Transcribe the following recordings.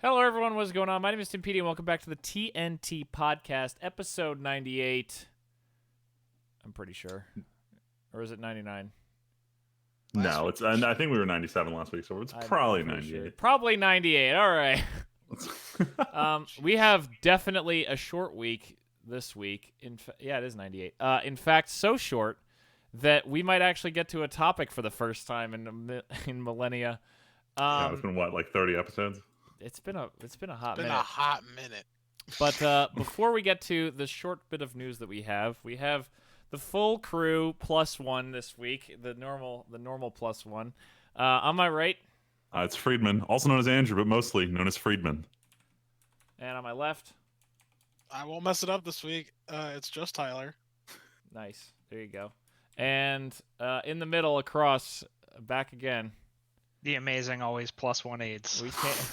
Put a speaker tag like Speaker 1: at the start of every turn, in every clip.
Speaker 1: Hello, everyone. What's going on? My name is Tim Petey, and welcome back to the TNT Podcast, episode 98. I'm pretty sure. Or is it 99?
Speaker 2: No, it's. And I think we were 97 last week, so it's probably 98.
Speaker 1: Sure. Probably 98. All right. We have definitely a short week this week. Yeah, it is 98. In fact, so short that we might actually get to a topic for the first time in millennia.
Speaker 2: Yeah, it's been what, like 30 episodes?
Speaker 1: It's been a hot minute.
Speaker 3: Been a hot minute.
Speaker 1: But before we get to the short bit of news that we have the full crew plus one this week, the normal plus one. On my right,
Speaker 2: It's Friedman, also known as Andrew, but mostly known as Friedman.
Speaker 1: and on my left,
Speaker 3: I won't mess it up this week. It's just Tyler.
Speaker 1: nice. There you go. And in the middle, across, back again.
Speaker 4: The amazing, always plus one AIDS.
Speaker 1: We can't.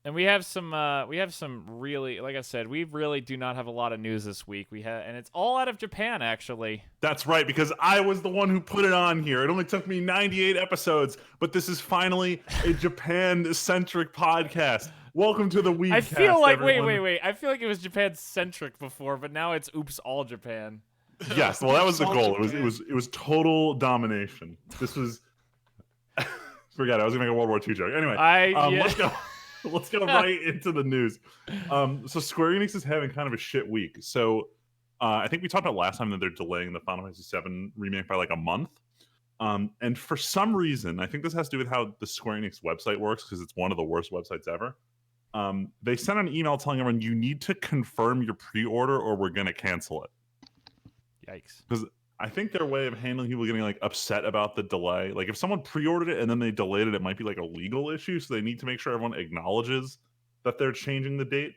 Speaker 1: And we have some really, like I said, we really do not have a lot of news this week. And it's all out of Japan, actually.
Speaker 2: That's right, because I was the one who put it on here. It only took me 98 episodes, but this is finally a Japan-centric podcast. Welcome to the Weeb.
Speaker 1: I feel like
Speaker 2: everyone.
Speaker 1: wait. I feel like it was Japan-centric before, but now it's oops all Japan.
Speaker 2: Yes, well, that was the
Speaker 3: All
Speaker 2: goal.
Speaker 3: Japan.
Speaker 2: It was total domination. This was. Forget it. I was gonna make a World War II joke. Anyway, let's go. Let's go right into the news. So Square Enix is having kind of a shit week. So I think we talked about last time that they're delaying the Final Fantasy VII remake by like a month. And for some reason, I think this has to do with how the Square Enix website works, because it's one of the worst websites ever. They sent an email telling everyone, you need to confirm your pre-order or we're going to cancel it.
Speaker 1: Yikes.
Speaker 2: Because I think their way of handling people getting like upset about the delay, like if someone pre-ordered it and then they delayed it, it might be like a legal issue. So they need to make sure everyone acknowledges that they're changing the date.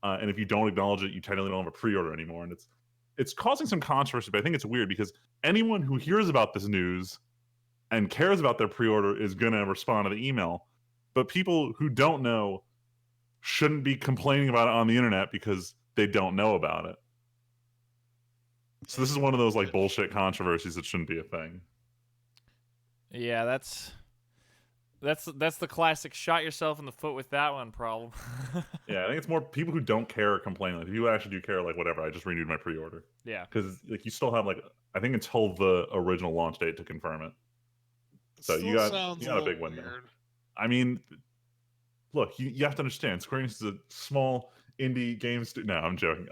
Speaker 2: And if you don't acknowledge it, you technically don't have a pre-order anymore. And it's causing some controversy, but I think it's weird because anyone who hears about this news and cares about their pre-order is going to respond to the email. But people who don't know shouldn't be complaining about it on the internet because they don't know about it. So this is one of those like bullshit controversies that shouldn't be a thing.
Speaker 1: Yeah, that's the classic shot yourself in the foot with that one problem.
Speaker 2: Yeah, I think it's more people who don't care or complain. Like if you actually do care, like whatever, I just renewed my pre-order.
Speaker 1: Yeah,
Speaker 2: because like you still have like I think until the original launch date to confirm it. So you got a big window.
Speaker 3: Weird.
Speaker 2: I mean, look, you have to understand, Square Enix is a small indie game studio. No, I'm joking.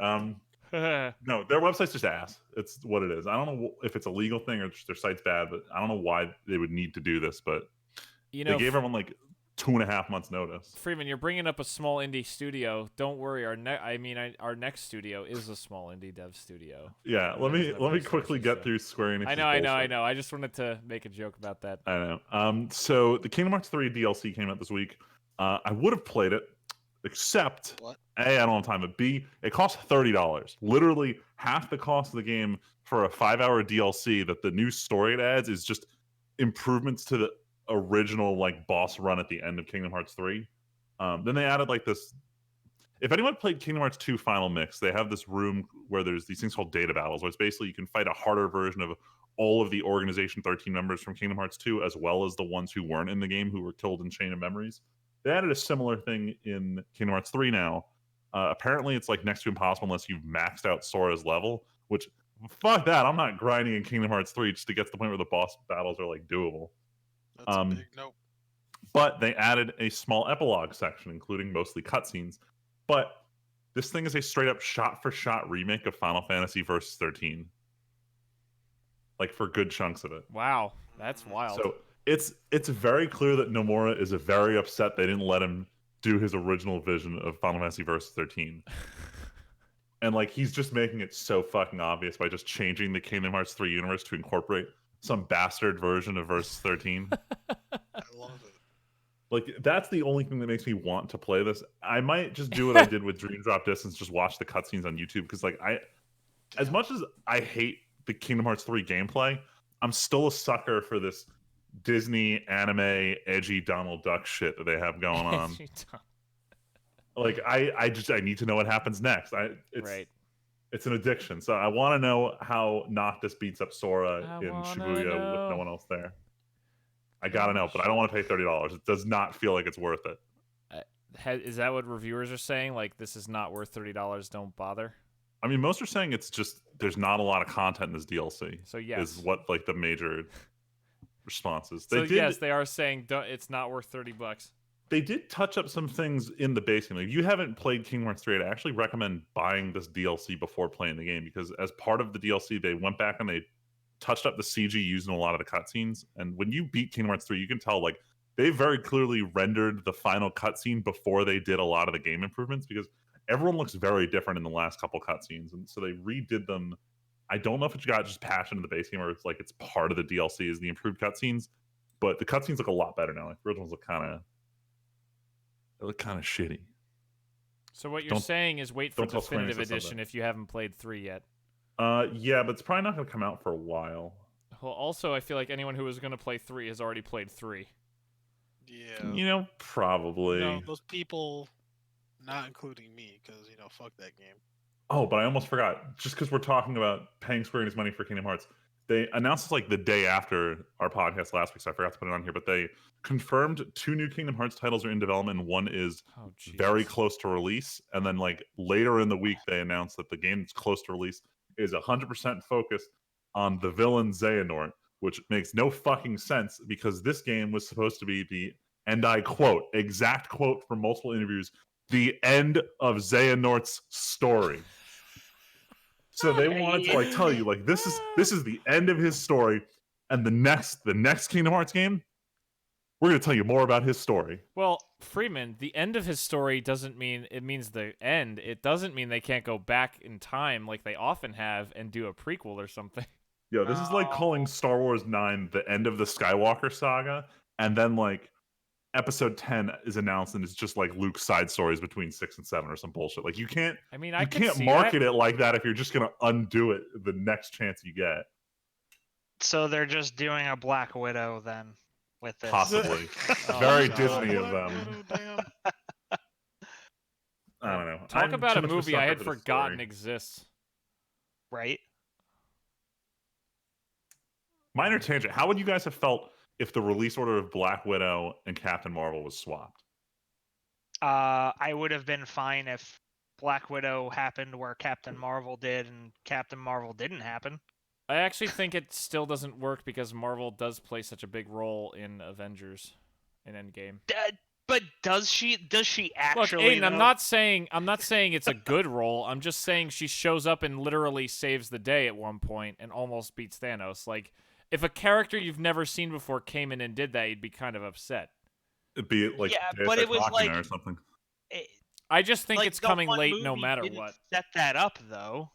Speaker 2: No, their website's just ass. It's what it is. I don't know if it's a legal thing or just their site's bad, but I don't know why they would need to do this. But they gave everyone like 2.5 months notice.
Speaker 1: Freeman, you're bringing up a small indie studio. Don't worry. Our next studio is a small indie dev studio.
Speaker 2: Yeah, let me quickly get through Square Enix.
Speaker 1: I know. I just wanted to make a joke about that.
Speaker 2: I know. So the Kingdom Hearts 3 DLC came out this week. I would have played it, except
Speaker 3: What?
Speaker 2: A, I don't have time, but B, it costs $30. Literally half the cost of the game for a 5-hour DLC that the new story it adds is just improvements to the original like boss run at the end of Kingdom Hearts 3. Then they added like this. If anyone played Kingdom Hearts 2 Final Mix, they have this room where there's these things called data battles, where it's basically you can fight a harder version of all of the Organization 13 members from Kingdom Hearts 2, as well as the ones who weren't in the game who were killed in Chain of Memories. They added a similar thing in Kingdom Hearts 3 now. Apparently, it's like next to impossible unless you've maxed out Sora's level, which, fuck that. I'm not grinding in Kingdom Hearts 3 just to get to the point where the boss battles are like doable.
Speaker 3: That's a big nope.
Speaker 2: But they added a small epilogue section, including mostly cutscenes. But this thing is a straight up shot-for-shot remake of Final Fantasy Versus 13. Like, for good chunks of it.
Speaker 1: Wow, that's wild.
Speaker 2: So it's very clear that Nomura is very upset they didn't let him do his original vision of Final Fantasy Versus 13. And like he's just making it so fucking obvious by just changing the Kingdom Hearts 3 universe to incorporate some bastard version of Versus 13.
Speaker 3: I love it.
Speaker 2: Like that's the only thing that makes me want to play this. I might just do what I did with Dream Drop Distance, just watch the cutscenes on YouTube, because like as much as I hate the Kingdom Hearts 3 gameplay, I'm still a sucker for this Disney anime edgy Donald Duck shit that they have going on. Like I need to know what happens next. It's an addiction. So I want to know how Noctis beats up Sora in Shibuya with no one else there. I gotta know, but I don't want to pay $30. It does not feel like it's worth it.
Speaker 1: Is that what reviewers are saying? Like, this is not worth $30. Don't bother.
Speaker 2: I mean, most are saying it's just there's not a lot of content in this DLC.
Speaker 1: So yes,
Speaker 2: is what like the major responses.
Speaker 1: Yes, they are saying it's not worth $30.
Speaker 2: They did touch up some things in the base game. Like, if you haven't played Kingdom Hearts 3, I actually recommend buying this DLC before playing the game, because as part of the DLC, they went back and they touched up the CG using a lot of the cutscenes. And when you beat Kingdom Hearts 3, you can tell like they very clearly rendered the final cutscene before they did a lot of the game improvements, because everyone looks very different in the last couple cutscenes, and so they redid them. I don't know if it got just patched into the base game or it's like it's part of the DLC is the improved cutscenes, but the cutscenes look a lot better now. Like the originals look kind of shitty.
Speaker 1: So what you're saying is wait for
Speaker 2: don't tell Square
Speaker 1: Definitive
Speaker 2: Enix that's
Speaker 1: Edition if you haven't played 3 yet.
Speaker 2: Yeah, but it's probably not going to come out for a while.
Speaker 1: Well, also, I feel like anyone who was going to play 3 has already played 3.
Speaker 3: Yeah.
Speaker 2: You know, probably.
Speaker 3: No, those people, not including me, because fuck that game.
Speaker 2: Oh, but I almost forgot. Just because we're talking about paying Square Enix money for Kingdom Hearts, they announced this like the day after our podcast last week, so I forgot to put it on here. But they confirmed 2 new Kingdom Hearts titles are in development, and one is very close to release. And then like later in the week, they announced that the game that's close to release is 100% focused on the villain Xehanort, which makes no fucking sense because this game was supposed to be the, and I quote, exact quote from multiple interviews, the end of Xehanort's story. So they wanted to like tell you like this is the end of his story, and the next Kingdom Hearts game, we're gonna tell you more about his story.
Speaker 1: Well, Freeman, the end of his story doesn't mean it means the end. It doesn't mean they can't go back in time like they often have and do a prequel or something.
Speaker 2: Yo, this is like calling Star Wars 9 the end of the Skywalker saga, and then like Episode 10 is announced and it's just like Luke's side stories between 6 and 7 or some bullshit. Like you can't market it like that if you're just gonna undo it the next chance you get.
Speaker 4: So they're just doing a Black Widow then with this.
Speaker 2: Possibly. Very Disney of them. I don't know.
Speaker 1: Talk about a movie I had forgotten exists.
Speaker 4: Right?
Speaker 2: Minor tangent. How would you guys have felt if the release order of Black Widow and Captain Marvel was swapped?
Speaker 4: I would have been fine if Black Widow happened where Captain Marvel did and Captain Marvel didn't happen.
Speaker 1: I actually think it still doesn't work because Marvel does play such a big role in Avengers in Endgame.
Speaker 4: But does she actually?
Speaker 1: Look, Aiden, I'm not saying it's a good role. I'm just saying she shows up and literally saves the day at one point and almost beats Thanos. Like, if a character you've never seen before came in and did that, you'd be kind of upset.
Speaker 2: It'd be like
Speaker 4: but it was like
Speaker 2: or something.
Speaker 1: I just think
Speaker 4: like
Speaker 1: it's coming late no matter
Speaker 4: didn't
Speaker 1: what.
Speaker 4: Set that up though.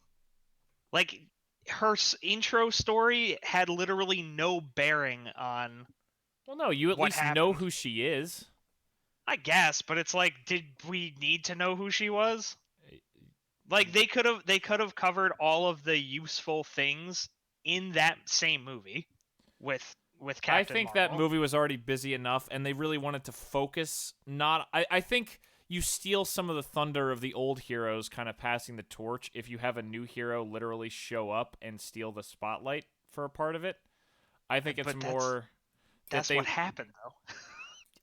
Speaker 4: Like her intro story had literally no bearing on.
Speaker 1: Well, no, you at least know who she is.
Speaker 4: I guess, but it's like, did we need to know who she was? Like they could have covered all of the useful things in that same movie with Captain
Speaker 1: I think
Speaker 4: Marvel.
Speaker 1: that movie was already busy enough, and they really wanted to focus. I think you steal some of the thunder of the old heroes kind of passing the torch if you have a new hero literally show up and steal the spotlight for a part of it. I think it's more.
Speaker 4: That's what happened, though.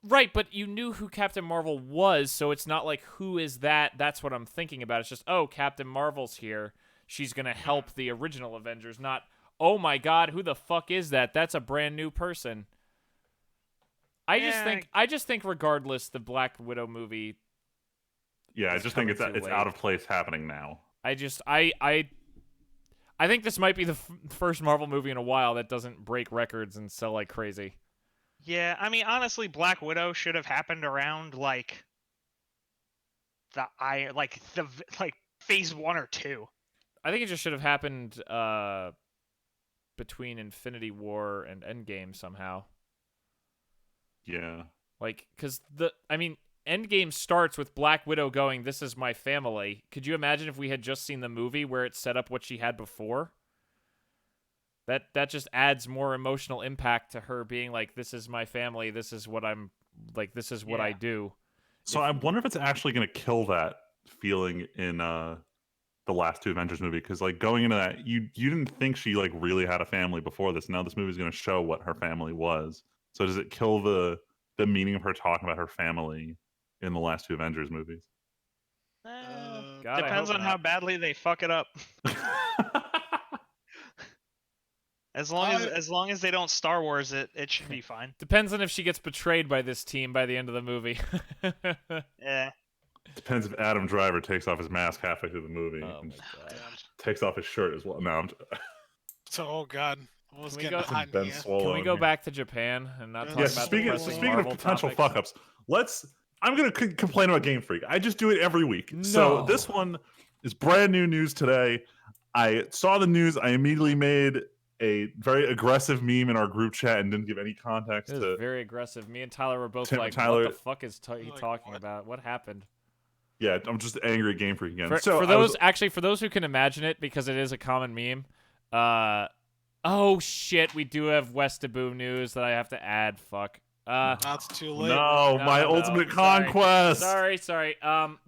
Speaker 1: Right, but you knew who Captain Marvel was, so it's not like, who is that? That's what I'm thinking about. It's just, oh, Captain Marvel's here. She's going to help the original Avengers, not, oh my god, who the fuck is that? That's a brand new person. I just think regardless, the Black Widow movie.
Speaker 2: Yeah, I just think it's out of place happening now.
Speaker 1: I think this might be the first Marvel movie in a while that doesn't break records and sell like crazy.
Speaker 4: Yeah, I mean, honestly, Black Widow should have happened around like phase 1 or 2.
Speaker 1: I think it just should have happened between Infinity War and Endgame somehow.
Speaker 2: Yeah.
Speaker 1: Like, because Endgame starts with Black Widow going, "This is my family." Could you imagine if we had just seen the movie where it set up what she had before? That just adds more emotional impact to her being like, "This is my family. This is what I'm like. This is what I do."
Speaker 2: So I wonder if it's actually going to kill that feeling in the last 2 Avengers movie, because like going into that, you didn't think she like really had a family before this. Now this movie is going to show what her family was. So does it kill the meaning of her talking about her family in the last 2 Avengers movies?
Speaker 1: God, I
Speaker 4: Depends
Speaker 1: hope
Speaker 4: on
Speaker 1: not.
Speaker 4: how badly they fuck it up. As long as they don't Star Wars it, it should be fine.
Speaker 1: Depends on if she gets betrayed by this team by the end of the movie.
Speaker 4: Yeah.
Speaker 2: Depends if Adam Driver takes off his mask halfway through the movie
Speaker 1: Oh
Speaker 2: and
Speaker 1: my god.
Speaker 2: takes off his shirt as well. No,
Speaker 3: So, oh god, I was
Speaker 1: Can we
Speaker 3: getting
Speaker 1: go-
Speaker 3: hot in
Speaker 2: Ben
Speaker 3: here.
Speaker 2: Swallow
Speaker 1: Can we
Speaker 2: in
Speaker 1: go
Speaker 2: here.
Speaker 1: back to Japan and not
Speaker 3: Yeah,
Speaker 1: talk
Speaker 2: Yeah,
Speaker 1: about the pressing
Speaker 2: speaking of
Speaker 1: Marvel
Speaker 2: potential
Speaker 1: topics?
Speaker 2: fuck-ups, I'm going to complain about Game Freak. I just do it every week. So
Speaker 1: No.
Speaker 2: this one is brand new news today. I saw the news. I immediately made a very aggressive meme in our group chat and didn't give any context
Speaker 1: It
Speaker 2: to
Speaker 1: was very aggressive. Me and Tyler were both
Speaker 2: Tim-
Speaker 1: like,
Speaker 2: Tyler-
Speaker 1: what the fuck is he
Speaker 3: Like,
Speaker 1: talking
Speaker 3: what?
Speaker 1: about? What happened?
Speaker 2: Yeah, I'm just angry at Game Freak again.
Speaker 1: For
Speaker 2: so
Speaker 1: those for those who can imagine it, because it is a common meme, oh shit, we do have Westaboom news that I have to add. Fuck.
Speaker 3: That's too late.
Speaker 2: no, my ultimate conquest.
Speaker 1: Sorry.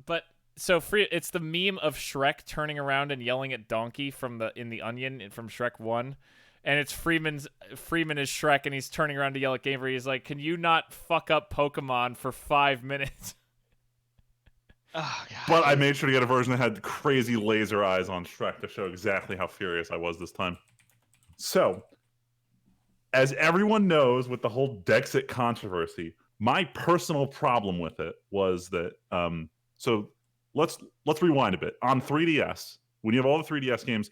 Speaker 1: But so it's the meme of Shrek turning around and yelling at Donkey from the Onion from Shrek 1. And it's Freeman is Shrek, and he's turning around to yell at Game Freak. He's like, "Can you not fuck up Pokemon for 5 minutes?"
Speaker 4: Oh, God.
Speaker 2: But I made sure to get a version that had crazy laser eyes on Shrek to show exactly how furious I was this time. So, as everyone knows, with the whole Dexit controversy, my personal problem with it was that. So let's rewind a bit. On 3DS, when you have all the 3DS games,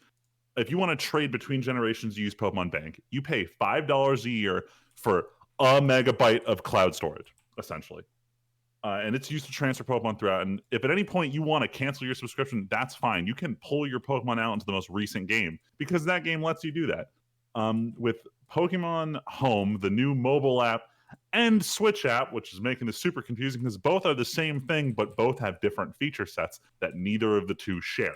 Speaker 2: if you want to trade between generations, you use Pokemon Bank. You pay $5 a year for a megabyte of cloud storage, essentially. And it's used to transfer Pokemon throughout. And if at any point you want to cancel your subscription, that's fine. You can pull your Pokemon out into the most recent game because that game lets you do that. With Pokemon Home, the new mobile app, and Switch app, which is making this super confusing because both are the same thing, but both have different feature sets that neither of the two share.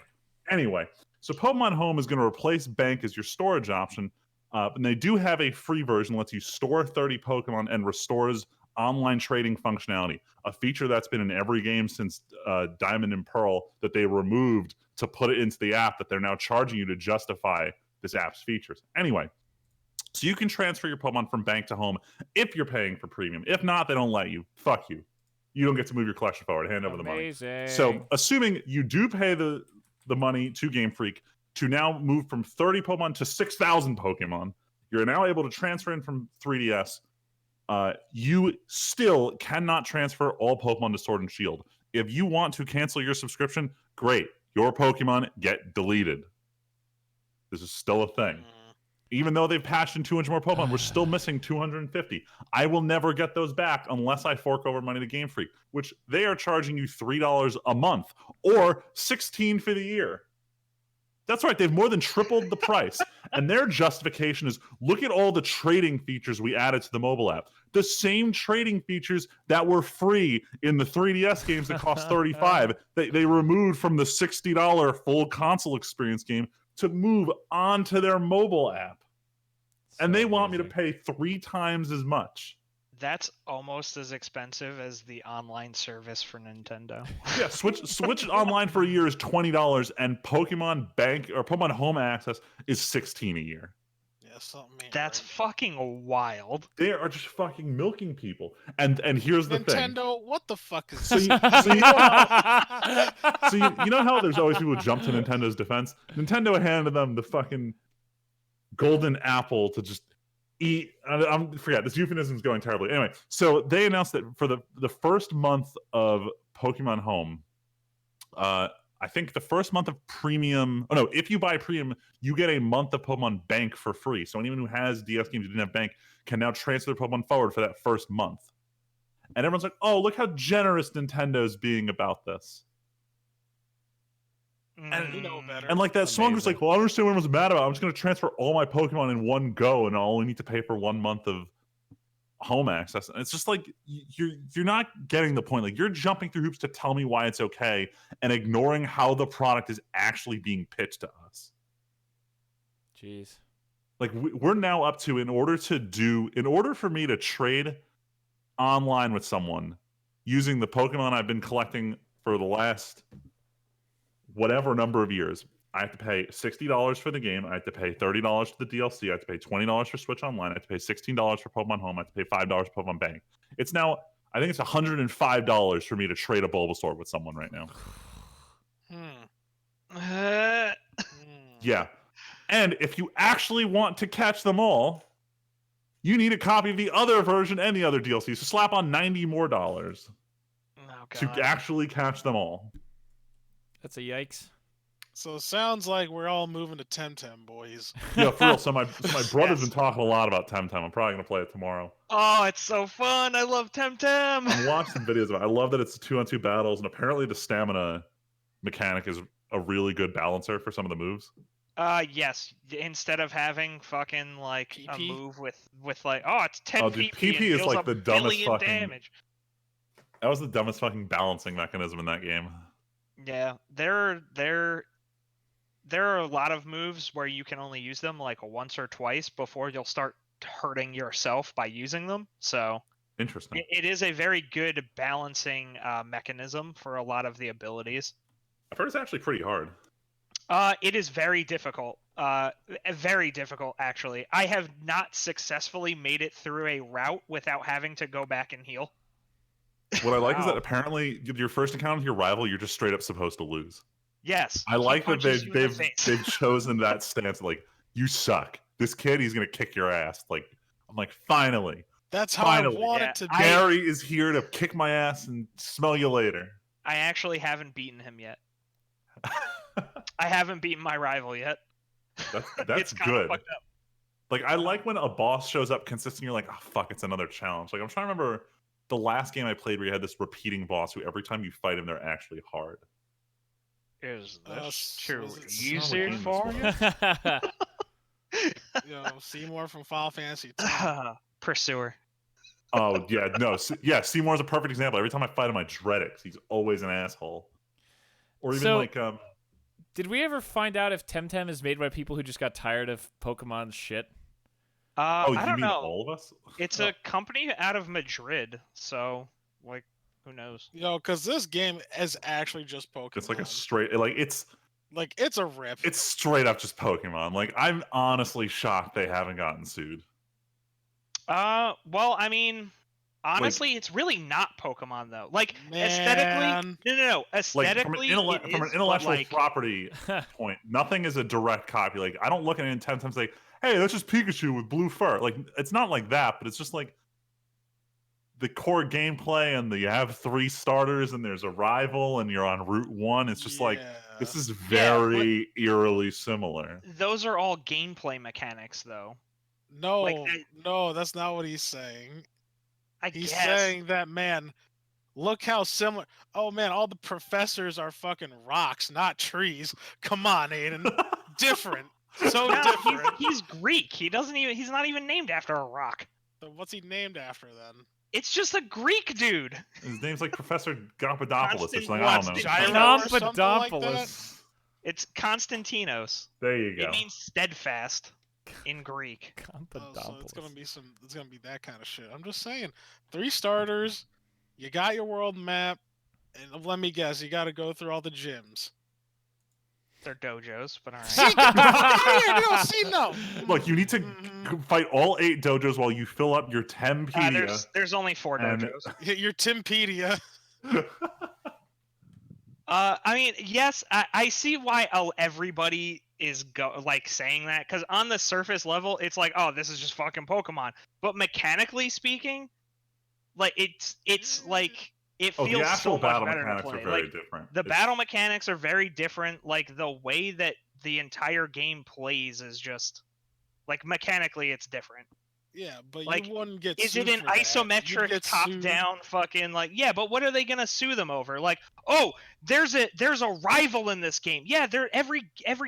Speaker 2: Anyway, so Pokemon Home is going to replace Bank as your storage option. And they do have a free version that lets you store 30 Pokemon and restores online trading functionality, a feature that's been in every game since Diamond and Pearl that they removed to put it into the app that they're now charging you to justify this app's features. Anyway, so you can transfer your Pokemon from Bank to Home if you're paying for premium. If not, they don't let you. Fuck you. You don't get to move your collection forward. Hand over the money. So assuming you do pay the money to Game Freak to now move from 30 Pokemon to 6,000 Pokemon, you're now able to transfer in from 3DS. You still cannot transfer all Pokemon to Sword and Shield. If you want to cancel your subscription, great. Your Pokemon get deleted. This is still a thing. Even though they've patched in 200 more Pokemon, we're still missing 250. I will never get those back unless I fork over money to Game Freak, which they are charging you $3 a month or $16 for the year. That's right. They've more than tripled the price. And their justification is, look at all the trading features we added to the mobile app. The same trading features that were free in the 3DS games that cost $35, they removed from the $60 full console experience game to move onto their mobile app. And they want me to pay 3 times as much.
Speaker 4: That's almost as expensive as the online service for Nintendo.
Speaker 2: Yeah, Switch online for a year is $20, and Pokemon Bank or Pokemon Home Access is $16 a year.
Speaker 3: Yeah, something.
Speaker 4: That's
Speaker 3: right.
Speaker 4: fucking wild.
Speaker 2: They are just fucking milking people. And here's the thing.
Speaker 3: Nintendo, what the fuck is
Speaker 2: So
Speaker 3: this?
Speaker 2: you know how there's always people who jump to Nintendo's defense? Nintendo handed them the fucking golden apple to just eat. I forget, this euphemism is going terribly. Anyway, so they announced that for the first month of Pokemon Home, I think the first month of premium. Oh no, if you buy premium, you get a month of Pokemon Bank for free. So anyone who has DS games who didn't have Bank can now transfer their Pokemon forward for that first month. And everyone's like, "Oh, look how generous Nintendo's being about this."
Speaker 3: And you know better.
Speaker 2: And like that song was like, well, I understand what everyone's mad about. I'm just going to transfer all my Pokemon in one go, and I'll only need to pay for 1 month of home access. And it's just like you're not getting the point. Like, you're jumping through hoops to tell me why it's okay, and ignoring how the product is actually being pitched to us.
Speaker 1: Jeez.
Speaker 2: Like, we're now up to, in order for me to trade online with someone using the Pokemon I've been collecting for the last whatever number of years, I have to pay $60 for the game. I have to pay $30 for the DLC. I have to pay $20 for Switch Online. I have to pay $16 for Pokemon Home. I have to pay $5 for Pokemon Bank. It's now, I think it's $105 for me to trade a Bulbasaur with someone right now. Yeah. And if you actually want to catch them all, you need a copy of the other version and the other DLC. So slap on $90 more to actually catch them all.
Speaker 1: That's a yikes.
Speaker 3: So it sounds like we're all moving to Temtem, boys.
Speaker 2: Yeah, for real. So my brother's been talking a lot about Temtem. I'm probably gonna play it tomorrow.
Speaker 4: Oh, it's so fun! I love Temtem.
Speaker 2: I'm watching some videos of it. I love that it's 2-on-2 battles, and apparently the stamina mechanic is a really good balancer for some of the moves.
Speaker 4: Yes. Instead of having fucking like
Speaker 3: PP?
Speaker 4: a move with like, oh, it's 10
Speaker 2: Oh, dude,
Speaker 4: PP
Speaker 2: PP
Speaker 4: and
Speaker 2: is
Speaker 4: deals
Speaker 2: like
Speaker 4: a
Speaker 2: the dumbest
Speaker 4: billion
Speaker 2: fucking
Speaker 4: damage.
Speaker 2: That was the dumbest fucking balancing mechanism in that game.
Speaker 4: Yeah, there are a lot of moves where you can only use them like once or twice before you'll start hurting yourself by using them. So
Speaker 2: Interesting.
Speaker 4: it is a very good balancing mechanism for a lot of the abilities.
Speaker 2: I've heard it's actually pretty hard.
Speaker 4: It is very difficult. Very difficult, actually. I have not successfully made it through a route without having to go back and heal.
Speaker 2: What I like is that apparently your first encounter with your rival, you're just straight up supposed to lose.
Speaker 4: Yes.
Speaker 2: I like that they've chosen that stance. Like, you suck. This kid, he's gonna kick your ass. Like, I'm like, finally.
Speaker 3: That's how
Speaker 2: Finally.
Speaker 3: I want it to be.
Speaker 2: Gary is here to kick my ass and smell you later.
Speaker 4: I actually haven't beaten him yet. I haven't beaten my rival yet.
Speaker 2: That's good. Like, I like when a boss shows up consistent. You're like, oh fuck, it's another challenge. Like, I'm trying to remember the last game I played where you had this repeating boss who every time you fight him, they're actually hard.
Speaker 4: Is this
Speaker 3: too
Speaker 4: too
Speaker 3: was it
Speaker 4: easy
Speaker 2: Summer
Speaker 4: for you?
Speaker 3: Seymour from Final Fantasy X.
Speaker 4: Pursuer.
Speaker 2: Oh yeah, no, yeah. Seymour's a perfect example. Every time I fight him, I dread it 'cause he's always an asshole. Or even
Speaker 1: So-
Speaker 2: like,
Speaker 1: Did we ever find out if Temtem is made by people who just got tired of Pokemon shit?
Speaker 4: I
Speaker 2: you
Speaker 4: don't
Speaker 2: mean
Speaker 4: know.
Speaker 2: all of us?
Speaker 4: It's a company out of Madrid, so like, who knows?
Speaker 3: Because this game is actually just Pokemon.
Speaker 2: It's like a straight, like it's
Speaker 3: a rip.
Speaker 2: It's straight up just Pokemon. Like, I'm honestly shocked they haven't gotten sued.
Speaker 4: Well, I mean, honestly, it's really not Pokemon though. Like, aesthetically, no.
Speaker 2: Like,
Speaker 4: Aesthetically,
Speaker 2: from an intellectual
Speaker 4: like,
Speaker 2: property point, nothing is a direct copy. Like, I don't look at it and 10 times like, hey, that's just Pikachu with blue fur. Like, it's not like that, but it's just like the core gameplay and you have 3 starters and there's a rival and you're on Route 1. It's just like, this is very eerily similar.
Speaker 4: Those are all gameplay mechanics, though.
Speaker 3: No, that's not what he's saying.
Speaker 4: He's
Speaker 3: saying that, man, look how similar. Oh man, all the professors are fucking rocks, not trees. Come on, Aiden. Different. So different.
Speaker 4: He's Greek. He's not even named after a rock.
Speaker 3: So what's he named after then?
Speaker 4: It's just a Greek dude.
Speaker 2: His name's like Professor Gompadopoulos or something.
Speaker 3: What,
Speaker 2: I don't know.
Speaker 3: Gyro or something like that?
Speaker 1: Gompadopoulos.
Speaker 4: It's Konstantinos.
Speaker 2: There you go.
Speaker 4: It means steadfast in Greek.
Speaker 3: So it's gonna be that kind of shit. I'm just saying, 3 starters, you got your world map, and let me guess, you got to go through all the gyms.
Speaker 4: They're dojos, but all right.
Speaker 3: See, get the fuck out of here! No.
Speaker 2: Look, you need to fight all 8 dojos while you fill up your Tempedia.
Speaker 4: There's only 4 dojos.
Speaker 3: Your Timpedia.
Speaker 4: I mean, yes, I see why everybody is saying that, because on the surface level, it's like, oh, this is just fucking Pokemon. But mechanically speaking, like it's like it feels
Speaker 2: the actual
Speaker 4: so much
Speaker 2: battle
Speaker 4: better
Speaker 2: mechanics
Speaker 4: to play.
Speaker 2: are very
Speaker 4: Like,
Speaker 2: different.
Speaker 4: the battle mechanics are very different. Like, the way that the entire game plays is just like mechanically it's different.
Speaker 3: Yeah, but
Speaker 4: like,
Speaker 3: you wouldn't get.
Speaker 4: Is it an isometric top-down fucking like? Yeah, but what are they gonna sue them over? Like, oh, there's a rival in this game. Yeah, every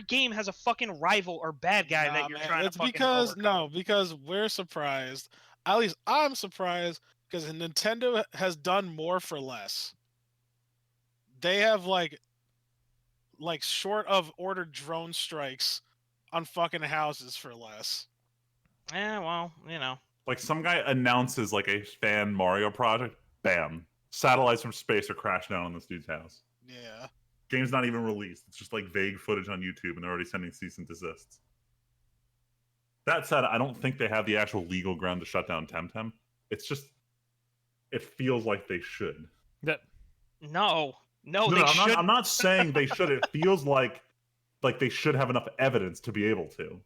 Speaker 4: game has a fucking rival or bad guy that you're trying to fucking overcome.
Speaker 3: Because we're surprised. At least I'm surprised because Nintendo has done more for less. They have like short of ordered drone strikes on fucking houses for less.
Speaker 4: Yeah, well,
Speaker 2: Like, some guy announces like a fan Mario project, bam, satellites from space are crashing down on this dude's house.
Speaker 3: Yeah.
Speaker 2: Game's not even released. It's just like vague footage on YouTube, and they're already sending cease and desists. That said, I don't think they have the actual legal ground to shut down Temtem. It's just, it feels like they should.
Speaker 1: That
Speaker 4: No,
Speaker 2: No,
Speaker 4: they
Speaker 2: I'm not.
Speaker 4: should.
Speaker 2: I'm not saying they should. It feels like they should have enough evidence to be able to.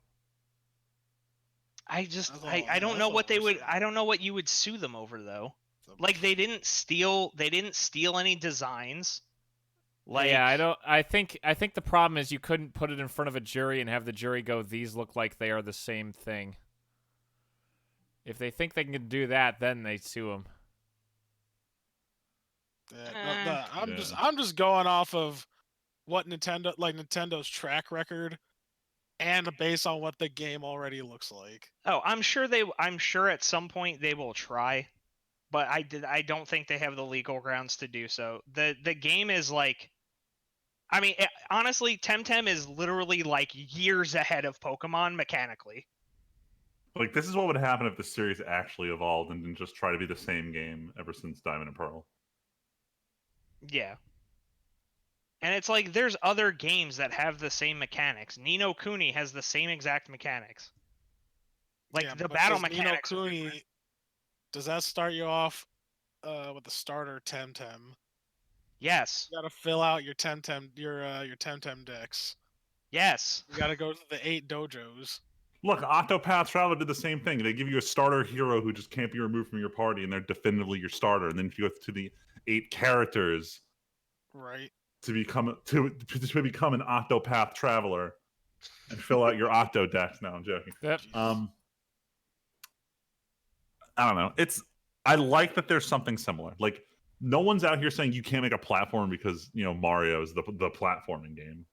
Speaker 4: I just
Speaker 3: That's all-
Speaker 4: I
Speaker 3: yeah,
Speaker 4: don't
Speaker 3: that's
Speaker 4: know
Speaker 3: all
Speaker 4: what they
Speaker 3: we're
Speaker 4: would.
Speaker 3: saying.
Speaker 4: I don't know what you would sue them over though.
Speaker 3: So-
Speaker 4: Like they didn't steal any designs. Like
Speaker 1: yeah, I don't. I think the problem is you couldn't put it in front of a jury and have the jury go, "These look like they are the same thing." If they think they can do that, then they sue them.
Speaker 3: Yeah, no,
Speaker 2: Yeah.
Speaker 3: I'm just going off of what Nintendo's track record, and based on what the game already looks like.
Speaker 4: oh, I'm sure at some point they will try, but I don't think they have the legal grounds to do so. The game is like, I mean, honestly, Temtem is literally like years ahead of Pokemon mechanically.
Speaker 2: Like, this is what would happen if the series actually evolved and didn't just try to be the same game ever since Diamond and Pearl.
Speaker 4: Yeah. And it's like there's other games that have the same mechanics. Ni no Kuni has the same exact mechanics. Like
Speaker 3: Yeah,
Speaker 4: the
Speaker 3: but
Speaker 4: battle
Speaker 3: does Ni no
Speaker 4: mechanics.
Speaker 3: Kuni, does that start you off with the starter Temtem?
Speaker 4: Yes.
Speaker 3: You gotta fill out your Temtem decks.
Speaker 4: Yes.
Speaker 3: You gotta go to the 8 dojos.
Speaker 2: Look, Octopath Traveler did the same thing. They give you a starter hero who just can't be removed from your party, and they're definitively your starter. And then if you go to the 8 characters
Speaker 3: Right.
Speaker 2: to become an Octopath Traveler and fill out your Octo decks. No, I'm joking.
Speaker 1: Yep.
Speaker 3: Jesus.
Speaker 2: I don't know. I like that there's something similar. Like, no one's out here saying you can't make a platform because Mario is the platforming game.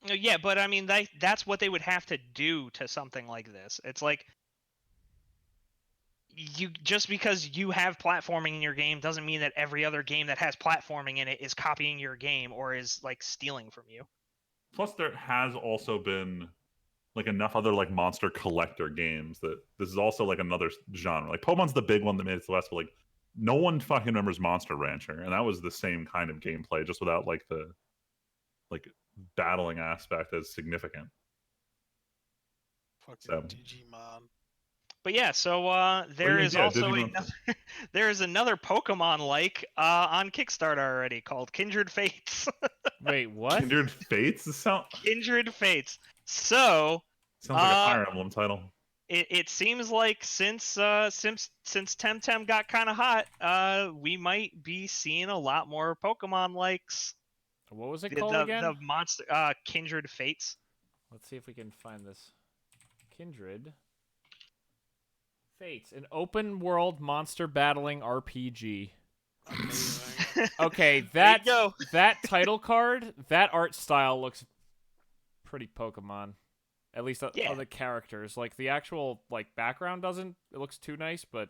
Speaker 4: Yeah, but I mean that's what they would have to do to something like this. It's like you just because you have platforming in your game doesn't mean that every other game that has platforming in it is copying your game or is like stealing from you.
Speaker 2: Plus, there has also been like enough other like monster collector games that this is also like another genre. Like Pokemon's the big one that made it to the West, but like no one fucking remembers Monster Rancher, and that was the same kind of gameplay, just without like the battling aspect as significant.
Speaker 3: Fucking
Speaker 2: So.
Speaker 3: Digimon.
Speaker 4: But yeah, so there is also
Speaker 2: Digimon.
Speaker 4: another there is another Pokemon like on Kickstarter already called Kindred Fates.
Speaker 1: Wait, what?
Speaker 2: Kindred Fates?
Speaker 4: Kindred Fates. So
Speaker 2: Sounds like a Fire Emblem title.
Speaker 4: it seems like since Temtem got kind of hot, we might be seeing a lot more Pokemon likes.
Speaker 1: What was it called again?
Speaker 4: The monster Kindred Fates.
Speaker 1: Let's see if we can find this. Kindred Fates, an open world monster battling RPG.
Speaker 3: Amazing.
Speaker 1: Okay,
Speaker 4: There you go.
Speaker 1: that title card, that art style looks pretty Pokemon. At least
Speaker 4: Yeah.
Speaker 1: the characters. Like the actual background doesn't. It looks too nice, but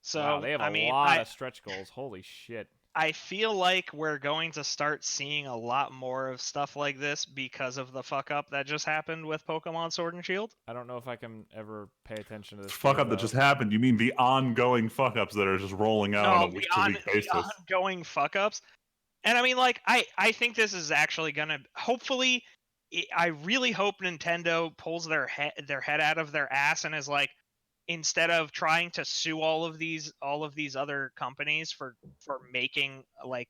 Speaker 4: So
Speaker 1: wow, they have a lot of stretch goals. Holy shit.
Speaker 4: I feel like we're going to start seeing a lot more of stuff like this because of the fuck up that just happened with Pokemon Sword and Shield.
Speaker 1: I don't know if I can ever pay attention to this.
Speaker 2: Fuck up that just happened. You mean the ongoing fuck ups that are just rolling out on a week to week basis?
Speaker 4: The ongoing fuck ups. And I mean, like, I think this is actually gonna. Hopefully, I really hope Nintendo pulls their head out of their ass and is like, instead of trying to sue all of these other companies for making like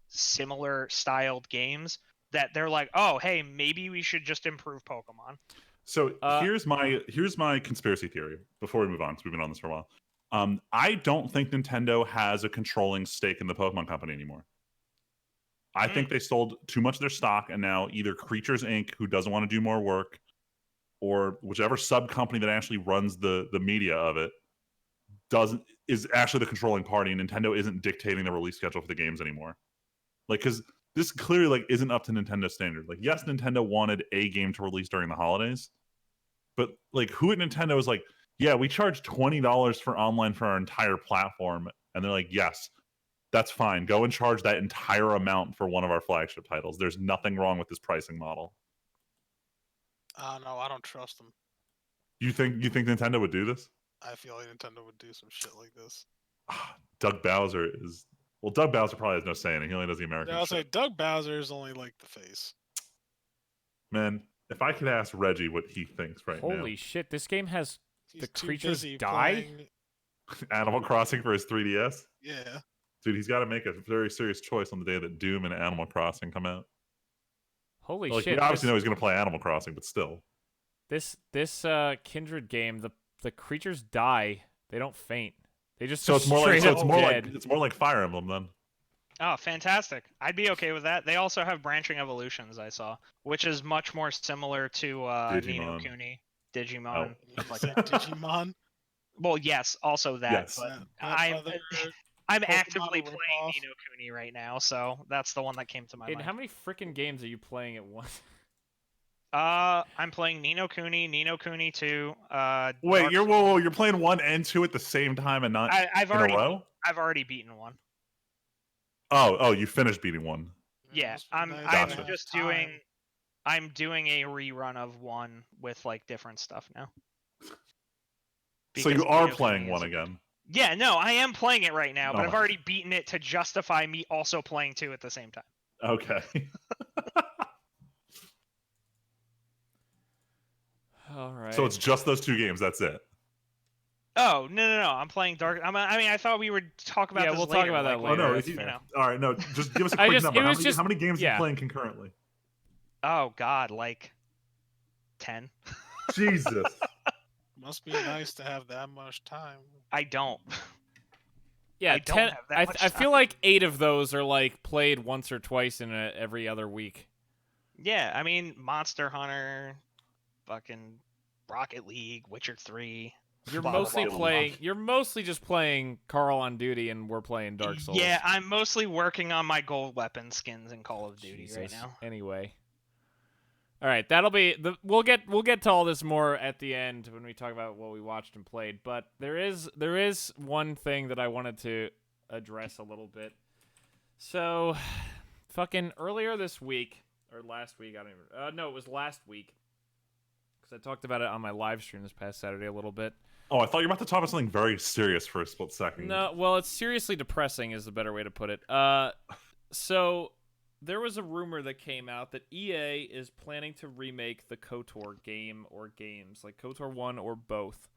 Speaker 4: similar styled games, that they're like, oh hey, maybe we should just improve Pokemon.
Speaker 2: So here's my conspiracy theory before we move on, because we've been on this for a while. I don't think Nintendo has a controlling stake in the Pokemon company anymore. I think they sold too much of their stock, and now either Creatures Inc., who doesn't want to do more work, or whichever sub company that actually runs the media of it is actually the controlling party, and Nintendo isn't dictating the release schedule for the games anymore. Like, because this clearly isn't up to Nintendo standard. Like, yes, Nintendo wanted a game to release during the holidays, but like, who at Nintendo is like, yeah, we charge $20 for online for our entire platform, and they're like, yes, that's fine. Go and charge that entire amount for one of our flagship titles. There's nothing wrong with this pricing model.
Speaker 3: No, I don't trust them.
Speaker 2: You think Nintendo would do this?
Speaker 3: I feel like Nintendo would do some shit like this.
Speaker 2: Doug Bowser is Well, Doug Bowser probably has no say in it. He only does the American
Speaker 3: I'll say
Speaker 2: shit.
Speaker 3: Doug Bowser is only like the face.
Speaker 2: Man, if I could ask Reggie what he thinks right
Speaker 1: Holy shit, this game has
Speaker 3: He's
Speaker 1: the
Speaker 3: too
Speaker 1: creatures
Speaker 3: busy
Speaker 1: die?
Speaker 3: playing-
Speaker 2: now, Animal Crossing for his 3DS,
Speaker 3: Yeah.
Speaker 2: dude, he's got to make a very serious choice on the day that Doom and Animal Crossing come out.
Speaker 1: Holy
Speaker 2: Like,
Speaker 1: shit.
Speaker 2: we obviously know he's going to play Animal Crossing, but still.
Speaker 1: This Kindred game, the creatures die. They don't faint. They just
Speaker 2: So it's more
Speaker 1: straight
Speaker 2: like
Speaker 1: up dead.
Speaker 2: it's more like Fire Emblem then.
Speaker 4: Oh, fantastic! I'd be okay with that. They also have branching evolutions. I saw, which is much more similar to Ni no
Speaker 2: Digimon.
Speaker 4: Kuni, Digimon,
Speaker 3: You
Speaker 4: stuff like
Speaker 3: said
Speaker 4: that.
Speaker 3: Digimon.
Speaker 4: Well, yes, also that.
Speaker 2: Yes.
Speaker 4: But
Speaker 3: That
Speaker 4: I'm
Speaker 3: other
Speaker 4: I'm
Speaker 3: Pokemon
Speaker 4: actively
Speaker 3: ripoff.
Speaker 4: playing Ni no Kuni right now, so that's the one that came to my
Speaker 1: Hayden,
Speaker 4: mind.
Speaker 1: how many freaking games are you playing at once?
Speaker 4: I'm playing Ni no Kuni 2.
Speaker 2: Wait,
Speaker 4: Dark
Speaker 2: you're playing 1 and 2 at the same time and not
Speaker 4: I've
Speaker 2: in
Speaker 4: already
Speaker 2: a row?
Speaker 4: I've already beaten one.
Speaker 2: Oh, you finished beating 1.
Speaker 4: Yeah,
Speaker 3: Must be
Speaker 4: I'm
Speaker 3: nice
Speaker 2: Gotcha.
Speaker 3: to have
Speaker 4: just
Speaker 3: time.
Speaker 4: doing a rerun of 1 with like different stuff now.
Speaker 2: So you
Speaker 4: Because
Speaker 2: are
Speaker 4: Ni no
Speaker 2: playing
Speaker 4: Kuni
Speaker 2: 1
Speaker 4: is-
Speaker 2: again.
Speaker 4: Yeah, no, I am playing it right now, but
Speaker 2: Oh
Speaker 4: I've
Speaker 2: my-
Speaker 4: already beaten it to justify me also playing 2 at the same time.
Speaker 2: Okay.
Speaker 1: All right.
Speaker 2: So it's just those 2 games. That's it.
Speaker 4: Oh no! I'm playing Dark. I mean, I thought we would talk about
Speaker 1: Yeah,
Speaker 4: this
Speaker 1: we'll talk
Speaker 4: later.
Speaker 1: about that
Speaker 4: like,
Speaker 1: later.
Speaker 2: Oh no,
Speaker 1: that's
Speaker 2: if you,
Speaker 1: fair.
Speaker 2: all right. No, just give us a
Speaker 1: I
Speaker 2: quick
Speaker 1: just-
Speaker 2: number.
Speaker 1: it was just-
Speaker 2: How many games are
Speaker 1: yeah.
Speaker 2: you playing concurrently?
Speaker 4: Oh God, like 10.
Speaker 2: Jesus.
Speaker 3: Must be nice to have that much time.
Speaker 4: I don't.
Speaker 1: Yeah,
Speaker 4: I don't
Speaker 1: 10.
Speaker 4: have that much
Speaker 1: I feel
Speaker 4: time.
Speaker 1: like 8 of those are like played once or twice in every other week.
Speaker 4: Yeah, I mean, Monster Hunter, fucking Rocket League, Witcher 3.
Speaker 1: You're
Speaker 4: blah, blah,
Speaker 1: mostly
Speaker 4: blah, blah,
Speaker 1: playing. You're mostly just playing Carl on Duty, and we're playing Dark Souls.
Speaker 4: Yeah, I'm mostly working on my gold weapon skins in Call of Duty right
Speaker 1: Jesus.
Speaker 4: now.
Speaker 1: Anyway. All right, that'll be the. We'll get to all this more at the end when we talk about what we watched and played. But there is one thing that I wanted to address a little bit. So, fucking earlier this week or last week, I don't even. No, it was last week because I talked about it on my live stream this past Saturday a little bit.
Speaker 2: Oh, I thought you were about to talk about something very serious for a split second.
Speaker 1: No, well, it's seriously depressing is the better way to put it. So there was a rumor that came out that EA is planning to remake the KOTOR game or games, like KOTOR 1 or both.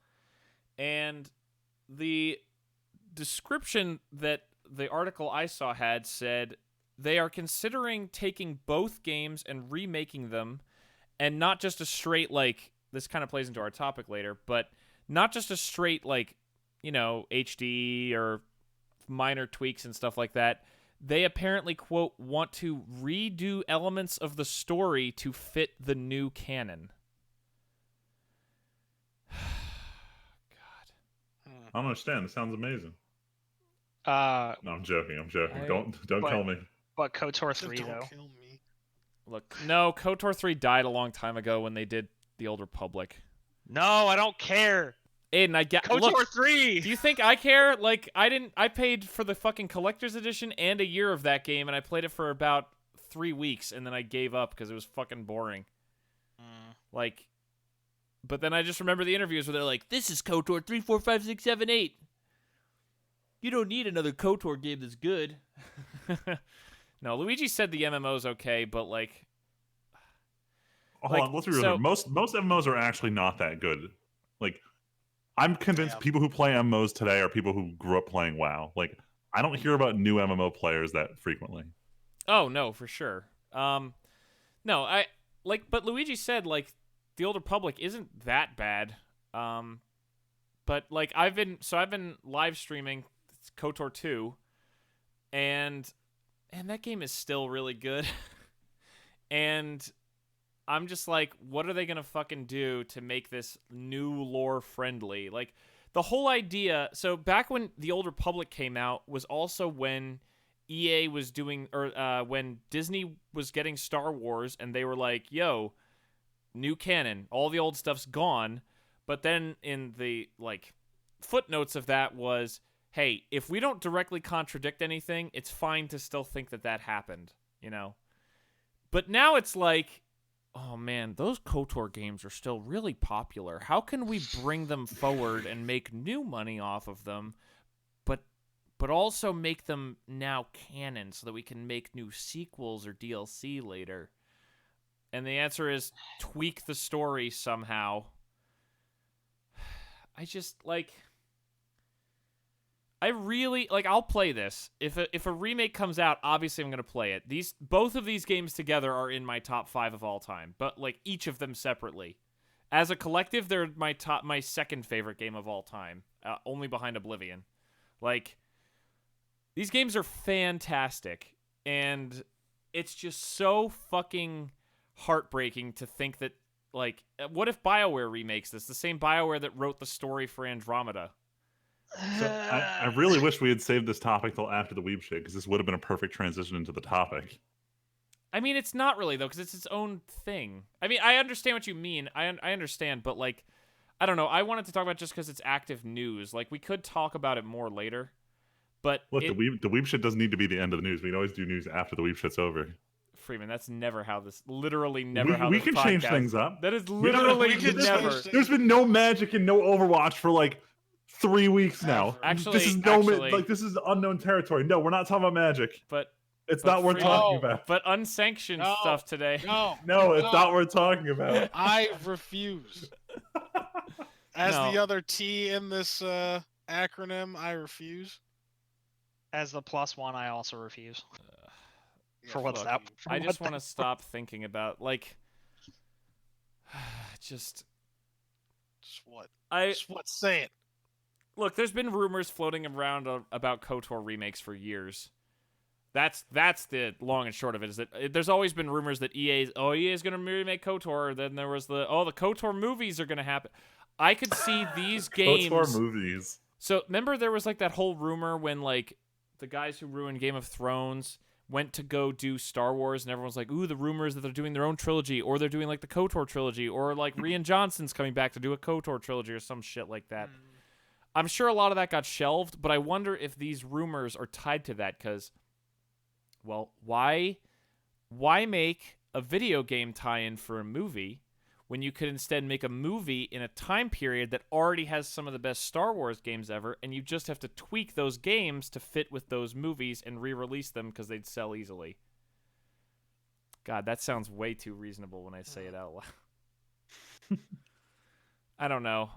Speaker 1: And the description that the article I saw had said they are considering taking both games and remaking them, and not just a straight, like, this kind of plays into our topic later, but not just a straight, like, you know, HD or minor tweaks and stuff like that. They apparently, quote, want to redo elements of the story to fit the new canon. God.
Speaker 2: I don't understand. This sounds amazing.
Speaker 4: Uh,
Speaker 2: No, I'm joking.
Speaker 1: I-
Speaker 2: Don't
Speaker 4: but-
Speaker 2: kill me.
Speaker 4: but KOTOR 3
Speaker 3: Don't
Speaker 4: though.
Speaker 3: kill me.
Speaker 1: Look, no, KOTOR 3 died a long time ago when they did The Old Republic.
Speaker 4: No, I don't care.
Speaker 1: Aiden, I get
Speaker 4: KOTOR
Speaker 1: look,
Speaker 4: 3.
Speaker 1: do you think I care? Like, I paid for the fucking collector's edition and a year of that game, and I played it for about 3 weeks, and then I gave up because it was fucking boring. Like, but then I just remember the interviews where they're like, "This is KOTOR 3, 4, 5, 6, 7, 8. You don't need another KOTOR game that's good." No, Luigi said the MMO's okay, but like,
Speaker 2: Hold on, let's be real.
Speaker 1: so-
Speaker 2: here. Most MMOs are actually not that good. Like, I'm convinced
Speaker 3: Damn.
Speaker 2: people who play MMOs today are people who grew up playing WoW. Like, I don't hear about new MMO players that frequently.
Speaker 1: oh no, for sure. No, I like, but Luigi said like the Old Republic isn't that bad. But like I've been live streaming KOTOR 2, and that game is still really good. And I'm just like, what are they gonna fucking do to make this new lore friendly? Like the whole idea. So back when the Old Republic came out was also when EA was doing, or when Disney was getting Star Wars, and they were like, "Yo, new canon, all the old stuff's gone." But then in the like footnotes of that was, "Hey, if we don't directly contradict anything, it's fine to still think that happened," you know. But now it's like, oh man, those KOTOR games are still really popular. How can we bring them forward and make new money off of them, but but also make them now canon so that we can make new sequels or DLC later? And the answer is tweak the story somehow. I just, like... I really... Like, I'll play this. If a remake comes out, obviously I'm going to play it. Both of these games together are in my top 5 of all time, but, like, each of them separately. As a collective, they're my second favorite game of all time, only behind Oblivion. Like, these games are fantastic, and it's just so fucking heartbreaking to think that, like, what if BioWare remakes this? The same BioWare that wrote the story for Andromeda.
Speaker 2: So I really wish we had saved this topic till after the Weeb shit, because this would have been a perfect transition into the topic.
Speaker 1: I mean, it's not really, though, because it's its own thing. I mean, I understand what you mean. I understand, but, like, I don't know. I wanted to talk about it just because it's active news. Like, we could talk about it more later, but...
Speaker 2: Look, the Weeb shit doesn't need to be the end of the news. We can always do news after the Weeb shit's over.
Speaker 1: Freeman, that's never how this... Literally never how
Speaker 2: we
Speaker 1: this
Speaker 2: can
Speaker 1: podcast...
Speaker 2: change things up.
Speaker 1: That is literally never...
Speaker 2: There's been no Magic and no Overwatch for, like, 3 weeks now.
Speaker 1: Actually,
Speaker 2: this is unknown territory. No, we're not talking about Magic.
Speaker 1: But
Speaker 2: it's not worth talking about.
Speaker 1: But unsanctioned stuff today.
Speaker 2: No, it's not worth talking about.
Speaker 3: I refuse. As the other T in this acronym, I refuse.
Speaker 4: As the +1, I also refuse. For
Speaker 1: Look,
Speaker 4: what's that?
Speaker 1: I just want to stop thinking about, like, just
Speaker 3: what?
Speaker 1: Just
Speaker 3: what? Say it.
Speaker 1: Look, there's been rumors floating around about KOTOR remakes for years. That's the long and short of it. Is that there's always been rumors that EA is going to remake KOTOR. Then there was the KOTOR movies are going to happen. I could see these games.
Speaker 2: KOTOR movies.
Speaker 1: So remember there was like that whole rumor when like the guys who ruined Game of Thrones went to go do Star Wars, and everyone's like, ooh, the rumors that they're doing their own trilogy, or they're doing like the KOTOR trilogy, or like Rian Johnson's coming back to do a KOTOR trilogy or some shit like that. I'm sure a lot of that got shelved, but I wonder if these rumors are tied to that because, well, why make a video game tie-in for a movie when you could instead make a movie in a time period that already has some of the best Star Wars games ever, and you just have to tweak those games to fit with those movies and re-release them because they'd sell easily. God, that sounds way too reasonable when I say it out loud. I don't know.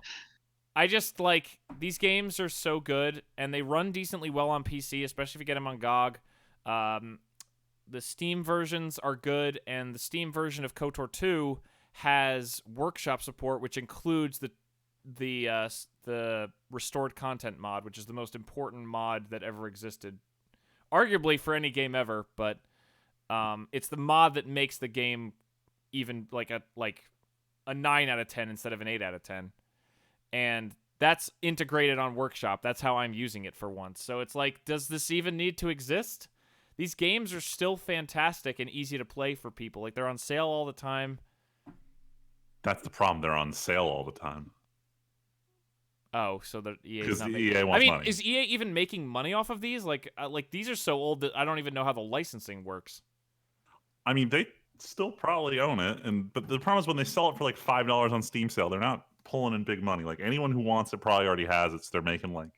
Speaker 1: I just, like, these games are so good, and they run decently well on PC, especially if you get them on GOG. The Steam versions are good, and the Steam version of KOTOR 2 has workshop support, which includes the restored content mod, which is the most important mod that ever existed, arguably for any game ever. But it's the mod that makes the game even like a 9 out of 10 instead of an 8 out of 10, and that's integrated on workshop. That's how I'm using it for once. So it's like, does this even need to exist? These games are still fantastic and easy to play for people. Like, they're on sale all the time.
Speaker 2: That's the problem. They're on sale all the time.
Speaker 1: Oh, so the EA
Speaker 2: because
Speaker 1: not
Speaker 2: EA wants money.
Speaker 1: Is EA even making money off of these? Like these are so old that I don't even know how the licensing works.
Speaker 2: I mean, they still probably own it, but the problem is when they sell it for like $5 on Steam sale, they're not pulling in big money. Like, anyone who wants it probably already has it. So they're making like,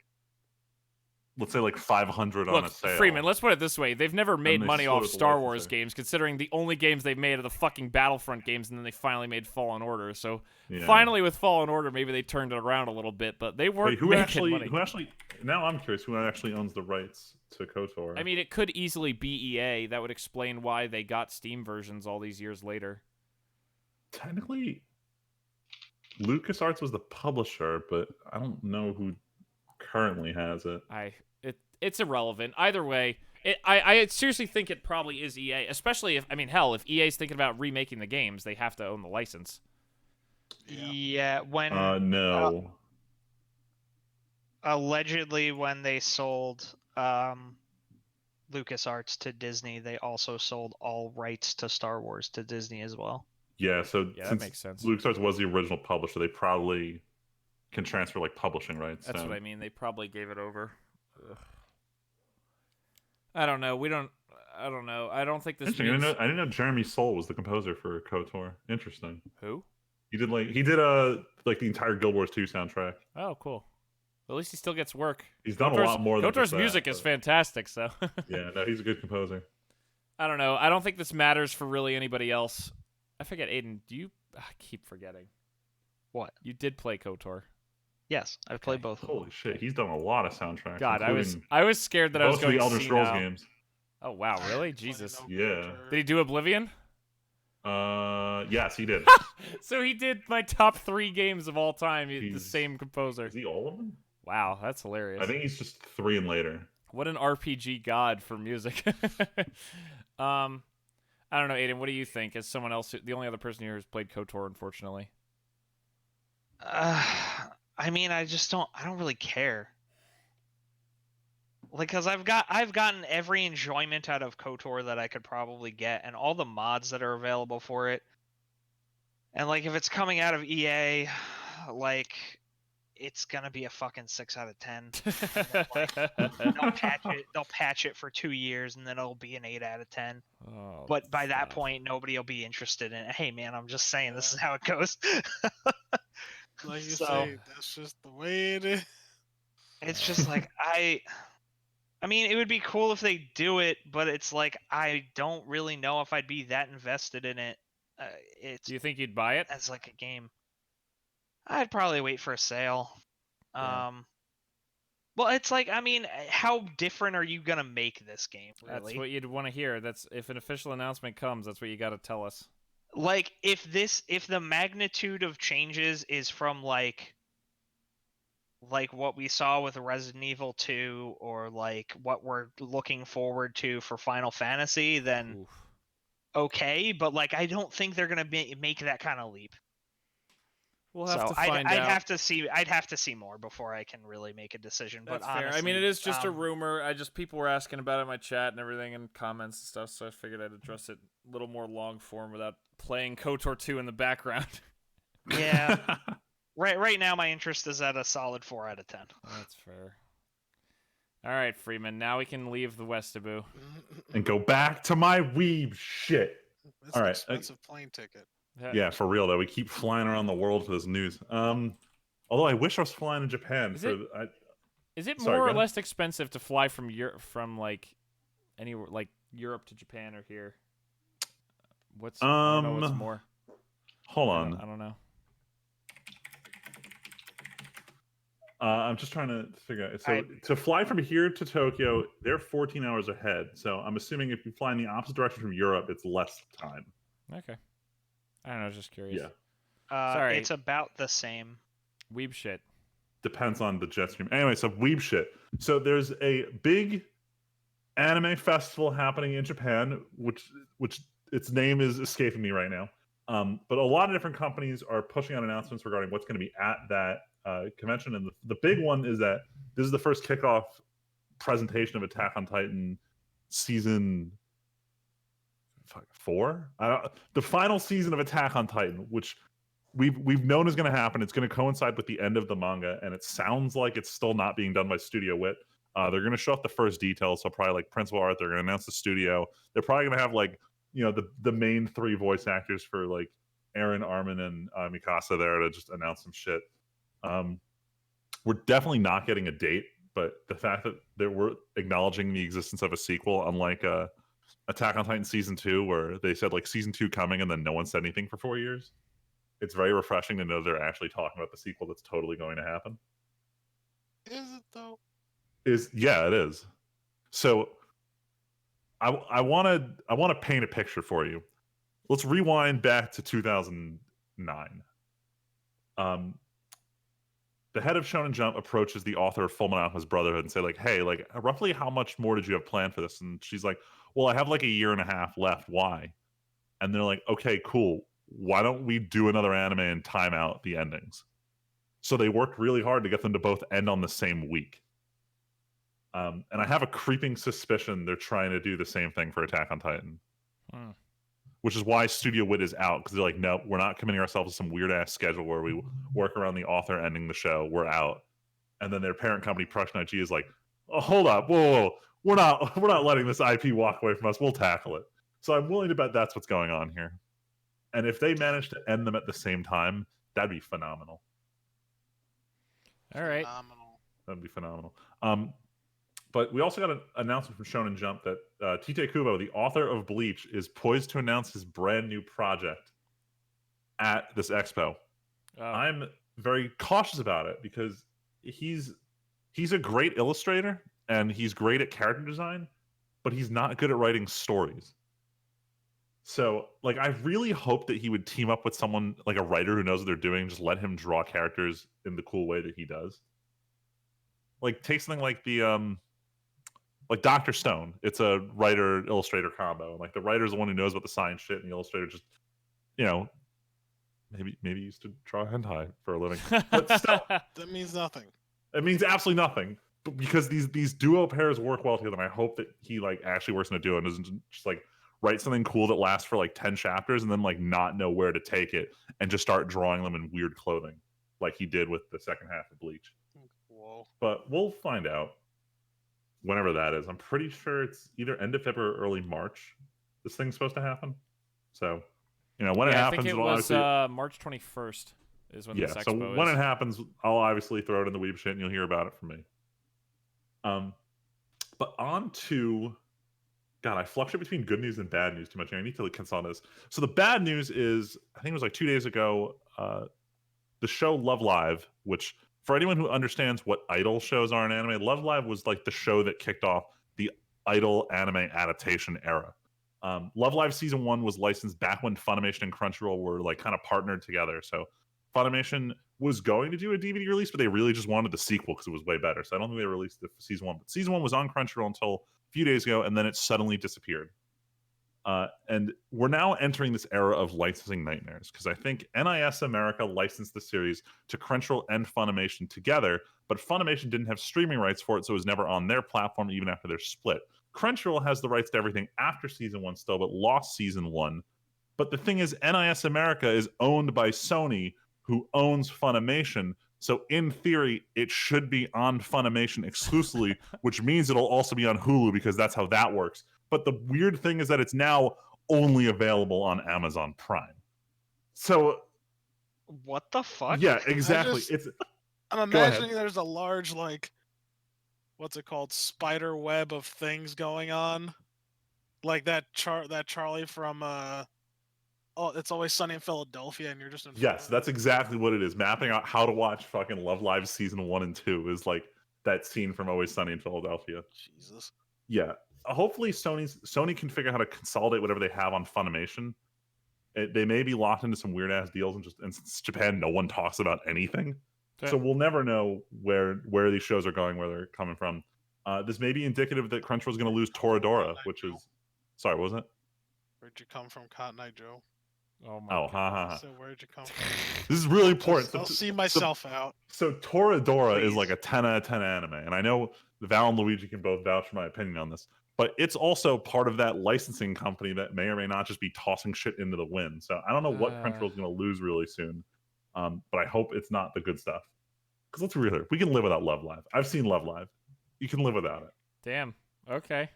Speaker 2: let's say like $500 on a sale.
Speaker 1: Freeman, let's put it this way: they've never made money off Star Wars
Speaker 2: licensing.
Speaker 1: games, considering the only games they've made are the fucking Battlefront games, and then they finally made Fallen Order. So finally, with Fallen Order, maybe they turned it around a little bit, but they weren't making money.
Speaker 2: Who actually? Now I'm curious. Who actually owns the rights to KOTOR?
Speaker 1: I mean, it could easily be EA. That would explain why they got Steam versions all these years later.
Speaker 2: Technically, LucasArts was the publisher, but I don't know who currently has it.
Speaker 1: It's irrelevant. Either way, I seriously think it probably is EA, especially if EA's thinking about remaking the games, they have to own the license.
Speaker 4: Yeah, when
Speaker 2: no.
Speaker 4: Allegedly when they sold LucasArts to Disney, they also sold all rights to Star Wars to Disney as well.
Speaker 2: Yeah, so
Speaker 1: that makes sense.
Speaker 2: LucasArts was the original publisher, they probably can transfer like publishing rights.
Speaker 1: That's what I mean. They probably gave it over. Ugh. I don't know. I don't know. I don't think this.
Speaker 2: I didn't know Jeremy Soule was the composer for KOTOR. Interesting.
Speaker 1: Who?
Speaker 2: He did the entire Guild Wars 2 soundtrack.
Speaker 1: Oh, cool. But at least he still gets work.
Speaker 2: He's done a lot more than
Speaker 1: KOTOR's
Speaker 2: just
Speaker 1: music
Speaker 2: that,
Speaker 1: is
Speaker 2: but-
Speaker 1: fantastic, so.
Speaker 2: Yeah, no, he's a good composer.
Speaker 1: I don't know. I don't think this matters for really anybody else. I forget, Aiden, do you... I keep forgetting.
Speaker 4: What?
Speaker 1: You did play KOTOR.
Speaker 4: Yes, I've played both of them.
Speaker 2: Holy shit, he's done a lot of soundtracks.
Speaker 1: God, I was
Speaker 2: including
Speaker 1: scared that I was
Speaker 2: most of
Speaker 1: going
Speaker 2: the Elder Scrolls
Speaker 1: senile.
Speaker 2: games.
Speaker 1: Oh, wow, really?
Speaker 3: Playing
Speaker 1: Jesus.
Speaker 3: no
Speaker 2: Yeah.
Speaker 3: KOTOR.
Speaker 1: Did he do Oblivion?
Speaker 2: Yes, he did.
Speaker 1: So he did my top 3 games of all time. The
Speaker 2: He's-
Speaker 1: same composer.
Speaker 2: Is he all of them?
Speaker 1: Wow, that's hilarious.
Speaker 2: I think he's just 3 and later.
Speaker 1: What an RPG god for music. I don't know, Aiden. What do you think? As someone else, the only other person here who's played KOTOR, unfortunately.
Speaker 4: I mean, I don't really care. Like, cause I've gotten every enjoyment out of KOTOR that I could probably get, and all the mods that are available for it. And like, if it's coming out of EA, like, it's gonna be a fucking 6 out of 10. They'll patch it for 2 years, and then it'll be an 8 out of 10.
Speaker 1: Oh,
Speaker 4: But by that
Speaker 1: stop.
Speaker 4: point, nobody will be interested in it. Hey, man, I'm just saying, this is how it goes.
Speaker 3: Like you
Speaker 4: So-
Speaker 3: say, that's just the way it is.
Speaker 4: It's just like I mean, it would be cool if they do it, but it's like I don't really know if I'd be that invested in it. It's
Speaker 1: Do you think you'd buy it?
Speaker 4: as like a game. I'd probably wait for a sale.
Speaker 1: Yeah.
Speaker 4: Well, it's like, I mean, how different are you gonna make this game?
Speaker 1: That's
Speaker 4: Really?
Speaker 1: what you'd want to hear. That's if an official announcement comes, that's what you got to tell us.
Speaker 4: Like, if the magnitude of changes is from like what we saw with Resident Evil 2, or like what we're looking forward to for Final Fantasy, then
Speaker 1: Oof.
Speaker 4: okay, but like I don't think they're gonna make that kind of leap.
Speaker 1: We'll have
Speaker 4: So
Speaker 1: to find
Speaker 4: I'd
Speaker 1: out.
Speaker 4: I'd have to see more before I can really make a decision.
Speaker 1: That's
Speaker 4: but
Speaker 1: fair.
Speaker 4: honestly,
Speaker 1: I mean, it is just a
Speaker 4: um,
Speaker 1: rumor. People were asking about it in my chat and everything, and comments and stuff. So I figured I'd address it a little more long form without playing KOTOR 2 in the background.
Speaker 4: Yeah. Right now, my interest is at a solid 4 out of 10.
Speaker 1: That's fair. All right, Freeman. Now we can leave the Westaboo.
Speaker 2: And go back to my Weeb shit.
Speaker 3: It's
Speaker 2: All
Speaker 3: an
Speaker 2: right,
Speaker 3: expensive plane ticket.
Speaker 2: Yeah, for real though. We keep flying around the world for this news. Although I wish I was flying in Japan.
Speaker 1: Is
Speaker 2: For
Speaker 1: it- Is it
Speaker 2: Sorry,
Speaker 1: more
Speaker 2: go
Speaker 1: or
Speaker 2: ahead.
Speaker 1: less expensive to fly from like anywhere, like Europe to Japan or here? I don't know what's more.
Speaker 2: Hold
Speaker 1: I
Speaker 2: on.
Speaker 1: don't know.
Speaker 2: I'm just trying to figure out. So
Speaker 4: I-
Speaker 2: to fly from here to Tokyo, they're 14 hours ahead. So I'm assuming if you fly in the opposite direction from Europe, it's less time.
Speaker 1: Okay. I don't know. I was just curious.
Speaker 2: Yeah,
Speaker 1: Sorry.
Speaker 4: It's about the same.
Speaker 1: Weeb shit.
Speaker 2: depends on the jet stream. Anyway, so Weeb shit. So there's a big anime festival happening in Japan, which its name is escaping me right now. But a lot of different companies are pushing out announcements regarding what's going to be at that convention. And the big one is that this is the first kickoff presentation of Attack on Titan season 4. The final season of Attack on Titan, which we've known is going to happen. It's going to coincide with the end of the manga, and it sounds like it's still not being done by Studio Wit. They're going to show off the first details, so probably like principal art. They're going to announce the studio. They're probably going to have like the main 3 voice actors for like Eren, Armin, and Mikasa there to just announce some shit. We're definitely not getting a date, but the fact that we're acknowledging the existence of a sequel, unlike Attack on Titan season 2, where they said like season 2 coming and then no one said anything for 4 years. It's very refreshing to know they're actually talking about the sequel that's totally going to happen.
Speaker 3: Is it though?
Speaker 2: Yeah, it is. So I want to paint a picture for you. Let's rewind back to 2009. The head of Shonen Jump approaches the author of Fullmetal Alchemist Brotherhood and say like, "Hey, like roughly how much more did you have planned for this?" And she's like, "Well, I have like a year and a half left. Why?" And they're like, "Okay, cool. Why don't we do another anime and time out the endings?" So they worked really hard to get them to both end on the same week. And I have a creeping suspicion they're trying to do the same thing for Attack on Titan.
Speaker 1: Hmm.
Speaker 2: Which is why Studio Wit is out, because they're like, no, we're not committing ourselves to some weird ass schedule where we work around the author ending the show. We're out. And then their parent company, Production IG, is like, oh, hold up, whoa. We're not letting this IP walk away from us. We'll tackle it. So I'm willing to bet that's what's going on here. And if they manage to end them at the same time, that'd be phenomenal.
Speaker 1: All right.
Speaker 3: Phenomenal.
Speaker 2: That'd be phenomenal. But we also got an announcement from Shonen Jump that Tite Kubo, the author of Bleach, is poised to announce his brand new project at this expo.
Speaker 1: Oh.
Speaker 2: I'm very cautious about it because he's a great illustrator and he's great at character design, but he's not good at writing stories. So, like, I really hope that he would team up with someone like a writer who knows what they're doing, just let him draw characters in the cool way that he does. Like, take something like like Dr. Stone. It's a writer illustrator combo. Like, the writer's the one who knows about the science shit, and the illustrator just, you know, maybe used to draw hentai for a living. But still,
Speaker 3: That means nothing.
Speaker 2: it means absolutely nothing. But because these duo pairs work well together, and I hope that he like actually works in a duo and doesn't just like write something cool that lasts for like 10 chapters and then like not know where to take it and just start drawing them in weird clothing like he did with the second half of Bleach.
Speaker 3: Whoa.
Speaker 2: But we'll find out whenever that is. I'm pretty sure it's either end of February or early March. This thing's supposed to happen. So, you know, when it
Speaker 1: I
Speaker 2: happens,
Speaker 1: think it
Speaker 2: it'll
Speaker 1: was
Speaker 2: obviously
Speaker 1: March 21st is when
Speaker 2: yeah.
Speaker 1: this expo
Speaker 2: So when
Speaker 1: is.
Speaker 2: it happens, I'll obviously throw it in the Weeb shit, and you'll hear about it from me. But on to God, I fluctuate between good news and bad news too much. I need to like consolidate this. So the bad news is, I think it was like 2 days ago, the show Love Live, which for anyone who understands what idol shows are in anime, Love Live was like the show that kicked off the idol anime adaptation era. Love Live season 1 was licensed back when Funimation and Crunchyroll were like kind of partnered together. So Funimation was going to do a DVD release, but they really just wanted the sequel because it was way better. So I don't think they released the season 1. But season 1 was on Crunchyroll until a few days ago, and then it suddenly disappeared. And we're now entering this era of licensing nightmares because I think NIS America licensed the series to Crunchyroll and Funimation together, but Funimation didn't have streaming rights for it, so it was never on their platform even after their split. Crunchyroll has the rights to everything after season 1 still, but lost season 1. But the thing is, NIS America is owned by Sony, who owns Funimation. So in theory, it should be on Funimation exclusively, which means it'll also be on Hulu because that's how that works. But the weird thing is that it's now only available on Amazon Prime. So
Speaker 4: What the fuck?
Speaker 2: yeah, exactly.
Speaker 3: I'm
Speaker 2: Go ahead.
Speaker 3: imagining there's a large like, what's it called, spider web of things going on, like that Charlie from It's Always Sunny in Philadelphia, and you're just in
Speaker 2: Yes,
Speaker 3: Florida.
Speaker 2: that's exactly what it is. Mapping out how to watch fucking Love Live season 1 and 2 is like that scene from Always Sunny in Philadelphia.
Speaker 3: Jesus.
Speaker 2: Yeah. Hopefully Sony can figure out how to consolidate whatever they have on Funimation. They may be locked into some weird ass deals, and since Japan, no one talks about anything.
Speaker 1: Okay.
Speaker 2: So we'll never know where these shows are going, where they're coming from. This may be indicative that Crunchyroll's going to lose Toradora, which is sorry, what was it?
Speaker 3: Where'd you come from, Cotton Eye Joe?
Speaker 1: Oh my
Speaker 2: Oh,
Speaker 1: god.
Speaker 2: ha ha ha.
Speaker 3: So where'd you come from?
Speaker 2: This is really important.
Speaker 3: I'll see myself out.
Speaker 2: So Toradora is
Speaker 4: Please.
Speaker 2: like a 10 out of 10 anime, and I know Val and Luigi can both vouch for my opinion on this, but it's also part of that licensing company that may or may not just be tossing shit into the wind. So I don't know what Crunchyroll's going to lose really soon, but I hope it's not the good stuff. Because let's be real here, we can live without Love Live. I've seen Love Live. You can live without it.
Speaker 1: Damn. Okay.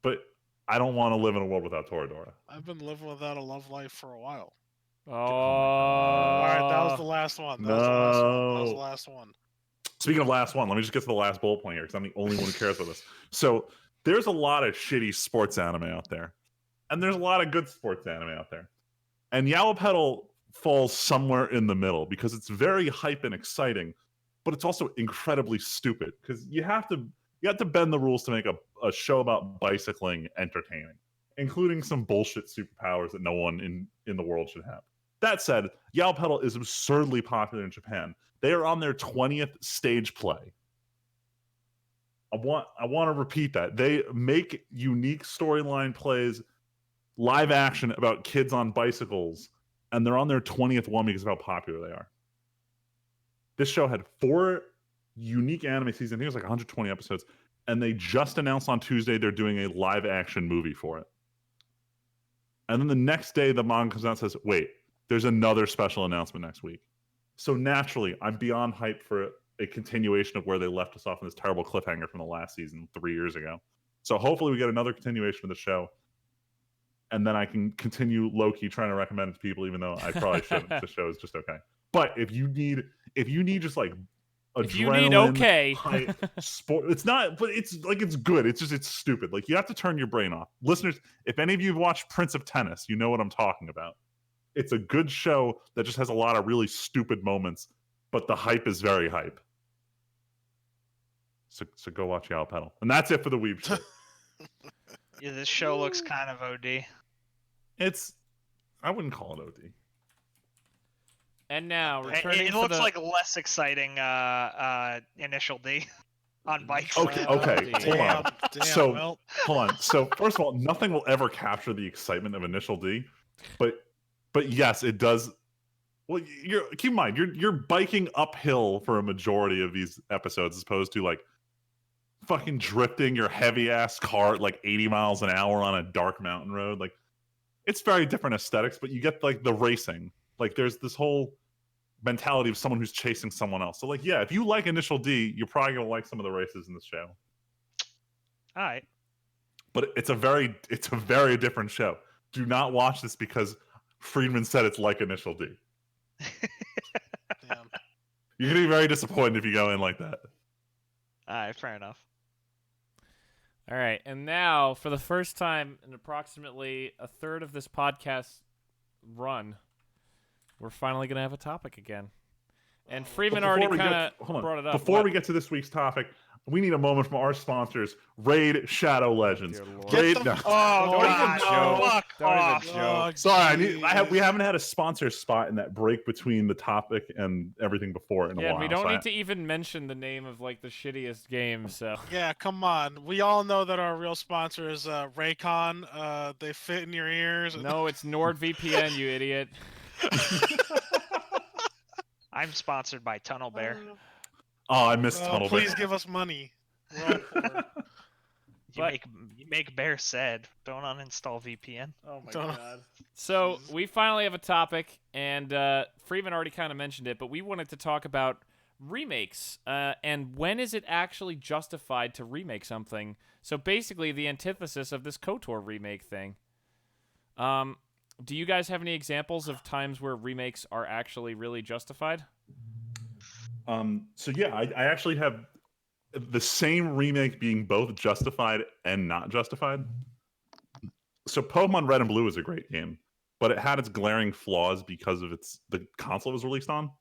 Speaker 2: But I don't want to live in a world without Toradora.
Speaker 3: I've been living without a love life for a while.
Speaker 1: Oh.
Speaker 3: All right, that was the last one. That was the last one.
Speaker 2: Speaking of last one, let me just get to the last bullet point here because I'm the only one who cares about this. So there's a lot of shitty sports anime out there, and there's a lot of good sports anime out there. And Yaoi Pedal falls somewhere in the middle because it's very hype and exciting, but it's also incredibly stupid because you have to bend the rules to make a show about bicycling entertaining, including some bullshit superpowers that no one in the world should have. That said, Yaoi Pedal is absurdly popular in Japan. They are on their 20th stage play. I want to repeat that. They make unique storyline plays, live action about kids on bicycles, and they're on their 20th one because of how popular they are. This show had 4 unique anime seasons. I think it was like 120 episodes, and they just announced on Tuesday they're doing a live action movie for it. And then the next day, the manga comes out and says, wait, there's another special announcement next week. So naturally, I'm beyond hype for a continuation of where they left us off in this terrible cliffhanger from the last season 3 years ago. So hopefully we get another continuation of the show. And then I can continue low-key trying to recommend it to people, even though I probably shouldn't. The show is just okay. But if you need just like
Speaker 1: If you need
Speaker 2: adrenaline, hype, sport. It's not, but it's like it's good. It's just it's stupid. Like you have to turn your brain off. Listeners, if any of you have watched Prince of Tennis, you know what I'm talking about. It's a good show that just has a lot of really stupid moments, but the hype is very hype. So go watch Yao Pedal. And that's it for the Weeb shit.
Speaker 4: Yeah, this show looks kind of OD.
Speaker 2: I wouldn't call it OD.
Speaker 1: And now, returning
Speaker 4: It looks like less exciting Initial D on bikes.
Speaker 2: Okay, hold on.
Speaker 3: Damn,
Speaker 2: Hold on. So first of all, nothing will ever capture the excitement of Initial D, but yes, it does. Well, keep in mind you're biking uphill for a majority of these episodes, as opposed to like fucking drifting your heavy ass car at like 80 miles an hour on a dark mountain road. Like it's very different aesthetics, but you get like the racing. Like there's this whole mentality of someone who's chasing someone else. So like, yeah, if you like Initial D, you're probably gonna like some of the races in this show.
Speaker 4: All right.
Speaker 2: But it's a very different show. Do not watch this because Friedman said it's like Initial D.
Speaker 3: Damn.
Speaker 2: You're gonna be very disappointed if you go in like that.
Speaker 4: All right, fair enough.
Speaker 1: All right, and now for the first time in approximately a third of this podcast run, we're finally going to have a topic again. And Freeman already kind of brought it up.
Speaker 2: Before we get to this week's topic, we need a moment from our sponsors, Raid Shadow Legends.
Speaker 1: Don't
Speaker 2: No.
Speaker 1: even joke. Don't even joke.
Speaker 2: Sorry, we haven't had a sponsor spot in that break between the topic and everything before in a while.
Speaker 1: Yeah, we don't need to even mention the name of like the shittiest game. So
Speaker 3: yeah, come on. We all know that our real sponsor is Raycon. They fit in your ears.
Speaker 1: No, it's NordVPN, you idiot.
Speaker 4: I'm sponsored by Tunnel Bear.
Speaker 2: Oh, I missed Tunnel Bear.
Speaker 3: Please give us money.
Speaker 4: You make Bear sad. Don't uninstall VPN.
Speaker 1: Oh my god. So we finally have a topic, and Freeman already kind of mentioned it, but we wanted to talk about remakes, and when is it actually justified to remake something? So basically, the antithesis of this KOTOR remake thing. Do you guys have any examples of times where remakes are actually really justified?
Speaker 2: So yeah, I actually have the same remake being both justified and not justified. So Pokemon Red and Blue is a great game, but it had its glaring flaws because of the console it was released on.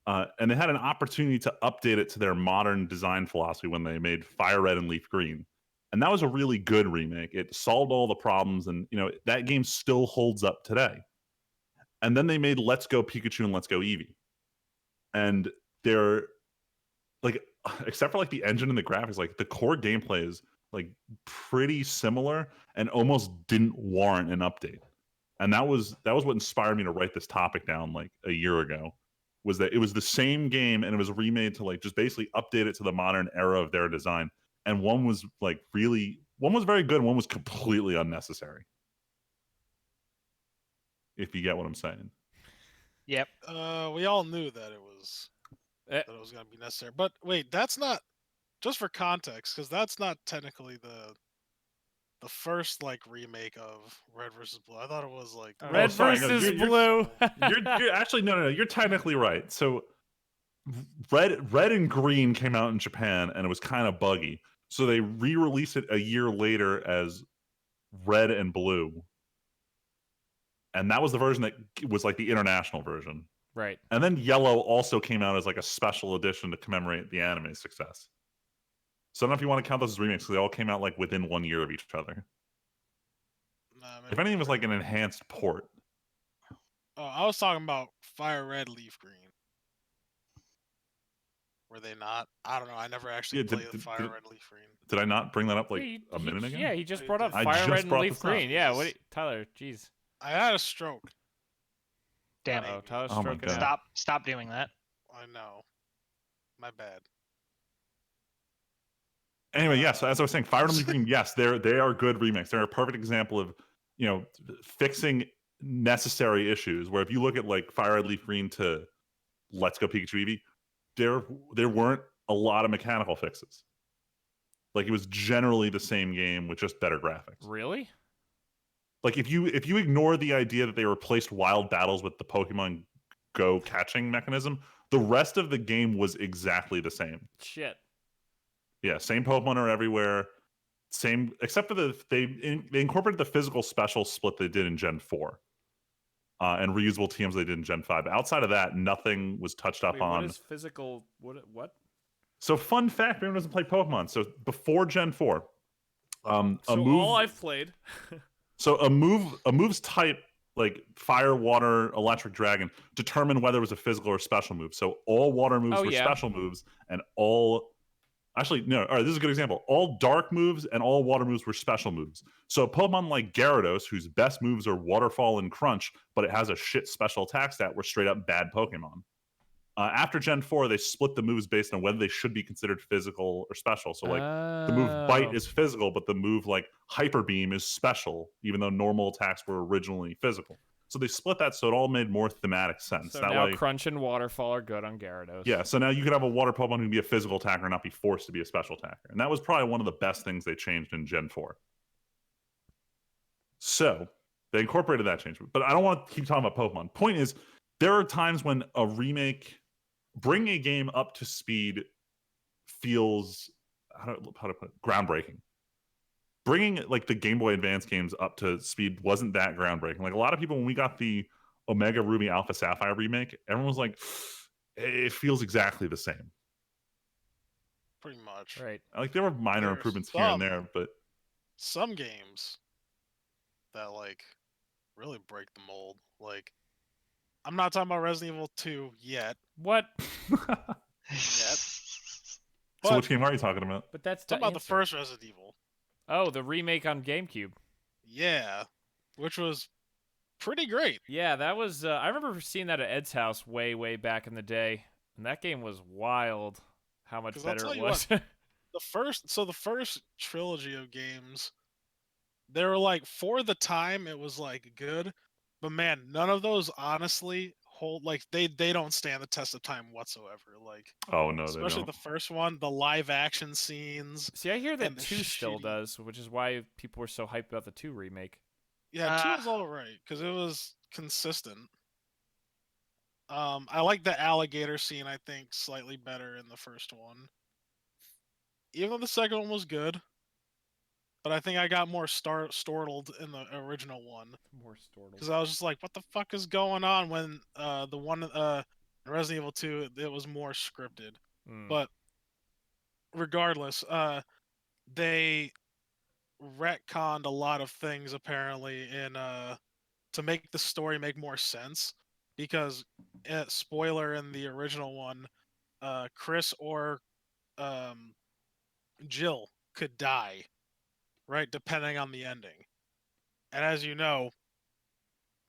Speaker 2: And they had an opportunity to update it to their modern design philosophy when they made Fire Red and Leaf Green. And that was a really good remake. It solved all the problems, and that game still holds up today. And then they made Let's Go Pikachu and Let's Go Eevee. And they're like, except for like the engine and the graphics, like the core gameplay is like pretty similar and almost didn't warrant an update. And that was what inspired me to write this topic down like a year ago, was that it was the same game and it was remade to like just basically update it to the modern era of their design. And one was very good, and one was completely unnecessary. If you get what I'm saying.
Speaker 4: Yep.
Speaker 3: We all knew that it was going to be necessary. But wait, that's not, just for context, because that's not technically the first like remake of Red versus Blue. I thought it was like
Speaker 1: Red versus Blue.
Speaker 2: You're actually no. You're technically right. So Red and Green came out in Japan, and it was kind of buggy. So they re-released it a year later as Red and Blue. And that was the version that was like the international version.
Speaker 1: Right.
Speaker 2: And then Yellow also came out as like a special edition to commemorate the anime success. So I don't know if you want to count those as remakes, because they all came out like within 1 year of each other. If anything, it was like an enhanced port.
Speaker 3: Oh, I was talking about Fire Red, Leaf Green. Were they not? I don't know. I never actually played the Fire Red, Leaf Green.
Speaker 2: Did I not bring that up a minute ago?
Speaker 1: Yeah, he just brought up Fire Red and Leaf Green. Yeah, Tyler, jeez.
Speaker 3: I had a stroke.
Speaker 4: Damn it.
Speaker 1: Oh, Tyler's
Speaker 2: Oh my
Speaker 1: stroking
Speaker 2: God.
Speaker 1: out.
Speaker 4: Stop doing that.
Speaker 3: I know. My bad.
Speaker 2: Anyway, yes. So as I was saying, Fire Red and Leaf Green, yes, they are good remakes. They're a perfect example of fixing necessary issues. Where if you look at like Fire Red Leaf Green to Let's Go Pikachu Eevee, there weren't a lot of mechanical fixes. Like it was generally the same game with just better graphics.
Speaker 1: Really?
Speaker 2: Like if you ignore the idea that they replaced wild battles with the Pokemon Go catching mechanism, The rest of the game was exactly the same.
Speaker 1: Shit.
Speaker 2: Yeah, same Pokemon are everywhere. Same, except for they incorporated the physical special split they did in Gen 4. And reusable TMs they did in Gen 5. Outside of that, nothing was touched up
Speaker 1: Wait,
Speaker 2: on.
Speaker 1: what is physical? What?
Speaker 2: So, fun fact: anyone doesn't play Pokemon. So, before Gen 4, a
Speaker 1: So
Speaker 2: move.
Speaker 1: all I've played.
Speaker 2: So a move's type, like fire, water, electric, dragon, determine whether it was a physical or special move. So all water moves
Speaker 1: Oh,
Speaker 2: were
Speaker 1: yeah.
Speaker 2: special moves, and all actually no. All right, this is a good example. All dark moves and all water moves were special moves. So Pokemon like Gyarados, whose best moves are Waterfall and Crunch, but it has a shit special attack stat, were straight up bad Pokemon. After Gen 4, they split the moves based on whether they should be considered physical or special. So, like, the move Bite is physical, but the move, like, Hyper Beam is special, even though normal attacks were originally physical. So they split that so it all made more thematic sense.
Speaker 1: So
Speaker 2: that
Speaker 1: now
Speaker 2: way,
Speaker 1: Crunch and Waterfall are good on Gyarados.
Speaker 2: yeah, so now you could have a Water Pokemon who can be a physical attacker and not be forced to be a special attacker. And that was probably one of the best things they changed in Gen 4. So they incorporated that change. But I don't want to keep talking about Pokemon. Point is, there are times when a remake bring a game up to speed feels how to put it, groundbreaking. Bringing like the Game Boy Advance games up to speed wasn't that groundbreaking. Like a lot of people, when we got the Omega Ruby Alpha Sapphire remake, everyone was like, it feels exactly the same.
Speaker 3: Pretty much.
Speaker 1: Right.
Speaker 2: Like there were minor
Speaker 3: There's
Speaker 2: improvements here and there, but
Speaker 3: some games that like really break the mold. Like I'm not talking about Resident Evil 2 yet.
Speaker 1: What?
Speaker 2: So which game are you talking about?
Speaker 1: But that's
Speaker 3: Talking
Speaker 1: the
Speaker 3: about the first Resident Evil.
Speaker 1: Oh, the remake on GameCube.
Speaker 3: Yeah, which was pretty great.
Speaker 1: Yeah, that was. I remember seeing that at Ed's house way back in the day, and that game was wild. How much
Speaker 3: 'Cause I'll
Speaker 1: better
Speaker 3: tell
Speaker 1: it
Speaker 3: you
Speaker 1: was.
Speaker 3: The first trilogy of games, they were like for the time it was like good, but man, none of those honestly hold like they don't stand the test of time whatsoever. Like
Speaker 2: Oh no, they
Speaker 3: especially
Speaker 2: don't.
Speaker 3: the first one, the live action scenes.
Speaker 1: See, I hear that
Speaker 3: and the
Speaker 1: 2 still
Speaker 3: shitty-
Speaker 1: does, which is why people were so hyped about the 2 remake.
Speaker 3: Yeah, two was all right because it was consistent. I like the alligator scene. I think slightly better in the first one, even though the second one was good. But I think I got more startled in the original one
Speaker 1: More Stortle.
Speaker 3: because I was just like, "What the fuck is going on?" When the one in Resident Evil 2 it was more scripted. But regardless, they retconned a lot of things apparently in to make the story make more sense because spoiler in the original one, Chris or Jill could die, right, depending on the ending. And as you know,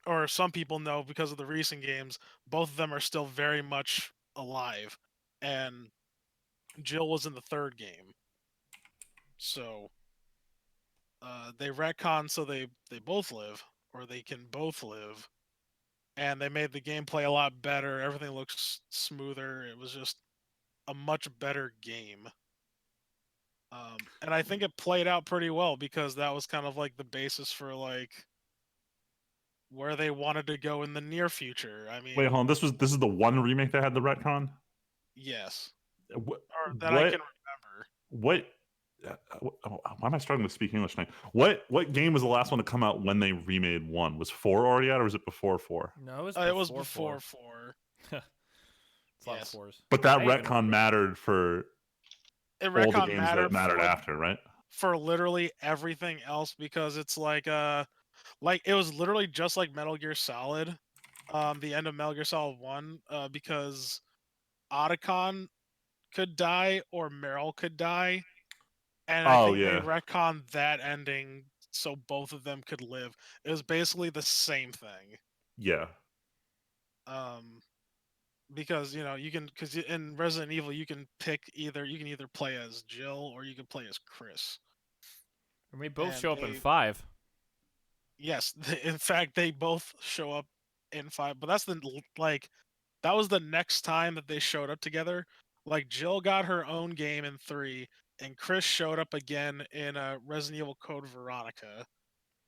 Speaker 3: or some people know because of the recent games, both of them are still very much alive, and Jill was in the third game. So they retcon so they both live, or they can both live, and they made the gameplay a lot better. Everything looks smoother. It was just a much better game. And I think it played out pretty well because that was kind of like the basis for like where they wanted to go in the near future. I mean,
Speaker 2: Wait, hold on. This is the one remake that had the retcon.
Speaker 3: yes,
Speaker 2: What?
Speaker 3: or that I can remember.
Speaker 2: What? Why am I struggling to speak English now? What game was the last one to come out when they remade 1? Was 4 already out, or was it before 4?
Speaker 1: No,
Speaker 3: It was before 4.
Speaker 1: It's a lot of
Speaker 3: Yes.
Speaker 1: 4s.
Speaker 2: But that
Speaker 1: I even
Speaker 2: retcon
Speaker 1: remember.
Speaker 2: mattered for
Speaker 3: It
Speaker 2: all the
Speaker 3: retcon
Speaker 2: games that mattered
Speaker 3: for,
Speaker 2: after, right?
Speaker 3: for literally everything else because it's like it was literally just like Metal Gear Solid, the end of Metal Gear Solid 1, because Otacon could die or Meryl could die, and I
Speaker 2: Oh
Speaker 3: think they
Speaker 2: yeah,
Speaker 3: retconned that ending so both of them could live. It was basically the same thing.
Speaker 2: yeah.
Speaker 3: Because you can because in Resident Evil you can either play as Jill or you can play as Chris.
Speaker 1: And we both
Speaker 3: And
Speaker 1: show up in 5.
Speaker 3: Yes, in fact they both show up in 5, but that was the next time that they showed up together. Like Jill got her own game in 3, and Chris showed up again in Resident Evil Code Veronica,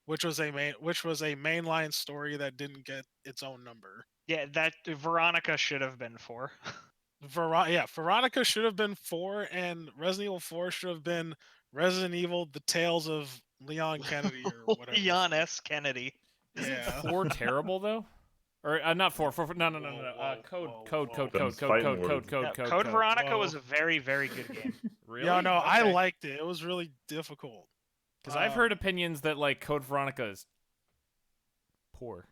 Speaker 3: which was a mainline story that didn't get its own number.
Speaker 4: Yeah, that Veronica should have been 4.
Speaker 3: Veronica should have been 4, and Resident Evil 4 should have been Resident Evil: The Tales of Leon Kennedy or whatever.
Speaker 4: Leon S. Kennedy.
Speaker 1: Isn't
Speaker 3: Yeah.
Speaker 1: 4 terrible though? Or not 4. 4. No.
Speaker 3: Whoa,
Speaker 1: Code.
Speaker 3: whoa,
Speaker 1: Code.
Speaker 3: whoa.
Speaker 1: Code.
Speaker 2: Them
Speaker 1: Code. Code.
Speaker 2: fighting
Speaker 1: Code. Code.
Speaker 2: words.
Speaker 1: Code.
Speaker 4: No,
Speaker 1: Code.
Speaker 4: Code
Speaker 1: Code.
Speaker 4: Veronica
Speaker 3: Whoa.
Speaker 4: was a very, very good game.
Speaker 1: Really?
Speaker 3: Yeah, no, I
Speaker 1: Okay.
Speaker 3: liked it. It was really difficult.
Speaker 1: Because I've heard opinions that like Code Veronica is poor.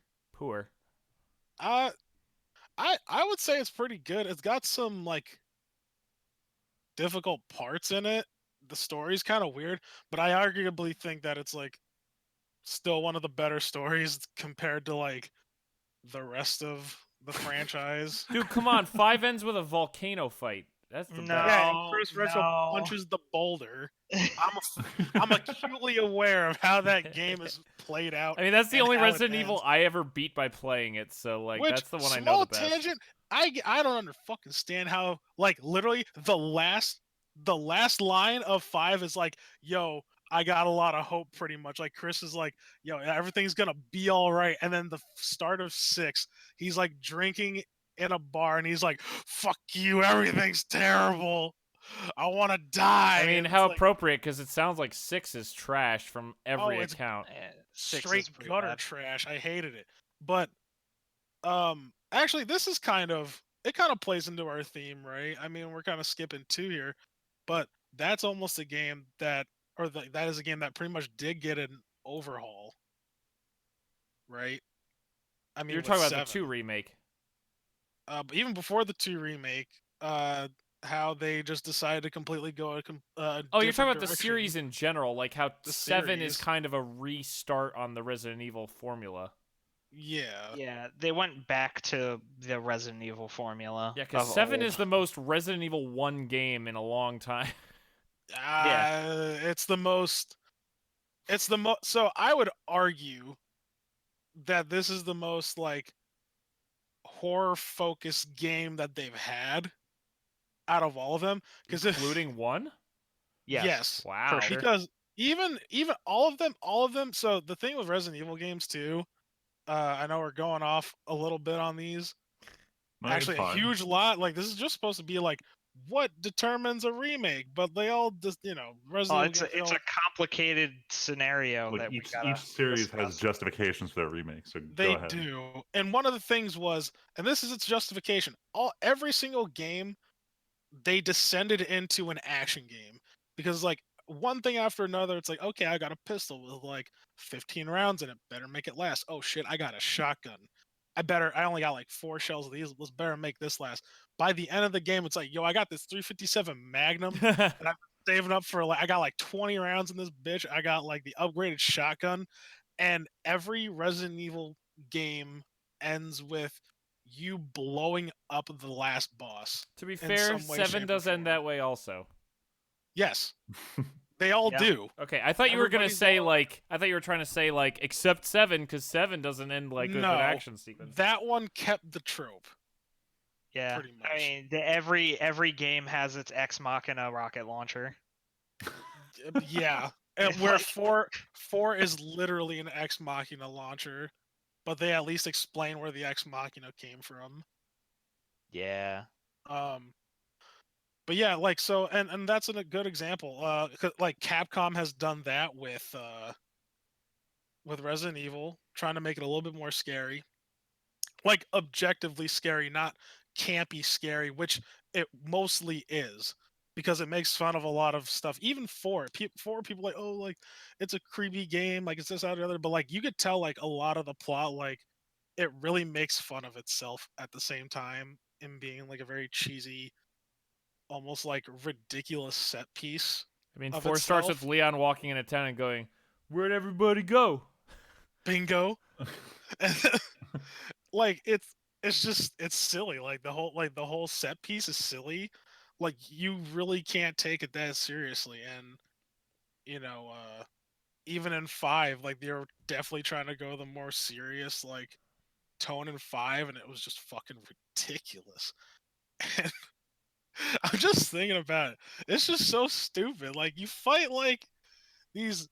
Speaker 3: I would say it's pretty good. It's got some like difficult parts in it. The story's kind of weird, but I arguably think that it's like still one of the better stories compared to like the rest of the franchise.
Speaker 1: Dude, come on. 5 ends with a volcano fight. That's the
Speaker 4: No.
Speaker 1: best.
Speaker 3: Yeah, and Chris Redfield
Speaker 4: no.
Speaker 3: punches the boulder. I'm acutely aware of how that game is played out.
Speaker 1: I mean, that's the
Speaker 3: and
Speaker 1: only
Speaker 3: how it
Speaker 1: Resident Evil
Speaker 3: ends.
Speaker 1: I ever beat by playing it. So like,
Speaker 3: Which,
Speaker 1: that's the one I know
Speaker 3: small
Speaker 1: the best.
Speaker 3: tangent. I don't understand how like literally the last line of 5 is like, yo, I got a lot of hope. Pretty much like Chris is like, yo, everything's gonna be all right. And then the start of 6, he's like drinking in a bar and he's like, fuck you, everything's terrible. I want to die.
Speaker 1: I mean,
Speaker 3: And it's
Speaker 1: how
Speaker 3: like,
Speaker 1: appropriate, because it sounds like 6 is trash from every
Speaker 3: it's
Speaker 1: account.
Speaker 4: Eh, 6 is
Speaker 3: straight
Speaker 4: pretty
Speaker 3: gutter
Speaker 4: bad.
Speaker 3: trash. I hated it. But actually this is kind of plays into our theme, right? I mean, we're kind of skipping 2 here, but that's almost a game that that is a game that pretty much did get an overhaul, right? I mean,
Speaker 1: You're
Speaker 3: with
Speaker 1: talking about
Speaker 3: 7.
Speaker 1: the 2 remake.
Speaker 3: But even before the 2 remake, how they just decided to completely go
Speaker 1: Oh, you're talking about the
Speaker 3: direction.
Speaker 1: series in general, like how
Speaker 3: The
Speaker 1: 7 is
Speaker 3: series.
Speaker 1: kind of a restart on the Resident Evil formula.
Speaker 3: Yeah.
Speaker 4: Yeah, they went back to the Resident Evil formula.
Speaker 1: Yeah, because
Speaker 4: of
Speaker 1: 7
Speaker 4: old.
Speaker 1: is the most Resident Evil 1 game in a long time.
Speaker 3: It's the most. So I would argue that this is the most like horror focused game that they've had out of all of them. Because
Speaker 1: Including 1?
Speaker 3: yes,
Speaker 1: Wow.
Speaker 4: sure.
Speaker 3: because even all of them. So the thing with Resident Evil games too, I know we're going off a little bit on these.
Speaker 2: No, it's
Speaker 3: Actually, a
Speaker 2: fine.
Speaker 3: huge lot. Like this is just supposed to be like what determines a remake, but they all just Resident Evil games,
Speaker 4: It's a complicated scenario
Speaker 2: Like
Speaker 4: that we
Speaker 2: each
Speaker 4: gotta
Speaker 2: series has
Speaker 4: discuss.
Speaker 2: justifications for their remake. So
Speaker 3: they
Speaker 2: go ahead.
Speaker 3: do. And one of the things was, and this is its justification. Every single game, they descended into an action game because like one thing after another, it's like, okay, I got a pistol with like 15 rounds in it. Better make it last. Oh shit, I got a shotgun. I only got like 4 shells of these. Let's better make this last. By the end of the game, it's like, yo, I got this 357 Magnum, and I'm saving up for like, I got like 20 rounds in this bitch. I got like the upgraded shotgun, and every Resident Evil game ends with you blowing up the last boss.
Speaker 1: To be
Speaker 3: in
Speaker 1: fair,
Speaker 3: some way,
Speaker 1: 7
Speaker 3: shape, or
Speaker 1: does end
Speaker 3: form.
Speaker 1: that way also.
Speaker 3: Yes, they all
Speaker 4: Yeah.
Speaker 3: do.
Speaker 1: Okay, I thought you were gonna
Speaker 3: Everybody's
Speaker 1: say
Speaker 3: all-
Speaker 1: like I thought you were trying to say like except 7 because 7 doesn't end like with
Speaker 3: No,
Speaker 1: an action sequence.
Speaker 3: That one kept the trope.
Speaker 4: Yeah,
Speaker 3: pretty much.
Speaker 4: I mean, every game has its Ex Machina rocket launcher.
Speaker 3: Yeah, and where 4 is literally an Ex Machina launcher, but they at least explain where the Ex Machina came from.
Speaker 4: Yeah.
Speaker 3: But yeah, like so, and that's a good example. Like Capcom has done that with Resident Evil, trying to make it a little bit more scary, like objectively scary, not campy scary, which it mostly is because it makes fun of a lot of stuff. Even 4 people like, oh, like it's a creepy game, like it's this, that, or the other. But like you could tell, like a lot of the plot, like it really makes fun of itself at the same time in being like a very cheesy, almost like ridiculous set piece.
Speaker 1: I mean,
Speaker 3: of
Speaker 1: 4 starts
Speaker 3: itself.
Speaker 1: with Leon walking into town and going, "Where'd everybody go?"
Speaker 3: Bingo. Like it's just it's silly. Like the whole set piece is silly. Like you really can't take it that seriously. And you know, even in 5, like they're definitely trying to go the more serious like tone in 5, and it was just fucking ridiculous. And I'm just thinking about it. It's just so stupid. Like you fight like these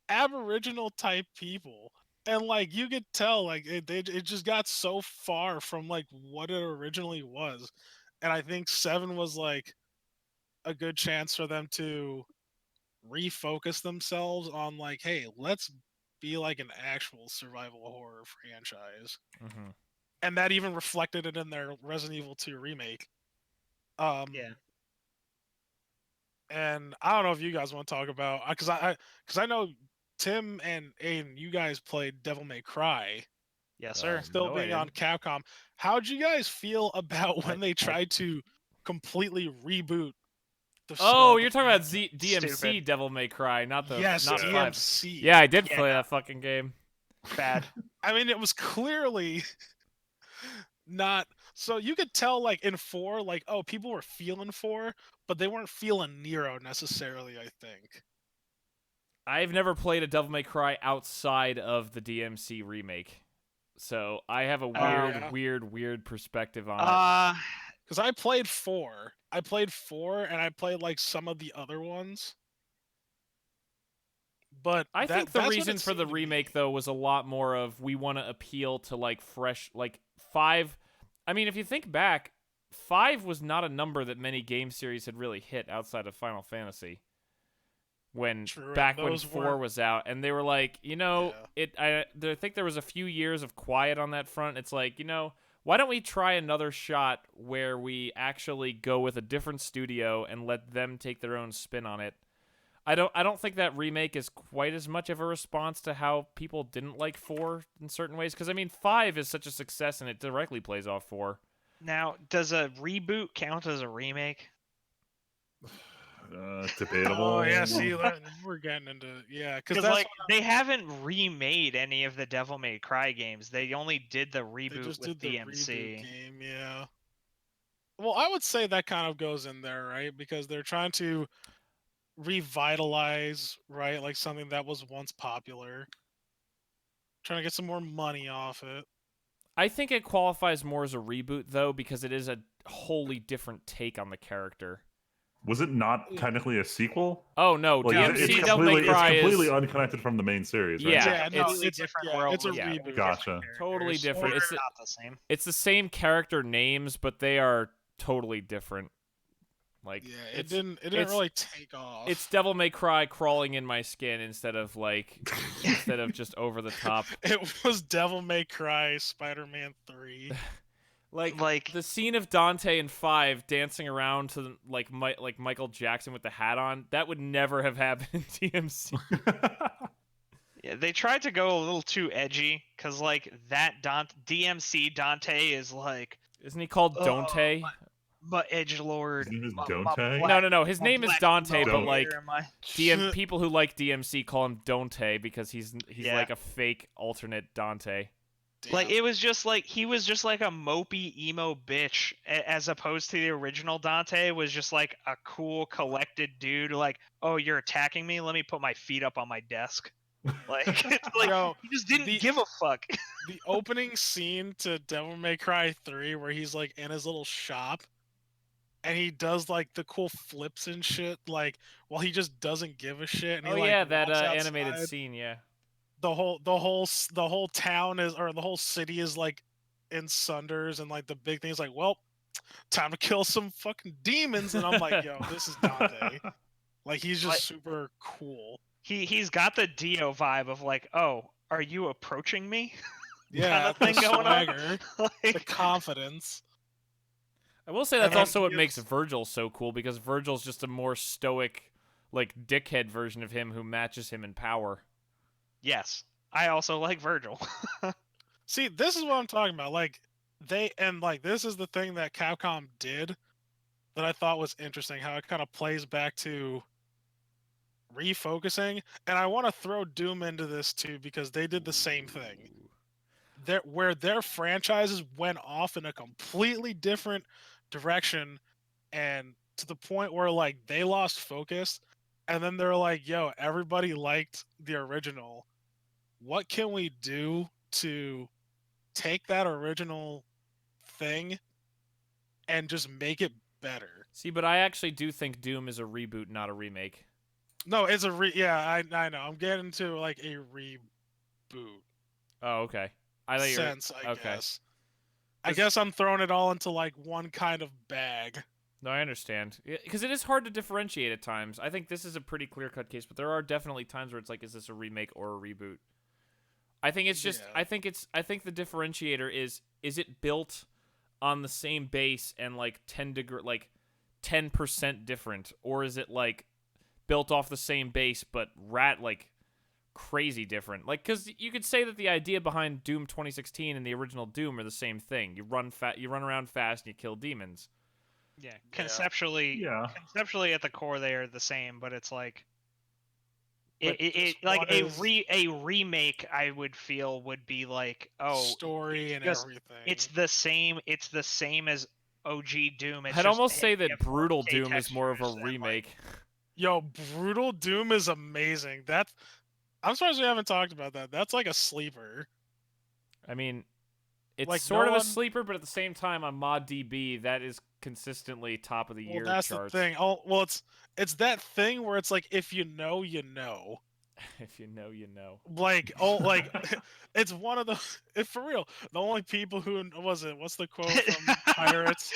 Speaker 3: Aboriginal type people, and like you could tell, like it just got so far from like what it originally was, and I think 7 was like a good chance for them to refocus themselves on like, hey, let's be like an actual survival horror franchise,
Speaker 1: Mm-hmm.
Speaker 3: and that even reflected it in their Resident Evil 2 remake. Um,
Speaker 4: Yeah.
Speaker 3: and I don't know if you guys want to talk about because I know Tim and Aiden, you guys played Devil May Cry,
Speaker 4: Yes, sir.
Speaker 3: still
Speaker 1: No, I
Speaker 3: being on
Speaker 1: didn't.
Speaker 3: Capcom. How'd you guys feel about when they
Speaker 1: I-
Speaker 3: tried to completely reboot
Speaker 1: Oh,
Speaker 3: the
Speaker 1: you're talking about
Speaker 3: franchise?
Speaker 1: DMC
Speaker 4: Stupid.
Speaker 1: Devil May Cry, not
Speaker 3: Yes,
Speaker 1: not
Speaker 2: Yeah.
Speaker 1: 5.
Speaker 3: DMC.
Speaker 1: Yeah, I did
Speaker 4: Yeah,
Speaker 1: play
Speaker 4: no.
Speaker 1: that fucking game.
Speaker 4: Bad.
Speaker 3: I mean, it was clearly not. So you could tell, like in 4, like, oh, people were feeling 4, but they weren't feeling Nero necessarily. I think.
Speaker 1: I've never played a Devil May Cry outside of the DMC remake, so I have a weird,
Speaker 3: Yeah.
Speaker 1: weird perspective on it.
Speaker 3: Because I played 4. I played 4, and I played like some of the other ones. But
Speaker 1: I think the
Speaker 3: that's what
Speaker 1: reason
Speaker 3: it
Speaker 1: for the
Speaker 3: seemed to
Speaker 1: remake
Speaker 3: be.
Speaker 1: though was a lot more of we want to appeal to like fresh, like 5. I mean, if you think back, 5 was not a number that many game series had really hit outside of Final Fantasy. When
Speaker 3: True,
Speaker 1: back
Speaker 3: and
Speaker 1: when
Speaker 3: those
Speaker 1: 4
Speaker 3: weren't.
Speaker 1: was out, and they were like,
Speaker 3: Yeah.
Speaker 1: I think there was a few years of quiet on that front. It's like, why don't we try another shot where we actually go with a different studio and let them take their own spin on it. I don't think that remake is quite as much of a response to how people didn't like 4 in certain ways, because I mean 5 is such a success and it directly plays off 4.
Speaker 4: Now, does a reboot count as a remake?
Speaker 2: Debatable.
Speaker 3: Oh yeah, see, we're getting into because
Speaker 4: Because
Speaker 3: that's
Speaker 4: like they haven't remade any of the Devil May Cry games. They only did the
Speaker 3: they
Speaker 4: reboot
Speaker 3: just
Speaker 4: with
Speaker 3: did the reboot
Speaker 4: DMC.
Speaker 3: game. Yeah. Well, I would say that kind of goes in there, right? Because they're trying to revitalize, right, like something that was once popular, trying to get some more money off it.
Speaker 1: I think it qualifies more as a reboot though, because it is a wholly different take on the character.
Speaker 2: Was it not technically a sequel?
Speaker 1: Oh no,
Speaker 2: Like,
Speaker 4: No,
Speaker 1: DMC
Speaker 4: it's
Speaker 1: Devil May
Speaker 2: it's
Speaker 1: Cry
Speaker 2: completely
Speaker 1: is
Speaker 2: unconnected from the main series, right?
Speaker 1: Yeah,
Speaker 4: It's a
Speaker 1: it's-
Speaker 4: completely
Speaker 3: it's
Speaker 4: different
Speaker 3: yeah,
Speaker 4: world.
Speaker 3: it's a
Speaker 4: with
Speaker 1: yeah,
Speaker 4: completely
Speaker 3: reboot.
Speaker 2: Gotcha.
Speaker 4: different
Speaker 1: Totally
Speaker 4: characters,
Speaker 1: different.
Speaker 4: or
Speaker 1: It's
Speaker 4: not the same.
Speaker 1: it's the same character names, but they are totally different. Like
Speaker 3: Yeah, it
Speaker 1: it's
Speaker 3: didn't
Speaker 1: it's-
Speaker 3: really take off.
Speaker 1: it's Devil May Cry crawling in my skin instead of just over the top.
Speaker 3: It was Devil May Cry Spider-Man 3.
Speaker 1: Like the scene of Dante in 5 dancing around to like Michael Jackson with the hat on, that would never have happened in DMC.
Speaker 4: Yeah, they tried to go a little too edgy because like that DMC Dante is like
Speaker 1: Isn't he called
Speaker 4: Oh,
Speaker 1: Dante?
Speaker 4: my edgelord.
Speaker 2: His name is
Speaker 4: my
Speaker 2: Dante?
Speaker 4: black-
Speaker 1: No. His
Speaker 4: my
Speaker 1: name is
Speaker 4: black
Speaker 1: Dante, but
Speaker 2: Don't-
Speaker 1: like
Speaker 4: motivator, my-
Speaker 1: people who like DMC call him Dante because he's
Speaker 4: Yeah.
Speaker 1: like a fake alternate Dante.
Speaker 4: Like
Speaker 3: Damn.
Speaker 4: it was just like he was just like a mopey emo bitch, as opposed to the original Dante was just like a cool collected dude. Like, oh, you're attacking me? Let me put my feet up on my desk. Like, it's like
Speaker 3: Yo,
Speaker 4: he just didn't
Speaker 3: the-
Speaker 4: give a fuck.
Speaker 3: the opening scene to Devil May Cry 3 where he's like in his little shop and he does like the cool flips and shit, like while he just doesn't give a shit and
Speaker 1: Oh
Speaker 3: he like
Speaker 1: yeah, that
Speaker 3: walks
Speaker 1: animated
Speaker 3: outside.
Speaker 1: scene, yeah.
Speaker 3: The whole town is, or the whole city is like in sunders, and like the big thing is like, well, time to kill some fucking demons, and I'm like, yo, this is Dante. Like he's just
Speaker 4: Like-
Speaker 3: super cool.
Speaker 4: He's got the Dio vibe of like, oh, are you approaching me?
Speaker 3: Yeah,
Speaker 4: Kinda thing
Speaker 3: the
Speaker 4: going on.
Speaker 3: swagger, the
Speaker 4: Like,
Speaker 3: confidence.
Speaker 1: I will say that's
Speaker 3: then
Speaker 1: also what
Speaker 3: he
Speaker 1: makes
Speaker 3: gets-
Speaker 1: Virgil so cool, because Virgil's just a more stoic, like dickhead version of him who matches him in power.
Speaker 4: yes, I also like Virgil.
Speaker 3: See, this is what I'm talking about. Like this is the thing that Capcom did that I thought was interesting, how it kind of plays back to refocusing. And I want to throw Doom into this too, because they did the same thing. Where their franchises went off in a completely different direction, and to the point where like they lost focus, and then they're like, yo, everybody liked the original. What can we do to take that original thing and just make it better?
Speaker 1: See, but I actually do think Doom is a reboot, not a remake.
Speaker 3: No, it's a yeah, I know. I'm getting to like a reboot.
Speaker 1: Oh, okay. I thought you were
Speaker 3: sense, I
Speaker 1: okay.
Speaker 3: guess. I guess I'm throwing it all into like one kind of bag.
Speaker 1: No, I understand. Because it is hard to differentiate at times. I think this is a pretty clear-cut case, but there are definitely times where it's like, is this a remake or a reboot? I think it's just.
Speaker 3: Yeah.
Speaker 1: I think the differentiator is it built on the same base and like 10% different, or is it like built off the same base but crazy different? Like, because you could say that the idea behind Doom 2016 and the original Doom are the same thing. You run around fast and you kill demons.
Speaker 4: Yeah, conceptually,
Speaker 2: Yeah.
Speaker 4: conceptually at the core they are the same, but it's like
Speaker 3: But
Speaker 4: it
Speaker 3: just
Speaker 4: like
Speaker 3: one
Speaker 4: a
Speaker 3: is
Speaker 4: remake. I would feel would be like, oh,
Speaker 3: story
Speaker 4: it's
Speaker 3: and
Speaker 4: just
Speaker 3: everything.
Speaker 4: it's the same. It's the same as OG Doom. It's
Speaker 1: I'd
Speaker 4: just,
Speaker 1: almost
Speaker 4: hey,
Speaker 1: say
Speaker 4: we
Speaker 1: that
Speaker 4: have
Speaker 1: Brutal
Speaker 4: 4K
Speaker 1: Doom is more of a
Speaker 4: textures and, like,
Speaker 1: remake.
Speaker 3: Yo, Brutal Doom is amazing. I'm surprised we haven't talked about that. That's like a sleeper.
Speaker 1: I mean, it's
Speaker 3: Like,
Speaker 1: sort
Speaker 3: no
Speaker 1: of a
Speaker 3: one-
Speaker 1: sleeper, but at the same time, on ModDB, that is consistently top of the
Speaker 3: Well,
Speaker 1: year
Speaker 3: that's
Speaker 1: charts.
Speaker 3: the thing. Oh, well, it's that thing where it's like if you know, you know.
Speaker 1: If you know, you know.
Speaker 3: Like it's one of the for real. The only people who was it? What's the quote from Pirates?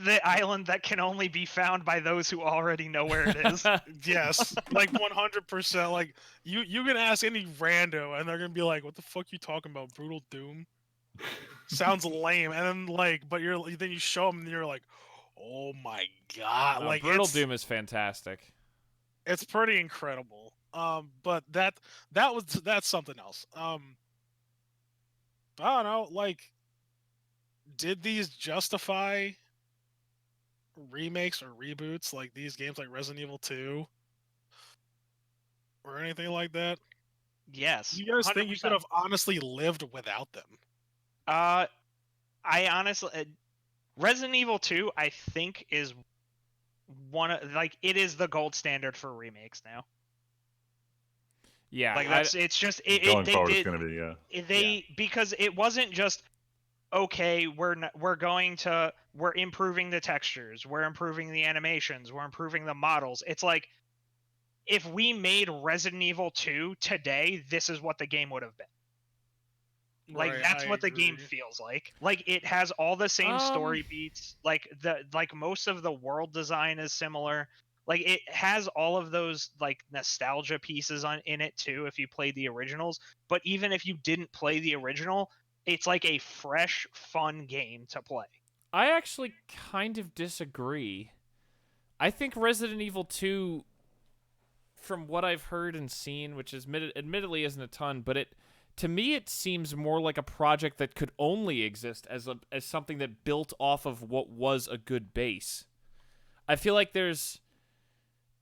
Speaker 4: the island that can only be found by those who already know where it is.
Speaker 3: Yes, like 100%. Like you can ask any rando and they're gonna be like, "What the fuck you talking about? Brutal Doom? Sounds lame." And then but then you show them and you're like, "Oh my god!" Like
Speaker 1: Brutal Doom is fantastic.
Speaker 3: it's pretty incredible. But that's something else. I don't know. Like, did these justify remakes or reboots like these games, like Resident Evil 2 or anything like that?
Speaker 4: Yes.
Speaker 3: You guys think you
Speaker 4: 100%.
Speaker 3: could have honestly lived without them?
Speaker 4: I honestly, Resident Evil 2, I think, is it is the gold standard for remakes now.
Speaker 1: Yeah,
Speaker 4: Like it's just
Speaker 2: Going
Speaker 4: they
Speaker 2: forward,
Speaker 4: did
Speaker 2: it's going to be, yeah.
Speaker 4: they because it wasn't just, okay, we're improving the textures, we're improving the animations, we're improving the models. It's like, if we made Resident Evil 2 today, this is what the game would have been. Like,
Speaker 3: Right,
Speaker 4: that's
Speaker 3: I
Speaker 4: what the game
Speaker 3: agree.
Speaker 4: feels like. Like, it has all the same story beats. Like most of the world design is similar. Like, it has all of those like nostalgia pieces in it too if you played the originals. But even if you didn't play the original, it's like a fresh, fun game to play.
Speaker 1: I actually kind of disagree. I think Resident Evil 2, from what I've heard and seen, which is admittedly isn't a ton, but to me it seems more like a project that could only exist as something that built off of what was a good base. I feel like there's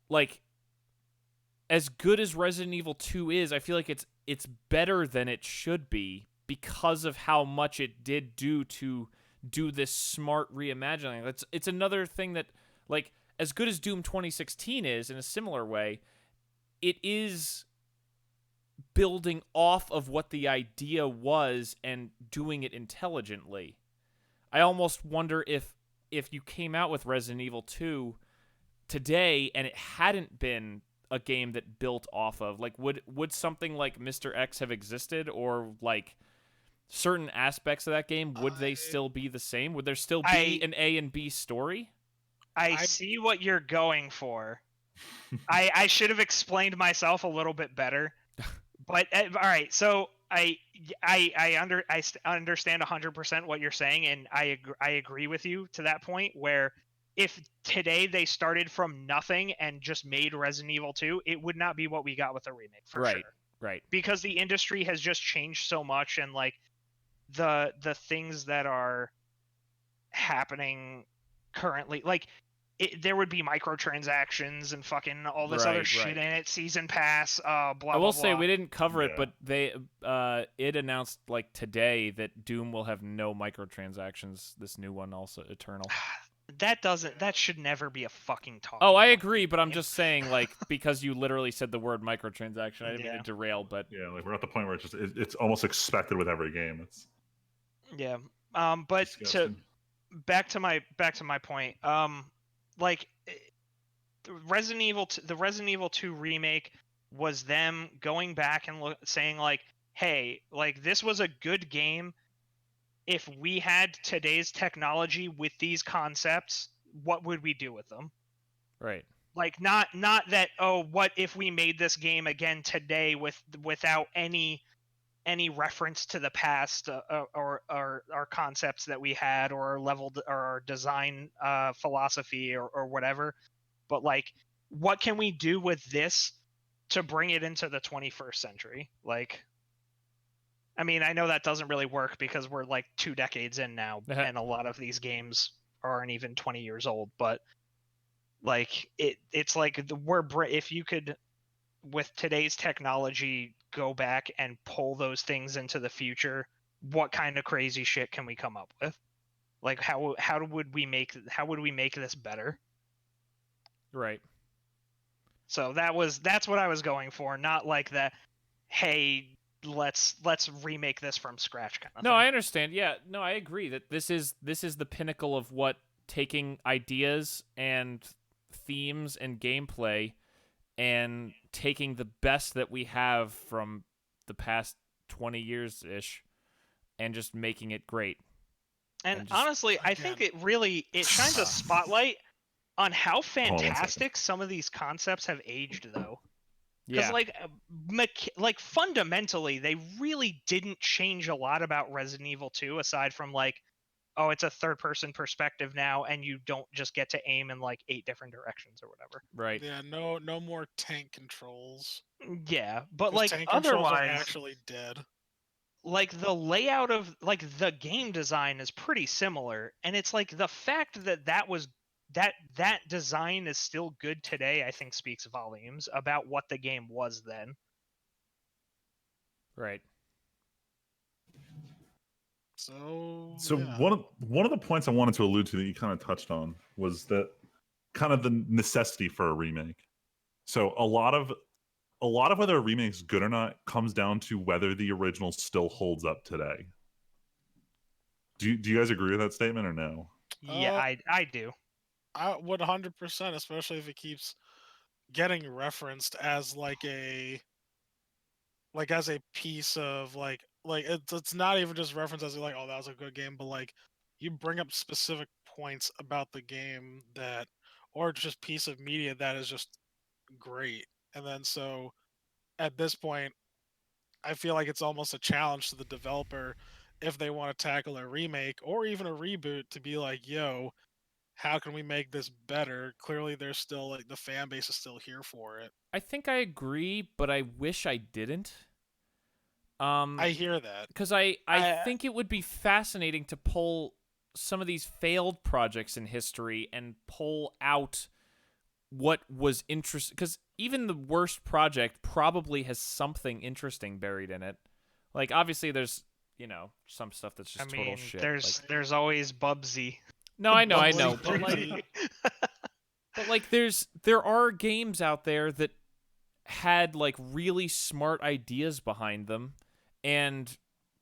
Speaker 1: like, as good as Resident Evil 2 is, I feel like it's better than it should be because of how much it did do to do this smart reimagining. It's another thing that, like, as good as Doom 2016 is in a similar way, it is building off of what the idea was and doing it intelligently. I almost wonder if you came out with Resident Evil 2 today and it hadn't been a game that built off of, like, would something like Mr. X have existed, or like certain aspects of that game, would they still be the same? Would there still be an A and B story?
Speaker 4: I see what you're going for. I should have explained myself a little bit better. But all right, so I understand 100% what you're saying, and I agree with you to that point, where if today they started from nothing and just made Resident Evil 2, it would not be what we got with the remake, for sure.
Speaker 1: Right.
Speaker 4: Because the industry has just changed so much, and like the things that are happening currently, like there would be microtransactions and fucking all this other shit in it, season pass, blah blah.
Speaker 1: I will say
Speaker 4: blah.
Speaker 1: we didn't cover it, but it announced like today that Doom will have no microtransactions. This new one, also Eternal.
Speaker 4: That should never be a fucking talk.
Speaker 1: Oh, I agree, but I'm just saying, like, because you literally said the word microtransaction, I didn't mean to derail, but
Speaker 2: yeah, like, we're at the point where it's almost expected with every game. It's
Speaker 4: but
Speaker 2: disgusting.
Speaker 4: back to my point, like, the Resident Evil 2 remake was them going back and saying like, hey, like this was a good game. If we had today's technology with these concepts, what would we do with them?
Speaker 1: Right.
Speaker 4: Like not that, oh, what if we made this game again today without any reference to the past, or our concepts that we had, or our level or our design philosophy, or whatever. But like, what can we do with this to bring it into the 21st century? Like, I mean, I know that doesn't really work because we're like 2 decades in now, and a lot of these games aren't even 20 years old. But like, it's like if you could, with today's technology, go back and pull those things into the future, what kind of crazy shit can we come up with? Like, how would we make this better?
Speaker 1: Right.
Speaker 4: So that's what I was going for, not like that, hey, let's remake this from scratch kind of
Speaker 1: No,
Speaker 4: thing.
Speaker 1: I understand. Yeah, no, I agree that this is the pinnacle of what taking ideas and themes and gameplay and taking the best that we have from the past 20 years ish and just making it great.
Speaker 4: And
Speaker 1: just,
Speaker 4: honestly, I think it shines a spotlight on how fantastic some of these concepts have aged, though. Because like fundamentally, they really didn't change a lot about Resident Evil 2, aside from like, oh, it's a third-person perspective now, and you don't just get to aim in like 8 different directions or whatever.
Speaker 1: Right.
Speaker 3: Yeah, no more tank controls.
Speaker 4: Yeah, but
Speaker 3: 'Cause
Speaker 4: like
Speaker 3: tank controls are
Speaker 4: otherwise,
Speaker 3: actually dead.
Speaker 4: like the layout of like the game design is pretty similar, and it's like the fact that that design is still good today, I think speaks volumes about what the game was then.
Speaker 1: Right.
Speaker 3: So yeah.
Speaker 2: one of the points I wanted to allude to that you kind of touched on was that kind of the necessity for a remake. So a lot of whether a remake is good or not comes down to whether the original still holds up today. Do you guys agree with that statement or no?
Speaker 4: Yeah, I do.
Speaker 3: I would 100%, especially if it keeps getting referenced as like as a piece of like it's not even just referenced as like, oh, that was a good game, but like you bring up specific points about the game that, or just piece of media that is just great. And then so at this point, I feel like it's almost a challenge to the developer if they want to tackle a remake or even a reboot to be like, yo, how can we make this better? Clearly there's still like the fan base is still here for it.
Speaker 1: I think I agree, but I wish I didn't.
Speaker 3: I hear that.
Speaker 1: Because I think it would be fascinating to pull some of these failed projects in history and pull out what was interesting. Because even the worst project probably has something interesting buried in it. Like, obviously, there's, some stuff that's just total shit.
Speaker 4: There's always Bubsy.
Speaker 1: No, I know.
Speaker 3: Bubsy.
Speaker 1: But like, there are games out there that had like really smart ideas behind them and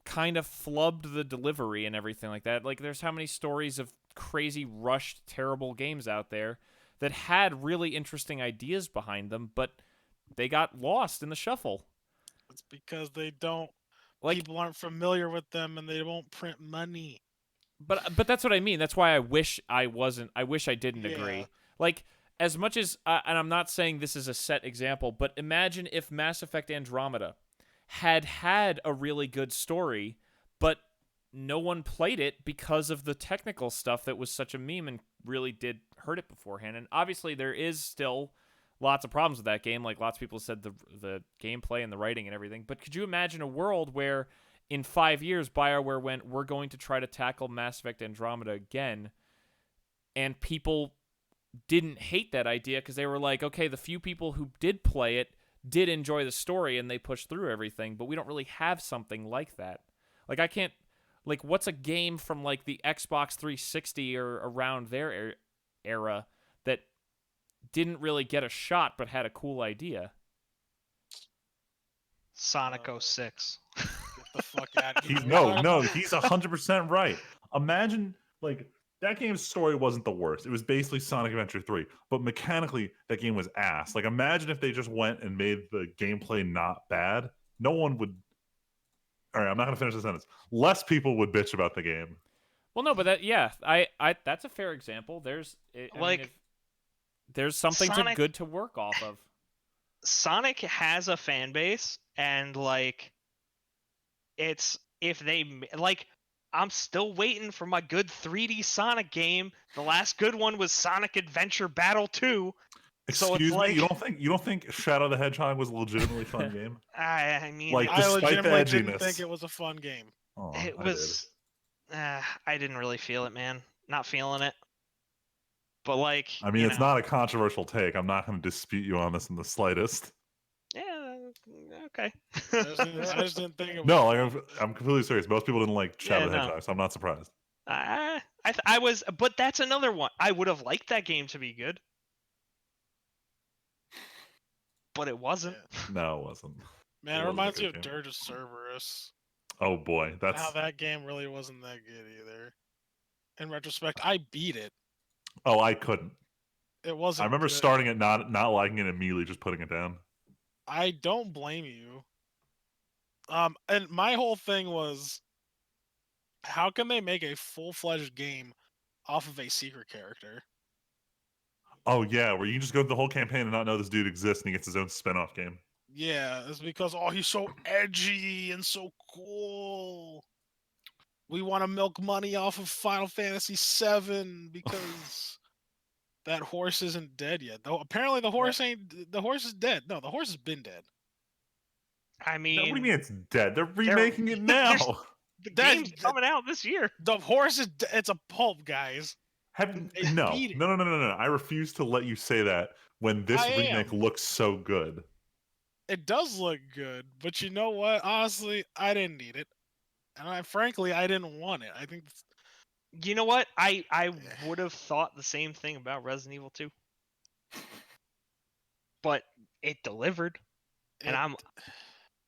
Speaker 1: kind of flubbed the delivery and everything like that. Like, there's how many stories of crazy rushed terrible games out there that had really interesting ideas behind them, but they got lost in the shuffle.
Speaker 3: It's because they don't,
Speaker 1: like,
Speaker 3: people aren't familiar with them and they won't print money.
Speaker 1: But that's what I mean. That's why I wish I didn't agree. Like, as much as and I'm not saying this is a set example, but imagine if Mass Effect Andromeda had a really good story, but no one played it because of the technical stuff that was such a meme and really did hurt it beforehand. And obviously there is still lots of problems with that game. Like, lots of people said the gameplay and the writing and everything. But could you imagine a world where in 5 years BioWare went, we're going to try to tackle Mass Effect Andromeda again, and people didn't hate that idea because they were like, okay, the few people who did play it did enjoy the story and they pushed through everything, but we don't really have something like that. Like, I can't, like, what's a game from like the Xbox 360 or around their era that didn't really get a shot but had a cool idea?
Speaker 4: Sonic 06.
Speaker 3: Get the fuck out of here.
Speaker 2: No, he's 100% right. Imagine, like, that game's story wasn't the worst. It was basically Sonic Adventure 3, but mechanically that game was ass. Like, imagine if they just went and made the gameplay not bad. No one would All right, I'm not gonna finish the sentence. Less people would bitch about the game.
Speaker 1: Well, no, but that's a fair example. There's something
Speaker 4: Sonic
Speaker 1: good to work off of.
Speaker 4: Sonic has a fan base, and like, it's if they like. I'm still waiting for my good 3D Sonic game. The last good one was Sonic Adventure Battle 2. So it's
Speaker 2: Excuse me,
Speaker 4: like,
Speaker 2: you don't think Shadow the Hedgehog was a legitimately fun game?
Speaker 4: I mean,
Speaker 2: Like,
Speaker 3: I
Speaker 2: despite the
Speaker 3: legitimately didn't
Speaker 2: edginess.
Speaker 3: think it was a fun game.
Speaker 2: Oh,
Speaker 4: it
Speaker 2: I
Speaker 4: was. I didn't really feel it, man. Not feeling it. But like,
Speaker 2: did. I mean, it's not a controversial take. I'm not going to dispute you on this in the slightest.
Speaker 4: Yeah, okay.
Speaker 3: I just didn't think it was.
Speaker 2: No, like I'm completely serious. Most people didn't like Shadow
Speaker 4: Yeah,
Speaker 2: the
Speaker 4: no.
Speaker 2: Hedgehog, so I'm not surprised.
Speaker 4: I was, but that's another one. I would have liked that game to be good, but it wasn't.
Speaker 2: No, it wasn't.
Speaker 3: Man,
Speaker 2: It
Speaker 3: it
Speaker 2: wasn't a
Speaker 3: reminds me
Speaker 2: good
Speaker 3: of
Speaker 2: game.
Speaker 3: Dirge of Cerberus.
Speaker 2: Oh boy, that's
Speaker 3: How that game really wasn't that good either. In retrospect, I beat it.
Speaker 2: oh I couldn't.
Speaker 3: It wasn't.
Speaker 2: I remember
Speaker 3: good.
Speaker 2: starting it not liking it and immediately just putting it down.
Speaker 3: I don't blame you. And my whole thing was, how can they make a full-fledged game off of a secret character?
Speaker 2: Oh yeah, where you can just go through the whole campaign and not know this dude exists, and he gets his own spin-off game.
Speaker 3: Yeah, it's because he's so edgy and so cool. We want to milk money off of Final Fantasy VII because that horse isn't dead yet. Though apparently the horse ain't. The horse is dead. No, the horse has been dead.
Speaker 4: I
Speaker 2: No,
Speaker 4: mean,
Speaker 2: what do you mean it's dead? They're remaking it now.
Speaker 4: the
Speaker 3: That-
Speaker 4: game's coming out this year.
Speaker 3: The horse is. It's a pulp, guys.
Speaker 2: No,
Speaker 3: beat it.
Speaker 2: no. I refuse to let you say that when this
Speaker 3: I
Speaker 2: remake
Speaker 3: am.
Speaker 2: looks so good.
Speaker 3: It does look good, but you know what? Honestly, I didn't need it, and frankly, I didn't want it. I think
Speaker 4: You know what? I would have thought the same thing about Resident Evil 2, but it delivered, and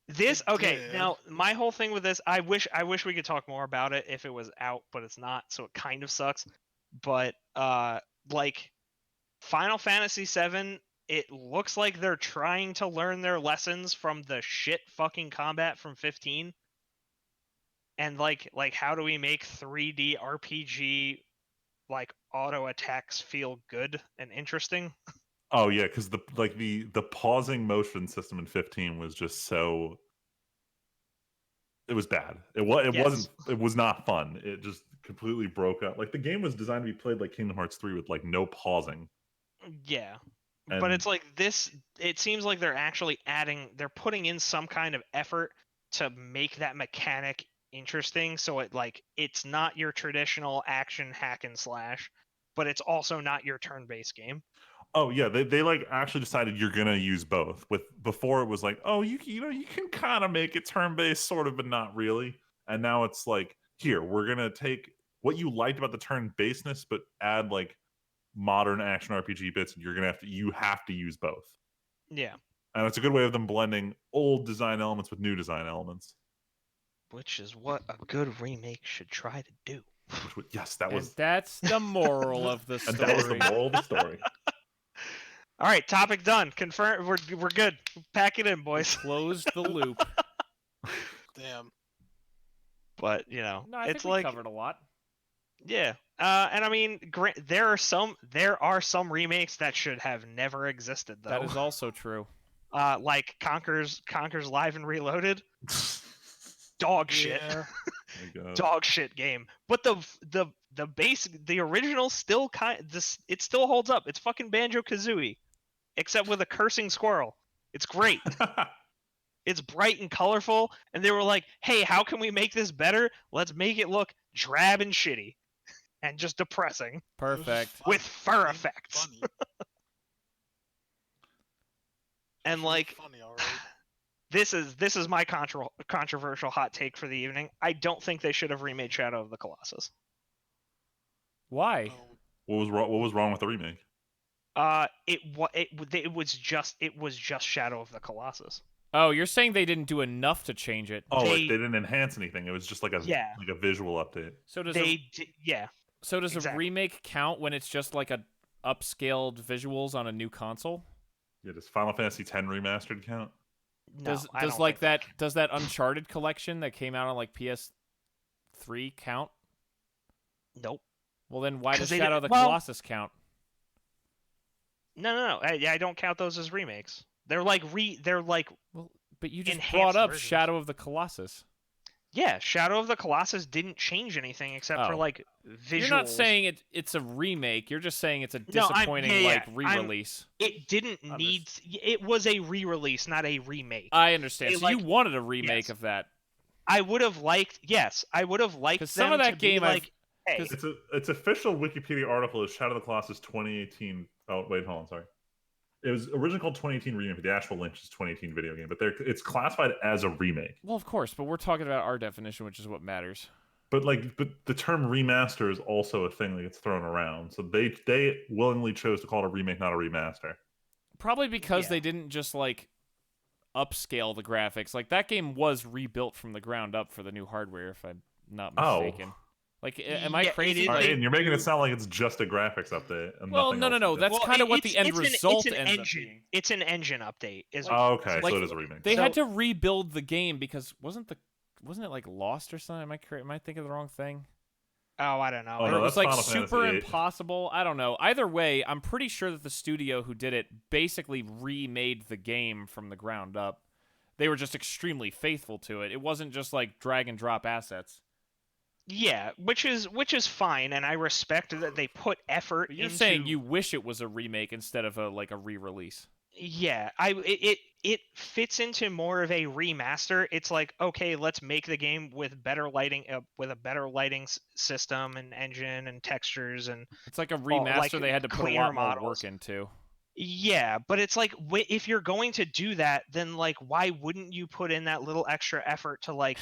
Speaker 3: it
Speaker 4: okay.
Speaker 3: did.
Speaker 4: Now my whole thing with this, I wish we could talk more about it if it was out, but it's not, so it kind of sucks. But like Final Fantasy VII, it looks like they're trying to learn their lessons from the shit fucking combat from 15. And like how do we make 3D RPG like auto attacks feel good and interesting?
Speaker 2: Oh yeah, because the pausing motion system in 15 was just so. It was bad. It wasn't. It was not fun. It just completely broke up. Like the game was designed to be played like Kingdom Hearts 3 with like no pausing.
Speaker 4: Yeah.
Speaker 2: And
Speaker 4: But it's like this, it seems like they're putting in some kind of effort to make that mechanic interesting, so it's not your traditional action hack and slash, but it's also not your turn-based game.
Speaker 2: oh yeah, they like actually decided you're gonna use both. With before it was like, oh you can kind of make it turn based sort of, but not really. And now it's like, here we're gonna take what you liked about the turn basedness, but add like modern action RPG bits, and you have to use both.
Speaker 4: Yeah.
Speaker 2: And it's a good way of them blending old design elements with new design elements.
Speaker 4: Which is what a good remake should try to do.
Speaker 2: Yes, that was.
Speaker 1: And that's the moral of the
Speaker 2: And
Speaker 1: story.
Speaker 2: that was the moral of the story.
Speaker 4: All right, topic done. Confirm. We're good. Pack it in, boys.
Speaker 1: Close the loop.
Speaker 3: Damn.
Speaker 4: But
Speaker 1: No, I
Speaker 4: it's
Speaker 1: think we
Speaker 4: like,
Speaker 1: covered a lot.
Speaker 4: yeah. And I mean, there are some remakes that should have never existed, though.
Speaker 1: That is also true.
Speaker 4: Like Conker's Live and Reloaded. Dog shit.
Speaker 3: Yeah.
Speaker 4: Dog shit game. But the basic, the original still it still holds up. It's fucking Banjo-Kazooie, except with a cursing squirrel. It's great. It's bright and colorful, and they were like, "Hey, how can we make this better? Let's make it look drab and shitty, and just depressing,
Speaker 1: Perfect.
Speaker 4: with fur effects."
Speaker 3: Funny.
Speaker 4: And like,
Speaker 3: funny, all right.
Speaker 4: this is my controversial hot take for the evening. I don't think they should have remade Shadow of the Colossus.
Speaker 1: Why?
Speaker 2: What was wrong with the remake?
Speaker 4: It was just Shadow of the Colossus.
Speaker 1: Oh, you're saying they didn't do enough to change it.
Speaker 2: Oh, like they didn't enhance anything. It was just like a
Speaker 4: Yeah.
Speaker 2: like a visual update.
Speaker 1: So does
Speaker 4: So
Speaker 1: does
Speaker 4: exactly.
Speaker 1: a remake count when it's just like a upscaled visuals on a new console?
Speaker 2: Yeah, does Final Fantasy X remastered count?
Speaker 4: No, I
Speaker 1: does
Speaker 4: don't
Speaker 1: like
Speaker 4: think
Speaker 1: that does that Uncharted collection that came out on like PS3 count?
Speaker 4: Nope.
Speaker 1: Well, then why
Speaker 4: 'Cause
Speaker 1: does
Speaker 4: they
Speaker 1: Shadow
Speaker 4: did-
Speaker 1: of the
Speaker 4: well-
Speaker 1: Colossus count?
Speaker 4: No. I don't count those as remakes. They're like
Speaker 1: Well, but you just
Speaker 4: enhanced
Speaker 1: brought up
Speaker 4: versions.
Speaker 1: Shadow of the Colossus.
Speaker 4: Yeah, Shadow of the Colossus didn't change anything except for
Speaker 1: Oh.
Speaker 4: like visuals.
Speaker 1: You're not saying it's a remake. You're just saying it's a
Speaker 4: No, I'm-
Speaker 1: disappointing
Speaker 4: yeah,
Speaker 1: like
Speaker 4: I'm-
Speaker 1: re-release.
Speaker 4: It didn't need. It was a re-release, not a remake.
Speaker 1: I understand.
Speaker 4: They,
Speaker 1: So you
Speaker 4: like-
Speaker 1: wanted a remake
Speaker 4: yes.
Speaker 1: of that.
Speaker 4: I would have liked. Yes, I would have liked
Speaker 1: 'Cause
Speaker 4: them
Speaker 1: some of that
Speaker 4: to be
Speaker 1: game I've-
Speaker 4: like, hey,
Speaker 2: Its official Wikipedia article is Shadow of the Colossus 2018. Oh wait, hold on, sorry. It was originally called 2018 remake, but the actual link is 2018 video game. But it's classified as a remake.
Speaker 1: Well, of course, but we're talking about our definition, which is what matters.
Speaker 2: But the term remaster is also a thing that gets thrown around. So they willingly chose to call it a remake, not a remaster.
Speaker 1: Probably because
Speaker 4: Yeah.
Speaker 1: they didn't just like upscale the graphics. Like that game was rebuilt from the ground up for the new hardware, if I'm not
Speaker 2: Oh.
Speaker 1: mistaken. Like, am I
Speaker 4: Yeah, it
Speaker 1: crazy?
Speaker 4: is
Speaker 2: All right,
Speaker 4: They
Speaker 2: Aiden, you're making it
Speaker 4: do-
Speaker 2: sound like it's just a graphics update. And
Speaker 1: Well,
Speaker 2: nothing
Speaker 1: no,
Speaker 2: else
Speaker 1: no.
Speaker 2: is
Speaker 1: That's
Speaker 4: well,
Speaker 1: kind of what the end
Speaker 4: it's
Speaker 1: result
Speaker 4: an
Speaker 1: ends up
Speaker 4: engine.
Speaker 1: being.
Speaker 4: It's an engine update. Is
Speaker 2: Oh, okay,
Speaker 1: like,
Speaker 2: so it is a remake.
Speaker 1: They
Speaker 4: So-
Speaker 1: had to rebuild the game because wasn't it like Lost or something? Am I thinking of the wrong thing?
Speaker 4: Oh, I don't know.
Speaker 2: Oh,
Speaker 1: Or
Speaker 2: no,
Speaker 1: it was
Speaker 2: that's
Speaker 1: like
Speaker 2: Final
Speaker 1: super
Speaker 2: Fantasy VIII.
Speaker 1: impossible. I don't know. Either way, I'm pretty sure that the studio who did it basically remade the game from the ground up. They were just extremely faithful to it. It wasn't just like drag and drop assets.
Speaker 4: Yeah, which is fine, and I respect that they put effort
Speaker 1: But you're
Speaker 4: into.
Speaker 1: saying you wish it was a remake instead of a re-release.
Speaker 4: Yeah, it fits into more of a remaster. It's like, okay, let's make the game with better lighting, with a better lighting system and engine and textures and
Speaker 1: It's like a
Speaker 4: Well,
Speaker 1: remaster
Speaker 4: like,
Speaker 1: they had to put a
Speaker 4: cleaner
Speaker 1: lot more
Speaker 4: models.
Speaker 1: work into.
Speaker 4: yeah, but it's like if you're going to do that, then like why wouldn't you put in that little extra effort to like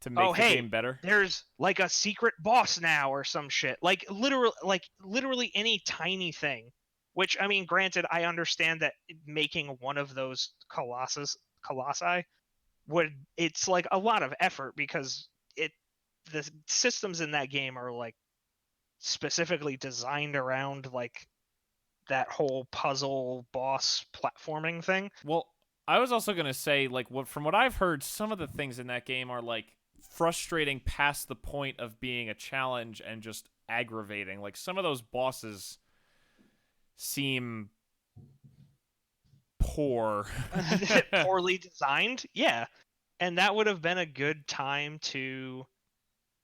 Speaker 1: To make the
Speaker 4: hey,
Speaker 1: game better.
Speaker 4: there's like a secret boss now or some shit. Like literally any tiny thing. Which I mean, granted, I understand that making one of those colossi it's like a lot of effort because the systems in that game are like specifically designed around like that whole puzzle boss platforming thing.
Speaker 1: Well, I was also gonna say, like, from what I've heard, some of the things in that game are like frustrating past the point of being a challenge and just aggravating. Like some of those bosses seem poor.
Speaker 4: Poorly designed, yeah. And that would have been a good time to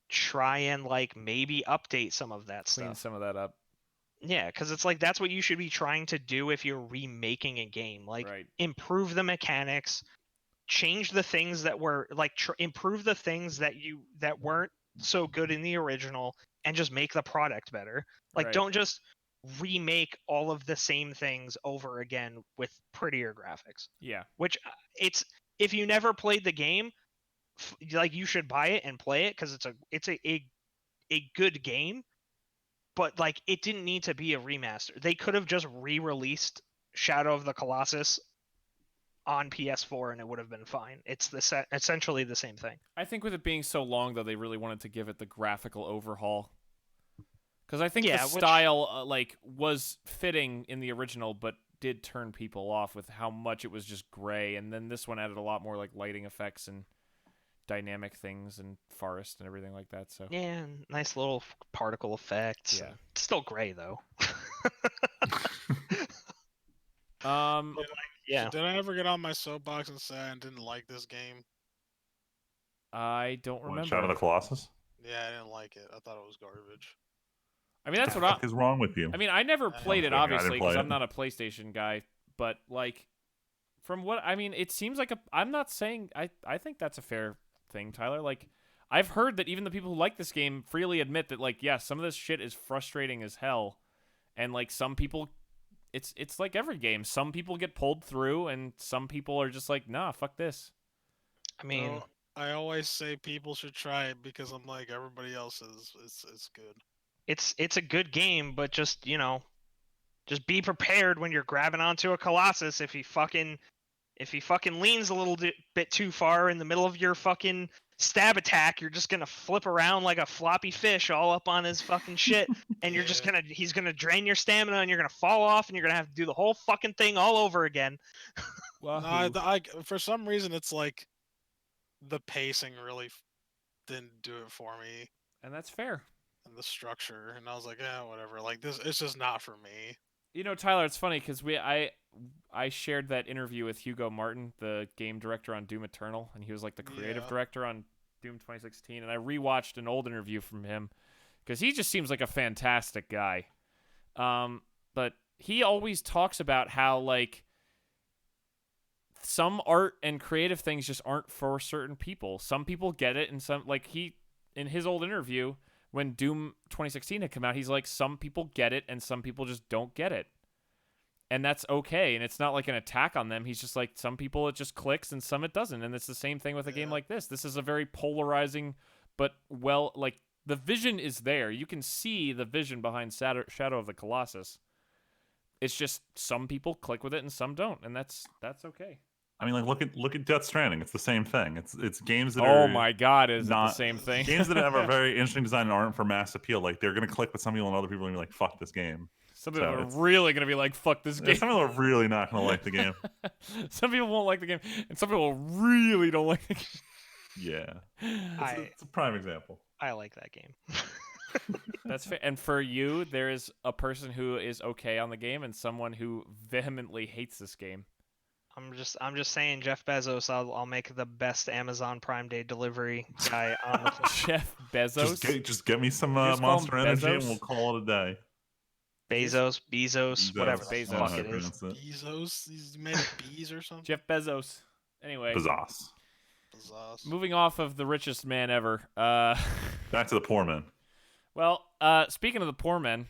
Speaker 4: try and like maybe update some of that
Speaker 1: Clean
Speaker 4: stuff.
Speaker 1: some of that up.
Speaker 4: Yeah, because it's like that's what you should be trying to do if you're remaking a game. Like
Speaker 1: Right.
Speaker 4: improve the mechanics, change the things that were like improve the things that weren't so good in the original, and just make the product better. Like
Speaker 1: Right.
Speaker 4: don't just remake all of the same things over again with prettier graphics.
Speaker 1: Yeah.
Speaker 4: Which it's if you never played the game, like you should buy it and play it because it's a good game. But like it didn't need to be a remaster. They could have just re-released Shadow of the Colossus on PS4 and it would have been fine. It's essentially the same thing.
Speaker 1: I think with it being so long, though, they really wanted to give it the graphical overhaul. Because I think
Speaker 4: Yeah,
Speaker 1: the
Speaker 4: which-
Speaker 1: style was fitting in the original, but did turn people off with how much it was just gray. And then this one added a lot more like lighting effects and dynamic things and forest and everything like that. So
Speaker 4: Yeah, nice little particle effects.
Speaker 1: Yeah.
Speaker 4: It's still gray though. Yeah.
Speaker 3: Did I ever get on my soapbox and say I didn't like this game?
Speaker 1: I don't remember.
Speaker 2: Shadow of the Colossus.
Speaker 3: Yeah, I didn't like it. I thought it was garbage.
Speaker 1: I mean, that's
Speaker 2: What
Speaker 1: what
Speaker 2: the
Speaker 1: I.
Speaker 2: fuck is wrong with you?
Speaker 1: I mean, I never played it,
Speaker 2: I didn't
Speaker 1: obviously,
Speaker 2: play
Speaker 1: because
Speaker 2: it.
Speaker 1: I'm not a PlayStation guy. But like, from what I mean, it seems like I'm not saying I think that's a fair thing, Tyler. Like, I've heard that even the people who like this game freely admit that, like, yeah, some of this shit is frustrating as hell, and like some people, it's like every game. Some people get pulled through, and some people are just like, nah, fuck this.
Speaker 4: I mean,
Speaker 3: Well, I always say people should try it because I'm like everybody else is. It's good.
Speaker 4: it's a good game, but just just be prepared when you're grabbing onto a Colossus if he fucking leans a little bit too far in the middle of your fucking stab attack, you're just gonna flip around like a floppy fish all up on his fucking shit, and you're just he's gonna drain your stamina, and you're gonna fall off, and you're gonna have to do the whole fucking thing all over again.
Speaker 3: No, I for some reason it's like the pacing really didn't do it for me,
Speaker 1: and that's fair.
Speaker 3: and the structure, and I was like, yeah, whatever. Like this, it's just not for me.
Speaker 1: You know, Tyler, it's funny because I shared that interview with Hugo Martin, the game director on Doom Eternal, and he was like the creative director on Doom 2016. And I rewatched an old interview from him because he just seems like a fantastic guy. But he always talks about how like some art and creative things just aren't for certain people. Some people get it, and some like he in his old interview. When Doom 2016 had come out, he's like, some people get it and some people just don't get it. And that's okay. And it's not like an attack on them. He's just like, some people it just clicks and some it doesn't. And it's the same thing with a game like this. This is a very polarizing, but like the vision is there. You can see the vision behind Shadow of the Colossus. It's just some people click with it and some don't. And that's okay.
Speaker 2: I mean, like look at Death Stranding. It's the same thing. It's games that are
Speaker 1: my god, is not, it the same thing?
Speaker 2: Games that have a very interesting design and aren't for mass appeal. Like they're gonna click with some people and other people are gonna be like, "Fuck this game."
Speaker 1: Some people are really gonna be like, "Fuck this game."
Speaker 2: Some people are really not gonna like the game.
Speaker 1: Some people won't like the game, and some people really don't like the game.
Speaker 2: Yeah, it's a prime example.
Speaker 4: I like that game.
Speaker 1: That's fair. And for you, there is a person who is okay on the game and someone who vehemently hates this game.
Speaker 4: I'm just saying, Jeff Bezos. I'll make the best Amazon Prime Day delivery guy on the planet.
Speaker 1: Jeff Bezos.
Speaker 2: Just get me some Monster Energy, and we'll call it a day.
Speaker 4: Bezos, whatever the fuck it is.
Speaker 3: Bezos, he's made of bees or something.
Speaker 1: Jeff Bezos. Anyway.
Speaker 2: Bezos.
Speaker 1: Moving off of the richest man ever.
Speaker 2: Back to the poor men.
Speaker 1: Well, speaking of the poor men,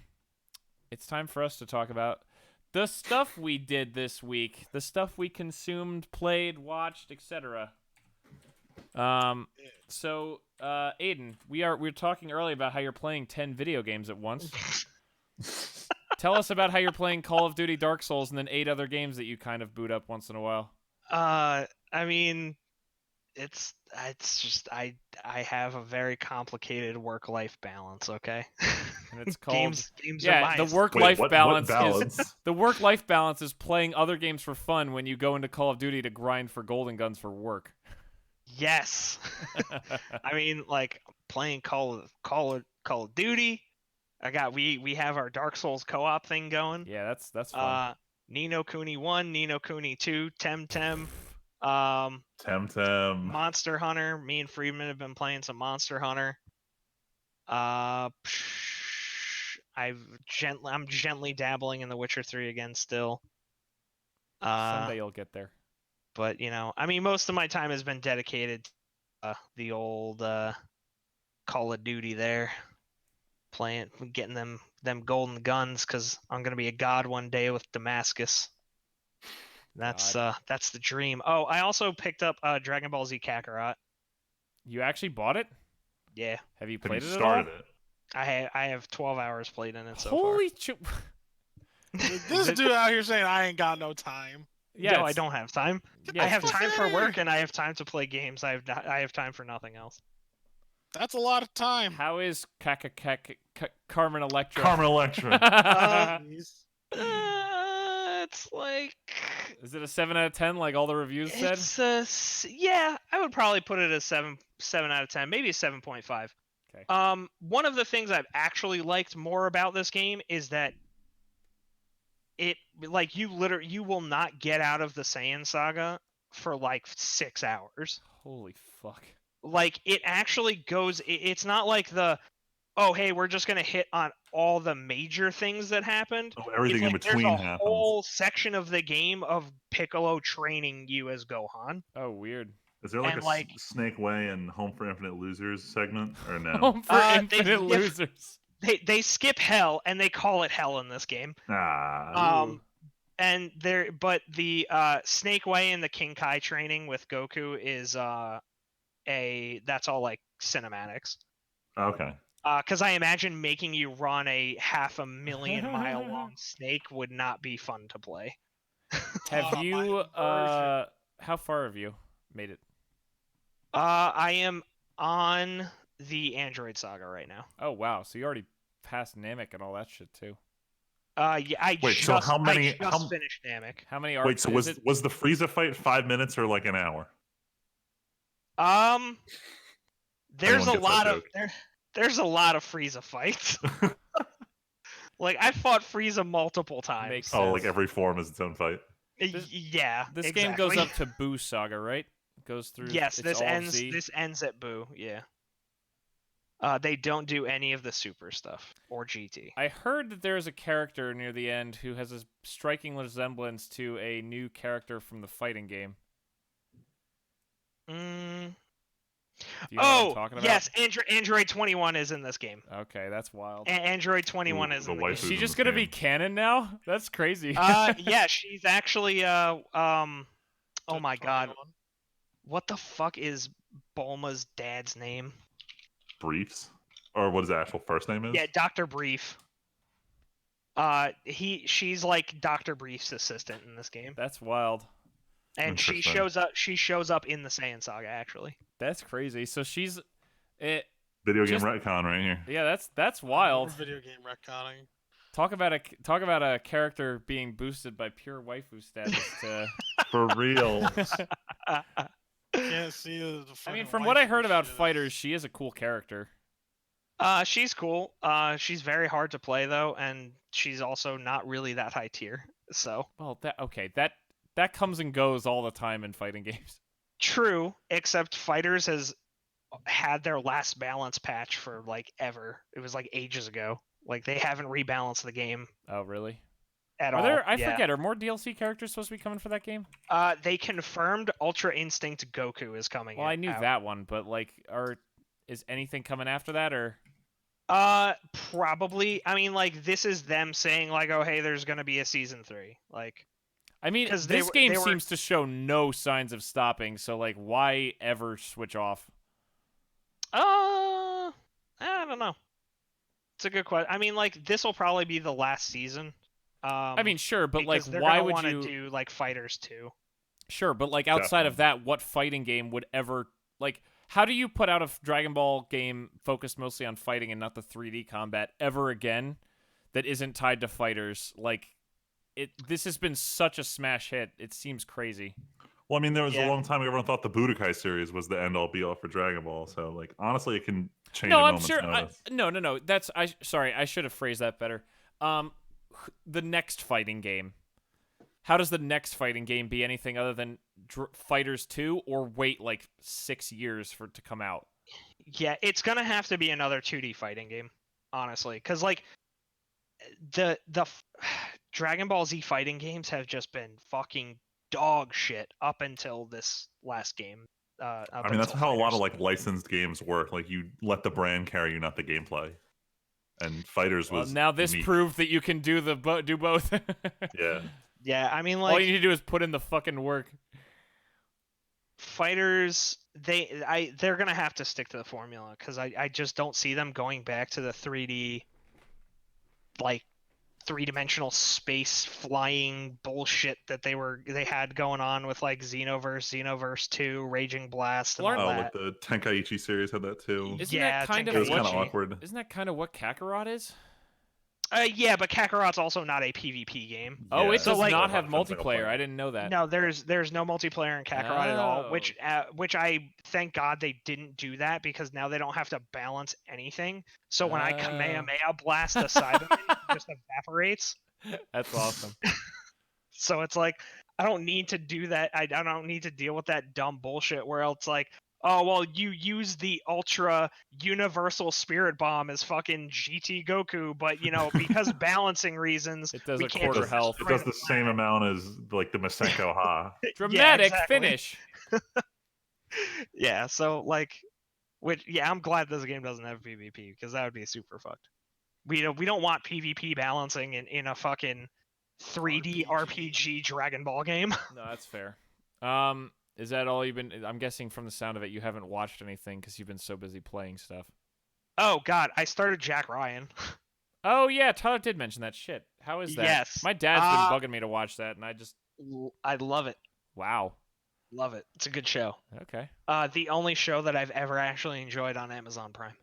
Speaker 1: it's time for us to talk about the stuff we did this week, the stuff we consumed, played, watched, etc. So, Aiden, we were talking earlier about how you're playing 10 video games at once. Tell us about how you're playing Call of Duty, Dark Souls, and then 8 other games that you kind of boot up once in a while.
Speaker 4: I mean, it's just I have a very complicated work-life balance, okay?
Speaker 1: And it's called
Speaker 4: games
Speaker 1: the work-life balance is the work-life balance is playing other games for fun when you go into Call of Duty to grind for golden guns for work.
Speaker 4: Yes. I mean, like playing Call of Duty. We have our Dark Souls co-op thing going.
Speaker 1: Yeah, that's fun.
Speaker 4: Ni no Kuni 1, Ni no Kuni 2, Temtem.
Speaker 2: Temtem.
Speaker 4: Monster Hunter. Me and Friedman have been playing some Monster Hunter. I'm gently dabbling in The Witcher 3 again still.
Speaker 1: Someday you'll get there.
Speaker 4: But I mean, most of my time has been dedicated to the old Call of Duty there. Playing, getting them golden guns, because I'm gonna be a god one day with Damascus. That's the dream. Oh, I also picked up Dragon Ball Z Kakarot.
Speaker 1: You actually bought it?
Speaker 4: Yeah.
Speaker 1: Have you played it?
Speaker 2: Started it.
Speaker 4: I have 12 hours played in it so
Speaker 1: Holy
Speaker 3: This dude out here saying I ain't got no time.
Speaker 1: Yeah,
Speaker 4: no, I don't have time.
Speaker 1: Yeah,
Speaker 4: I have time for work and I have time to play games. I have time for nothing else.
Speaker 3: That's a lot of time.
Speaker 1: How is Carmen Electra?
Speaker 2: Carmen Electra.
Speaker 4: It's like...
Speaker 1: Is it a 7 out of 10 like all the reviews said?
Speaker 4: Yeah, I would probably put it as 7 out of 10, maybe a 7.5.
Speaker 1: Okay.
Speaker 4: One of the things I've actually liked more about this game is that it, like, you will not get out of the Saiyan saga for like 6 hours.
Speaker 1: Holy fuck.
Speaker 4: Like, it actually goes, it's not like oh, hey, we're just going to hit on all the major things that happened.
Speaker 2: Oh, everything in between
Speaker 4: happens.
Speaker 2: There's a
Speaker 4: whole section of the game of Piccolo training you as Gohan.
Speaker 1: Oh, weird.
Speaker 2: Is there like a Snake Way and Home for Infinite Losers segment, or no?
Speaker 1: Home for Infinite Losers.
Speaker 4: They skip Hell, and they call it Hell in this game. And but the Snake Way and the King Kai training with Goku is that's all like cinematics.
Speaker 2: Okay.
Speaker 4: Because I imagine making you run a 500,000-mile long snake would not be fun to play.
Speaker 1: Have you? How far have you made it?
Speaker 4: I am on the Android Saga right now.
Speaker 1: Oh wow, so you already passed Namek and all that shit too.
Speaker 4: Yeah, I
Speaker 2: Wait, so how many-
Speaker 4: finished Namek.
Speaker 1: How many
Speaker 2: Wait, so was the Frieza fight 5 minutes or like an hour?
Speaker 4: There's
Speaker 2: Anyone
Speaker 4: a
Speaker 2: gets that
Speaker 4: lot of
Speaker 2: joke.
Speaker 4: there's a lot of Frieza fights. Like I fought Frieza multiple times.
Speaker 1: Makes
Speaker 2: Oh, like
Speaker 1: sense.
Speaker 2: every form is its own fight.
Speaker 4: Yeah,
Speaker 1: This
Speaker 4: exactly.
Speaker 1: game goes up to Boo Saga, right? Goes through.
Speaker 4: Yes,
Speaker 1: it's
Speaker 4: this
Speaker 1: all of
Speaker 4: ends.
Speaker 1: Z.
Speaker 4: This ends at Boo. Yeah. They don't do any of the super stuff or GT.
Speaker 1: I heard that there is a character near the end who has a striking resemblance to a new character from the fighting game. Do you know what I'm talking about?
Speaker 4: Yes, Android 21 is in this game.
Speaker 1: Okay, that's wild.
Speaker 4: Android 21
Speaker 2: Ooh,
Speaker 4: is
Speaker 2: the
Speaker 4: in the
Speaker 2: waifu.
Speaker 4: game.
Speaker 1: Is she
Speaker 2: in
Speaker 1: just
Speaker 2: this
Speaker 1: gonna be
Speaker 2: game.
Speaker 1: canon now? That's crazy.
Speaker 4: Yeah, she's actually oh my god,
Speaker 3: 21.
Speaker 4: what the fuck is Bulma's dad's name?
Speaker 2: Briefs, or what his actual first name is?
Speaker 4: Yeah, Dr. Brief. She's like Dr. Brief's assistant in this game,
Speaker 1: That's wild.
Speaker 4: and she
Speaker 2: Interesting.
Speaker 4: shows up in the Saiyan Saga actually.
Speaker 1: That's crazy. So she's it.
Speaker 2: Video game
Speaker 1: Just-
Speaker 2: retcon right here.
Speaker 1: Yeah, that's wild.
Speaker 3: More video game retconning.
Speaker 1: Talk about a character being boosted by pure waifu status. To
Speaker 2: For real.
Speaker 3: Can't see the
Speaker 1: I mean,
Speaker 3: fucking
Speaker 1: from what I
Speaker 3: waifu
Speaker 1: heard about
Speaker 3: shit.
Speaker 1: fighters, she is a cool character.
Speaker 4: She's cool. She's very hard to play though, and she's also not really that high tier. So
Speaker 1: Well, that comes and goes all the time in fighting games.
Speaker 4: true, except Fighters has had their last balance patch for like ever. It was like ages ago. Like they haven't rebalanced the game
Speaker 1: Oh, really?
Speaker 4: at
Speaker 1: Are
Speaker 4: all.
Speaker 1: there? I
Speaker 4: Yeah.
Speaker 1: forget. Are more DLC characters supposed to be coming for that game?
Speaker 4: They confirmed Ultra Instinct Goku is coming.
Speaker 1: Well, I knew
Speaker 4: out.
Speaker 1: that one, but like, is anything coming after that, or?
Speaker 4: Probably. I mean, like this is them saying like, oh hey, there's gonna be a season 3. Like,
Speaker 1: I mean,
Speaker 4: 'Cause
Speaker 1: this game
Speaker 4: they were-
Speaker 1: seems to show no signs of stopping. So, like, why ever switch off?
Speaker 4: I don't know. It's a good question. I mean, like this will probably be the last season.
Speaker 1: I mean, sure, but like,
Speaker 4: because they're
Speaker 1: why
Speaker 4: gonna
Speaker 1: would
Speaker 4: wanna
Speaker 1: you?
Speaker 4: do like Fighters 2?
Speaker 1: Sure, but like outside of that, what fighting game would ever like? How do you put out a Dragon Ball game focused mostly on fighting and not the 3D combat ever again that isn't tied to fighters? Like, this has been such a smash hit. It seems crazy.
Speaker 2: Well, I mean, there was
Speaker 4: Yeah.
Speaker 2: a long time everyone thought the Budokai series was the end all be all for Dragon Ball. So, like, honestly, it can change.
Speaker 1: No,
Speaker 2: at
Speaker 1: I'm
Speaker 2: moment's
Speaker 1: sure.
Speaker 2: notice.
Speaker 1: No. Sorry, I should have phrased that better. The next fighting game. How does the next fighting game be anything other than Fighters 2, or wait like 6 years for it to come out?
Speaker 4: Yeah, it's gonna have to be another 2D fighting game, honestly, because like the Dragon Ball Z fighting games have just been fucking dog shit up until this last game.
Speaker 2: I mean, that's how a lot of like licensed games work. Like, you let the brand carry you, not the gameplay. And Fighters
Speaker 1: Well,
Speaker 2: was
Speaker 1: now this
Speaker 2: unique.
Speaker 1: proved that you can do do both.
Speaker 2: Yeah.
Speaker 4: Yeah, I mean,
Speaker 1: All
Speaker 4: like
Speaker 1: you need to do is put in the fucking work.
Speaker 4: Fighters, they're gonna have to stick to the formula because I just don't see them going back to the 3D, like 3-dimensional space flying bullshit that they had going on with like Xenoverse 2, Raging Blast, and
Speaker 1: Well,
Speaker 4: all
Speaker 2: Oh,
Speaker 4: that.
Speaker 2: like the Tenkaichi series had that too.
Speaker 1: Isn't
Speaker 4: Yeah,
Speaker 1: that kind
Speaker 2: It
Speaker 1: of
Speaker 2: was kind of
Speaker 4: Tenkaichi.
Speaker 2: awkward.
Speaker 1: Isn't that kind of what Kakarot is?
Speaker 4: Yeah, but Kakarot's also not a PvP game.
Speaker 1: Oh,
Speaker 2: Yeah,
Speaker 1: it
Speaker 4: So,
Speaker 1: does
Speaker 4: like-
Speaker 1: not have
Speaker 2: Single
Speaker 1: multiplayer.
Speaker 2: player.
Speaker 1: I didn't know that.
Speaker 4: No, there's no multiplayer in Kakarot at all,
Speaker 1: Oh.
Speaker 4: which I thank God they didn't do that because now they don't have to balance anything. So when I
Speaker 1: Oh.
Speaker 4: Kamehameha blast the Cyberman, it just evaporates.
Speaker 1: That's awesome.
Speaker 4: So it's like I don't need to do that. I don't need to deal with that dumb bullshit where it's like, oh well, you use the Ultra Universal Spirit Bomb as fucking GT Goku, but you know because balancing reasons,
Speaker 1: It does
Speaker 4: we
Speaker 1: a
Speaker 4: can't
Speaker 1: quarter
Speaker 4: just
Speaker 1: health.
Speaker 2: It does the same amount as like the Masenko Ha.
Speaker 1: Dramatic
Speaker 4: exactly.
Speaker 1: finish.
Speaker 4: Yeah, so like, I'm glad this game doesn't have PvP because that would be super fucked. We don't want PvP balancing in a fucking 3D RPG Dragon Ball game.
Speaker 1: No, that's fair. Is that all you've been? I'm guessing from the sound of it, you haven't watched anything because you've been so busy playing stuff.
Speaker 4: Oh God, I started Jack Ryan.
Speaker 1: Oh yeah, Tyler did mention that shit. How is that?
Speaker 4: Yes.
Speaker 1: My dad's been bugging me to watch that, and I just
Speaker 4: I love it.
Speaker 1: wow.
Speaker 4: Love it. It's a good show.
Speaker 1: Okay.
Speaker 4: The only show that I've ever actually enjoyed on Amazon Prime.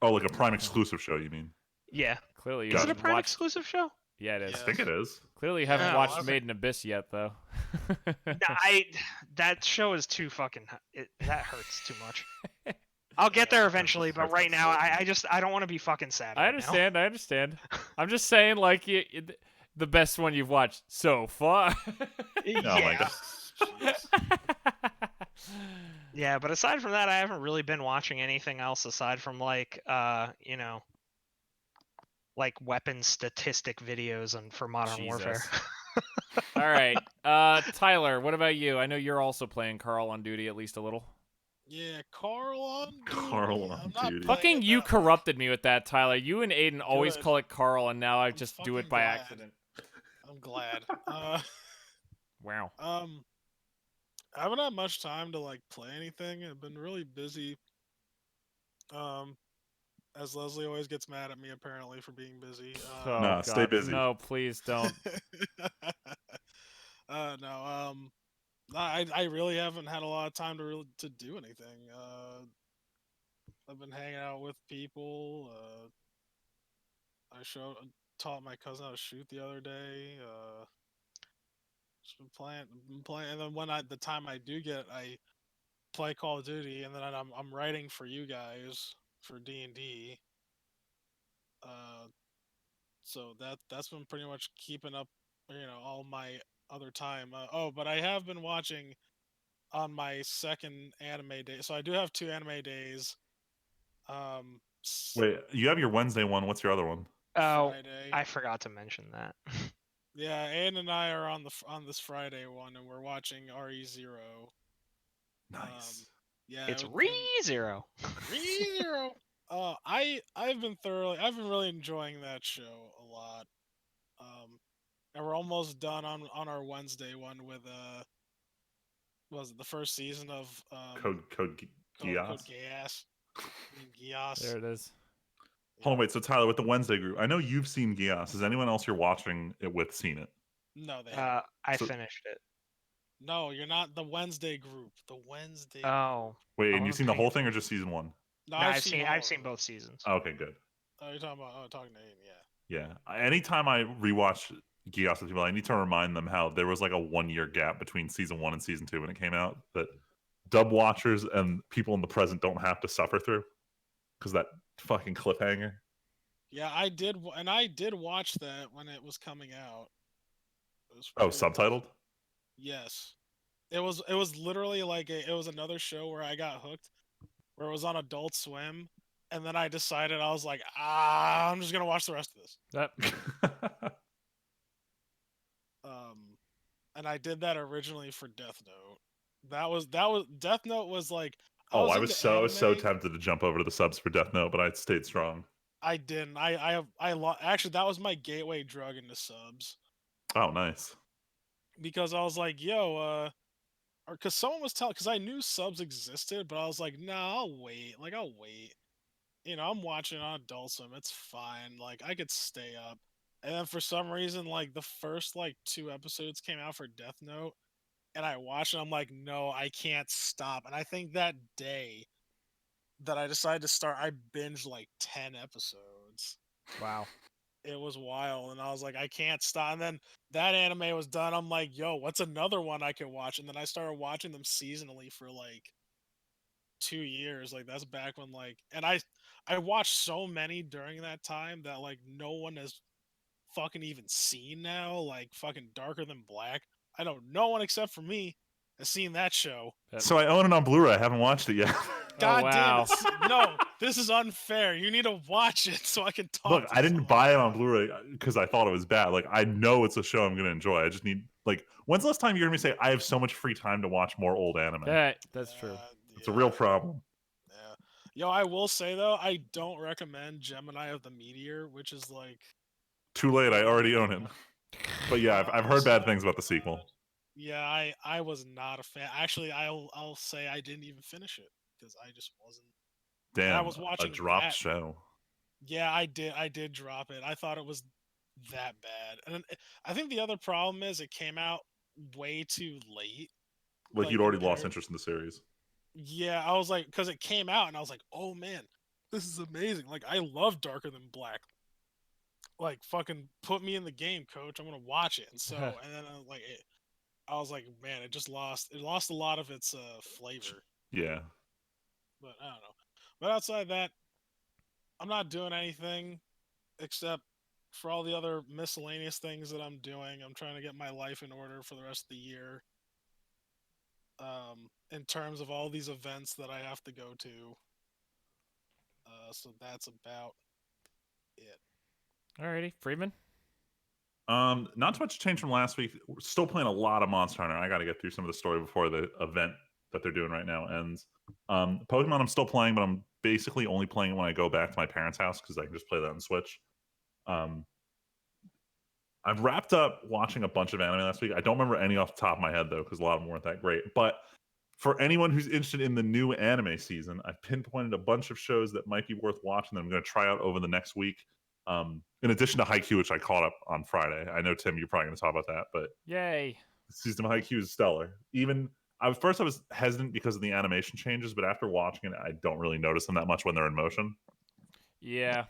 Speaker 2: Oh, like a Prime exclusive show, you mean?
Speaker 4: Yeah.
Speaker 1: Clearly, you
Speaker 4: Is it a
Speaker 1: haven't
Speaker 4: Prime
Speaker 1: watched.
Speaker 4: exclusive show?
Speaker 1: Yeah, it is.
Speaker 3: Yeah.
Speaker 2: I think it is.
Speaker 1: Clearly, you
Speaker 3: Yeah.
Speaker 1: haven't
Speaker 4: Oh,
Speaker 1: watched
Speaker 4: okay.
Speaker 1: Made in Abyss yet, though.
Speaker 4: That show is too fucking. That hurts too much. I'll get there eventually, but right now, I don't want to be fucking sad.
Speaker 1: I
Speaker 4: right
Speaker 1: understand. I understand. I'm just saying, like, the best one you've watched so far.
Speaker 4: Now.
Speaker 2: Oh my
Speaker 4: Yeah.
Speaker 2: god.
Speaker 4: Yeah, but aside from that, I haven't really been watching anything else aside from like, like weapon statistic videos and for Modern Warfare.
Speaker 1: Jesus. All right. Tyler, what about you? I know you're also playing Carl on Duty at least a little.
Speaker 3: Yeah, Carl on duty.
Speaker 2: Carl on
Speaker 3: I'm not
Speaker 2: duty.
Speaker 3: playing
Speaker 1: Fucking
Speaker 3: it
Speaker 1: you
Speaker 3: that
Speaker 1: corrupted me with that, Tyler. You and Aiden always
Speaker 3: Good.
Speaker 1: call it Carl, and now I
Speaker 3: I'm
Speaker 1: just do it
Speaker 3: fucking
Speaker 1: by
Speaker 3: glad.
Speaker 1: accident.
Speaker 3: I'm glad.
Speaker 1: Wow.
Speaker 3: I haven't had much time to like play anything. I've been really busy. As Leslie always gets mad at me apparently for being busy.
Speaker 1: Oh,
Speaker 2: Nah,
Speaker 1: God.
Speaker 2: stay busy.
Speaker 1: No, please don't.
Speaker 3: No. I really haven't had a lot of time to do anything. I've been hanging out with people. I taught my cousin how to shoot the other day. Just been playing, and then the time I do get, I play Call of Duty, and then I'm writing for you guys for D&D. So that's been pretty much keeping up, all my other time. But I have been watching on my second anime day. So I do have 2 anime days.
Speaker 2: Wait, you have your Wednesday one. What's your other one?
Speaker 4: Oh,
Speaker 3: Friday.
Speaker 4: I forgot to mention that.
Speaker 3: Yeah, Ann and I are on this Friday one, and we're watching RE0.
Speaker 2: Nice.
Speaker 3: Yeah,
Speaker 4: It's
Speaker 3: and
Speaker 4: ReZero.
Speaker 3: ReZero. I've been really enjoying that show a lot. And we're almost done on our Wednesday one with was it the first season of
Speaker 2: Code
Speaker 3: Code
Speaker 2: Geass.
Speaker 3: Geass. Geass.
Speaker 1: There it is.
Speaker 2: Hold on, wait. So Tyler, with the Wednesday group, I know you've seen Geass. Has anyone else you're watching it with seen it?
Speaker 3: No, they haven't.
Speaker 4: I
Speaker 2: So-
Speaker 4: finished it.
Speaker 3: No, you're not the Wednesday group. The Wednesday.
Speaker 4: Oh.
Speaker 2: Wait,
Speaker 4: I
Speaker 2: and you've
Speaker 4: wasn't
Speaker 2: seen the
Speaker 4: paying
Speaker 2: whole thing or just season 1?
Speaker 3: No,
Speaker 4: No,
Speaker 3: I've seen all
Speaker 4: I've
Speaker 3: of
Speaker 4: seen
Speaker 3: it.
Speaker 4: both seasons.
Speaker 2: Oh, okay, good.
Speaker 3: Oh, you're talking about talking to Aiden, yeah.
Speaker 2: Yeah. Anytime I rewatch Geass with people, I need to remind them how there was like a 1-year gap between season 1 and season 2 when it came out that dub watchers and people in the present don't have to suffer through because that fucking cliffhanger.
Speaker 3: Yeah, I did watch that when it was coming out. It was
Speaker 2: Oh,
Speaker 3: pretty-
Speaker 2: subtitled?
Speaker 3: Yes. It was literally like it was another show where I got hooked, where it was on Adult Swim, and then I decided I was like, I'm just gonna watch the rest of this.
Speaker 1: That,
Speaker 3: And I did that originally for Death Note. That was Death Note was like
Speaker 2: I was
Speaker 3: into
Speaker 2: so
Speaker 3: anime.
Speaker 2: tempted to jump over to the subs for Death Note, but I stayed strong.
Speaker 3: I didn't. Actually, that was my gateway drug into subs.
Speaker 2: Oh, nice.
Speaker 3: Because I was like, yo, or because someone was telling, because I knew subs existed, but I was like, nah, I'll wait. Like, I'll wait. I'm watching on Adult Swim. It's fine. Like, I could stay up. And then for some reason, like, the first, like, 2 episodes came out for Death Note, and I watched it. I'm like, no, I can't stop. And I think that day that I decided to start, I binged, like, 10 episodes.
Speaker 1: wow.
Speaker 3: It was wild, and I was like, I can't stop. And then that anime was done. I'm like, yo, what's another one I could watch? And then I started watching them seasonally for like 2 years. Like that's back when and I watched so many during that time that like no one has fucking even seen now. Like fucking Darker Than Black. I know no one except for me has seen that show.
Speaker 2: So I own it on Blu-ray. I haven't watched it yet.
Speaker 3: God
Speaker 1: wow.
Speaker 3: damn it! No, this is unfair. You need to watch it so I can talk.
Speaker 2: Look,
Speaker 3: to
Speaker 2: I didn't
Speaker 3: someone
Speaker 2: buy it
Speaker 3: about
Speaker 2: on Blu-ray because I thought it was bad. Like I know it's a show I'm gonna enjoy. I just need when's the last time you heard me say I have so much free time to watch more old anime?
Speaker 1: That's true.
Speaker 2: It's a real problem.
Speaker 3: Yeah. Yo, I will say though, I don't recommend Gemini of the Meteor, which is like
Speaker 2: Too late. I already own it. But yeah, I've heard bad things about the sequel.
Speaker 3: Yeah, I was not a fan. Actually, I'll say I didn't even finish it because I just wasn't.
Speaker 2: Damn,
Speaker 3: I was watching
Speaker 2: a dropped
Speaker 3: that.
Speaker 2: show.
Speaker 3: Yeah, I did drop it. I thought it was that bad. And I think the other problem is it came out way too late.
Speaker 2: Like
Speaker 3: Like,
Speaker 2: you'd already lost
Speaker 3: compared.
Speaker 2: interest in the series.
Speaker 3: Yeah, I was like, because it came out, and I was like, oh man, this is amazing. Like, I love Darker Than Black. Like, fucking put me in the game, coach. I'm gonna watch it. And so, and then I was like, man, it lost a lot of its flavor.
Speaker 2: Yeah.
Speaker 3: But I don't know. But outside of that, I'm not doing anything except for all the other miscellaneous things that I'm doing. I'm trying to get my life in order for the rest of the year. In terms of all these events that I have to go to. So that's about it.
Speaker 1: Alrighty, Freeman.
Speaker 2: Not too much change from last week. We're still playing a lot of Monster Hunter. I got to get through some of the story before the event that they're doing right now ends. Pokemon I'm still playing, but I'm basically only playing it when I go back to my parents' house because I can just play that on Switch. I've wrapped up watching a bunch of anime last week. I don't remember any off the top of my head though, because a lot of them weren't that great. But for anyone who's interested in the new anime season, I've pinpointed a bunch of shows that might be worth watching that I'm going to try out over the next week. In addition to Haikyuu, which I caught up on Friday. I know, Tim, you're probably going to talk about that, but
Speaker 1: Yay.
Speaker 2: the season of Haikyuu is stellar. Even I was hesitant because of the animation changes, but after watching it, I don't really notice them that much when they're in motion.
Speaker 1: Yeah.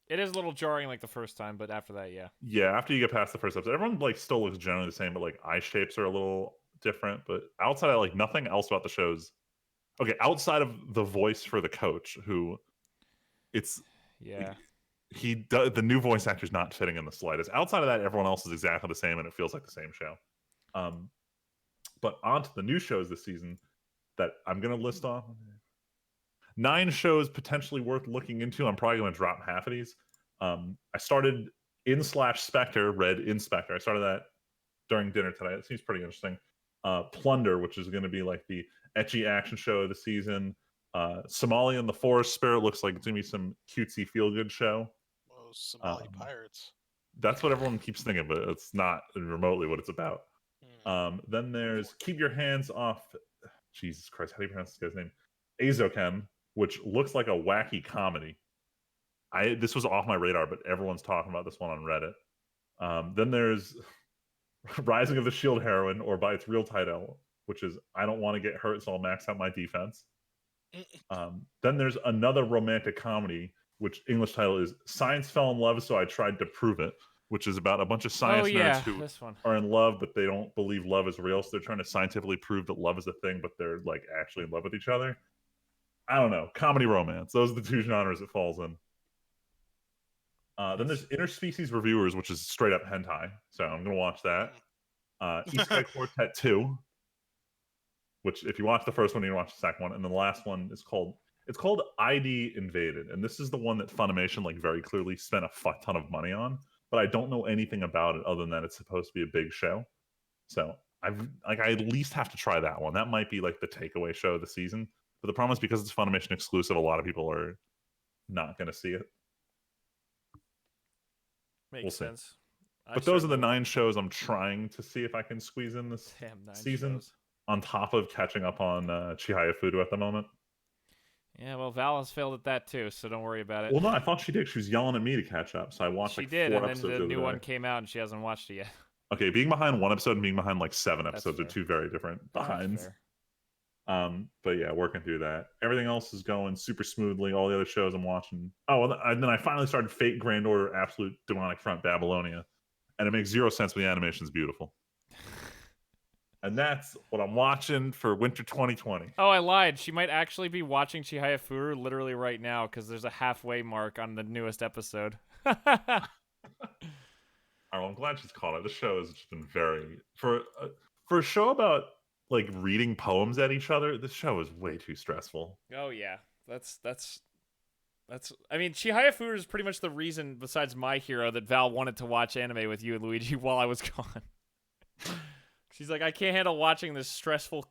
Speaker 1: It is a little jarring like the first time, but after that, yeah.
Speaker 2: Yeah, after you get past the first episode, everyone like still looks generally the same, but like eye shapes are a little different. But outside of like nothing else about the shows. Okay, outside of the voice for the coach, who it's
Speaker 1: Yeah.
Speaker 2: he does the new voice actor's not fitting in the slightest. Outside of that, everyone else is exactly the same, and it feels like the same show. But on to the new shows this season that I'm gonna list off. 9 shows potentially worth looking into. I'm probably gonna drop half of these. I started In/Spectre, read Inspector. I started that during dinner today. It seems pretty interesting. Plunder, which is going to be like the etchy action show of the season. Somalia and the Forest Spirit looks like it's going to be some cutesy feel-good show.
Speaker 3: Oh, Somali pirates.
Speaker 2: That's what everyone keeps thinking, but it's not remotely what it's about. Then there's Keep Your Hands Off. Jesus Christ, how do you pronounce this guy's name? Azokem, which looks like a wacky comedy. This was off my radar, but everyone's talking about this one on Reddit. Then there's Rising of the Shield Heroine, or by its real title, which is I Don't Want to Get Hurt, so I'll max out my defense. Then there's another romantic comedy, which English title is Science Fell in Love, so I Tried to Prove It, which is about a bunch of science nerds who are in love, but they don't believe love is real, so they're trying to scientifically prove that love is a thing, but they're like actually in love with each other. I don't know. Comedy romance. Those are the 2 genres it falls in. Then there's Interspecies Reviewers, which is straight up hentai. So I'm going to watch that. Isekai Quartet 2, which if you watch the first one, you watch the second one. And then the last one is called ID Invaded. And this is the one that Funimation like very clearly spent a fuck ton of money on. But I don't know anything about it other than that it's supposed to be a big show. So I at least have to try that one. That might be like the takeaway show of the season. But the problem is because it's Funimation exclusive, a lot of people are not going to see it.
Speaker 1: Makes sense.
Speaker 2: But those are the 9 shows I'm trying to see if I can squeeze in this season shows. On top of catching up on Chihaya Fudo at the moment.
Speaker 1: Yeah, well, Val has failed at that too, so don't worry about it.
Speaker 2: Well, no, I thought she did. She was yelling at me to catch up, so I watched like 4 episodes.
Speaker 1: And then the new one came out, and she hasn't watched it yet.
Speaker 2: Okay, being behind 1 episode and being behind like 7 episodes are 2 very different behinds. But yeah, working through that. Everything else is going super smoothly. All the other shows I'm watching. Oh, and then I finally started Fate Grand Order Absolute Demonic Front Babylonia. And it makes 0 sense, but the animation's beautiful. And that's what I'm watching for winter 2020.
Speaker 1: Oh, I lied. She might actually be watching Chihaya Furu literally right now because there's a halfway mark on the newest episode.
Speaker 2: All right, well, I'm glad she's caught it. The show has just been very... For a show about like reading poems at each other, this show is way too stressful.
Speaker 1: Oh, yeah. That's I mean, Chihaya Furu is pretty much the reason, besides My Hero, that Val wanted to watch anime with you and Luigi while I was gone. She's like, I can't handle watching this stressful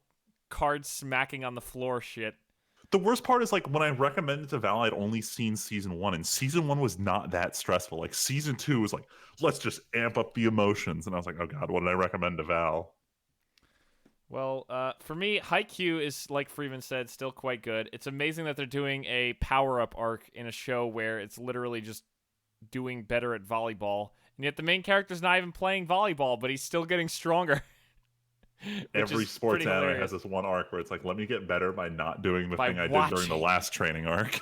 Speaker 1: card smacking on the floor shit.
Speaker 2: The worst part is like when I recommended to Val, I'd only seen season 1, and season 1 was not that stressful. Like season 2 was like, let's just amp up the emotions. And I was like, oh God, what did I recommend to Val?
Speaker 1: Well, for me, Haikyuu is, like Freeman said, still quite good. It's amazing that they're doing a power-up arc in a show where it's literally just doing better at volleyball. And yet the main character's not even playing volleyball, but he's still getting stronger.
Speaker 2: Every
Speaker 1: is
Speaker 2: sports
Speaker 1: pretty
Speaker 2: anime
Speaker 1: hilarious.
Speaker 2: has this one arc where it's like, let me get better by not doing the
Speaker 1: By
Speaker 2: thing I did during the
Speaker 1: watching.
Speaker 2: last training arc.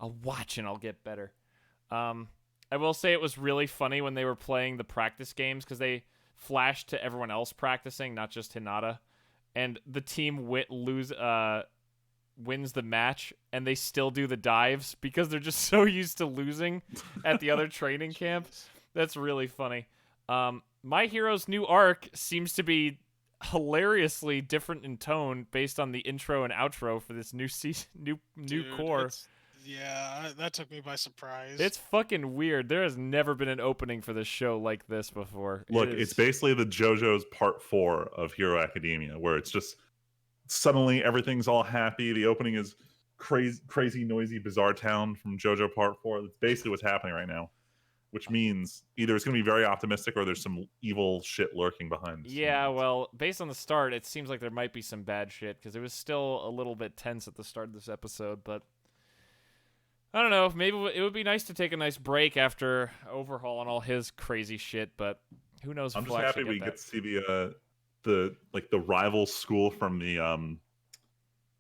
Speaker 1: I'll watch and I'll get better. I will say it was really funny when they were playing the practice games because they flashed to everyone else practicing, not just Hinata, and the team wins the match, and they still do the dives because they're just so used to losing at the other training camp.
Speaker 3: Jeez.
Speaker 1: That's really funny. My Hero's new arc seems to be hilariously different in tone based on the intro and outro for this new season, new
Speaker 3: Dude,
Speaker 1: core.
Speaker 3: Yeah, that took me by surprise.
Speaker 1: It's fucking weird. There has never been an opening for this show like this before.
Speaker 2: Look, it's basically the JoJo's Part 4 of Hero Academia, where it's just suddenly everything's all happy. The opening is crazy, noisy, bizarre town from JoJo Part 4. That's basically what's happening right now, which means either it's going to be very optimistic or there's some evil shit lurking behind the
Speaker 1: Yeah,
Speaker 2: scenes.
Speaker 1: well, based on the start, it seems like there might be some bad shit because it was still a little bit tense at the start of this episode, but I don't know. Maybe it would be nice to take a nice break after Overhaul and all his crazy shit, but who knows
Speaker 2: I'm
Speaker 1: if
Speaker 2: just
Speaker 1: we'll
Speaker 2: happy
Speaker 1: actually
Speaker 2: we
Speaker 1: get
Speaker 2: get
Speaker 1: that.
Speaker 2: to see the rival school from the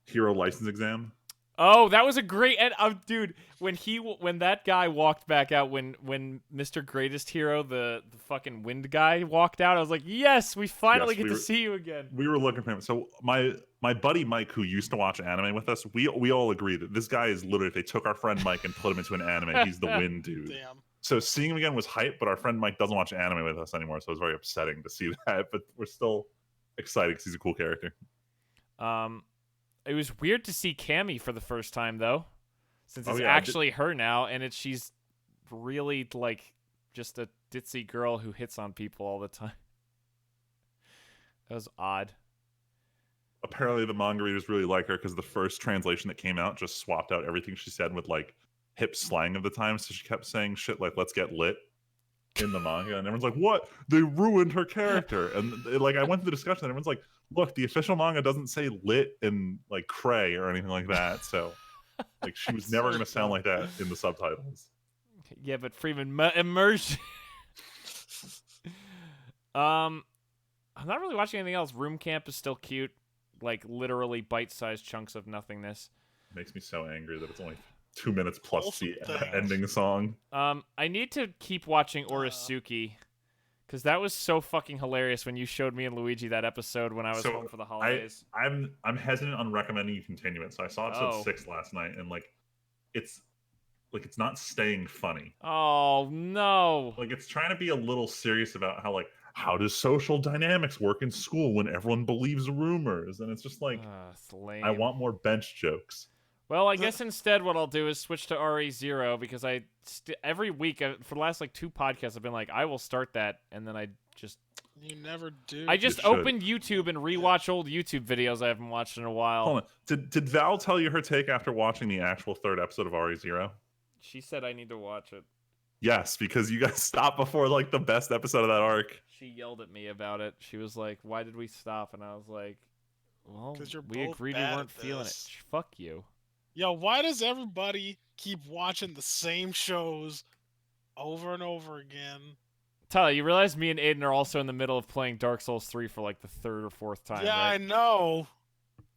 Speaker 2: hero license exam.
Speaker 1: Oh, that was a great dude. When that guy walked back out, when Mr. Greatest Hero, the fucking wind guy, walked out, I was like, yes, we finally
Speaker 2: Yes,
Speaker 1: get to see you again.
Speaker 2: We were looking for him. So my buddy Mike, who used to watch anime with us, we all agree that this guy is literally, if they took our friend Mike and put him into an anime, he's the wind dude.
Speaker 3: Damn.
Speaker 2: So seeing him again was hype, but our friend Mike doesn't watch anime with us anymore, so it was very upsetting to see that. But we're still excited because he's a cool character.
Speaker 1: It was weird to see Cammy for the first time though, since it's
Speaker 2: I
Speaker 1: actually her now, and she's really like just a ditzy girl who hits on people all the time. That was odd.
Speaker 2: Apparently the manga readers really like her because the first translation that came out just swapped out everything she said with like hip slang of the time. So she kept saying shit like "let's get lit" in the manga, and everyone's like, "What? They ruined her character." And like I went through the discussion, and everyone's like, "Look, the official manga doesn't say lit and like cray or anything like that." So like she was never going to sound like that in the subtitles.
Speaker 1: Yeah, but Freeman immersion. I'm not really watching anything else. Room Camp is still cute, like literally bite-sized chunks of nothingness.
Speaker 2: It makes me so angry that it's only 2 minutes plus
Speaker 3: Wholesome
Speaker 2: the
Speaker 3: things.
Speaker 2: ending song.
Speaker 1: I need to keep watching Orisuki, because that was so fucking hilarious when you showed me and Luigi that episode when I was home for the holidays.
Speaker 2: I'm hesitant on recommending you continue it. So I saw episode 6 last night, and it's not staying funny.
Speaker 1: Oh no!
Speaker 2: Like it's trying to be a little serious about how does social dynamics work in school when everyone believes rumors, and it's just like
Speaker 1: It's lame.
Speaker 2: I want more bench jokes.
Speaker 1: Well, I guess instead what I'll do is switch to RE0 because every week for the last like 2 podcasts I've been like I will start that, and then
Speaker 3: You never do.
Speaker 1: I just opened YouTube and rewatch old YouTube videos I haven't watched in a while.
Speaker 2: Hold on, did Val tell you her take after watching the actual 3rd episode of RE0?
Speaker 1: She said I need to watch it.
Speaker 2: Yes, because you guys stopped before like the best episode of that arc.
Speaker 1: She yelled at me about it. She was like, "Why did we stop?" And I was like, "Well,
Speaker 3: 'Cause you're
Speaker 1: we
Speaker 3: both
Speaker 1: agreed we
Speaker 3: bad
Speaker 1: weren't
Speaker 3: at
Speaker 1: feeling it."
Speaker 3: this.
Speaker 1: Fuck you.
Speaker 3: Yo, why does everybody keep watching the same shows over and over again?
Speaker 1: Tyler, you realize me and Aiden are also in the middle of playing Dark Souls 3 for like the 3rd or 4th time,
Speaker 3: Yeah,
Speaker 1: right?
Speaker 3: I know.